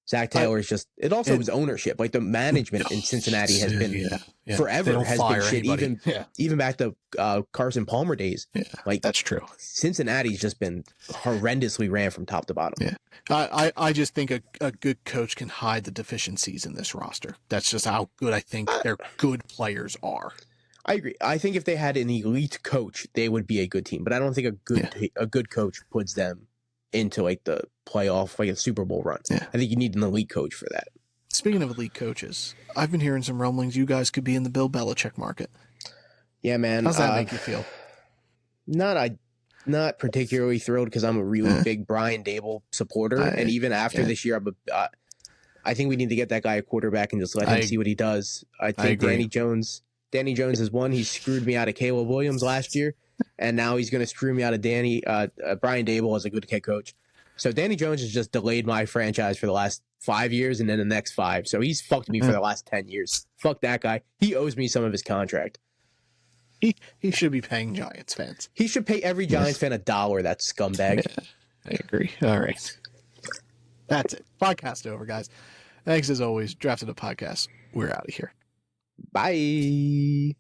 Zach Taylor is just, it also is ownership. Like, the management in Cincinnati has been forever has been shit. Even back to Carson Palmer days. Yeah, like, that's true. Cincinnati's just been horrendously ran from top to bottom. Yeah. I just think a good coach can hide the deficiencies in this roster. That's just how good I think their good players are. I agree. I think if they had an elite coach, they would be a good team. But I don't think a good coach puts them into like the playoff, like a Super Bowl run. Yeah. I think you need an elite coach for that. Speaking of elite coaches, I've been hearing some rumblings you guys could be in the Bill Belichick market. Yeah, man. How's that make you feel? Not particularly thrilled because I'm a really big Brian Dable supporter, and even after this year, I think we need to get that guy a quarterback and just let him see what he does. I think Danny Jones has won. He screwed me out of Caleb Williams last year, and now he's going to screw me out of Brian Dable as a good head coach. So Danny Jones has just delayed my franchise for the last 5 years and then the next 5. So he's fucked me for the last 10 years. Fuck that guy. He owes me some of his contract. He should be paying Giants fans. He should pay every Giants fan $1, that scumbag. Yeah, I agree. All right. That's it. Podcast over, guys. Thanks as always. Drafted a podcast. We're out of here. Bye.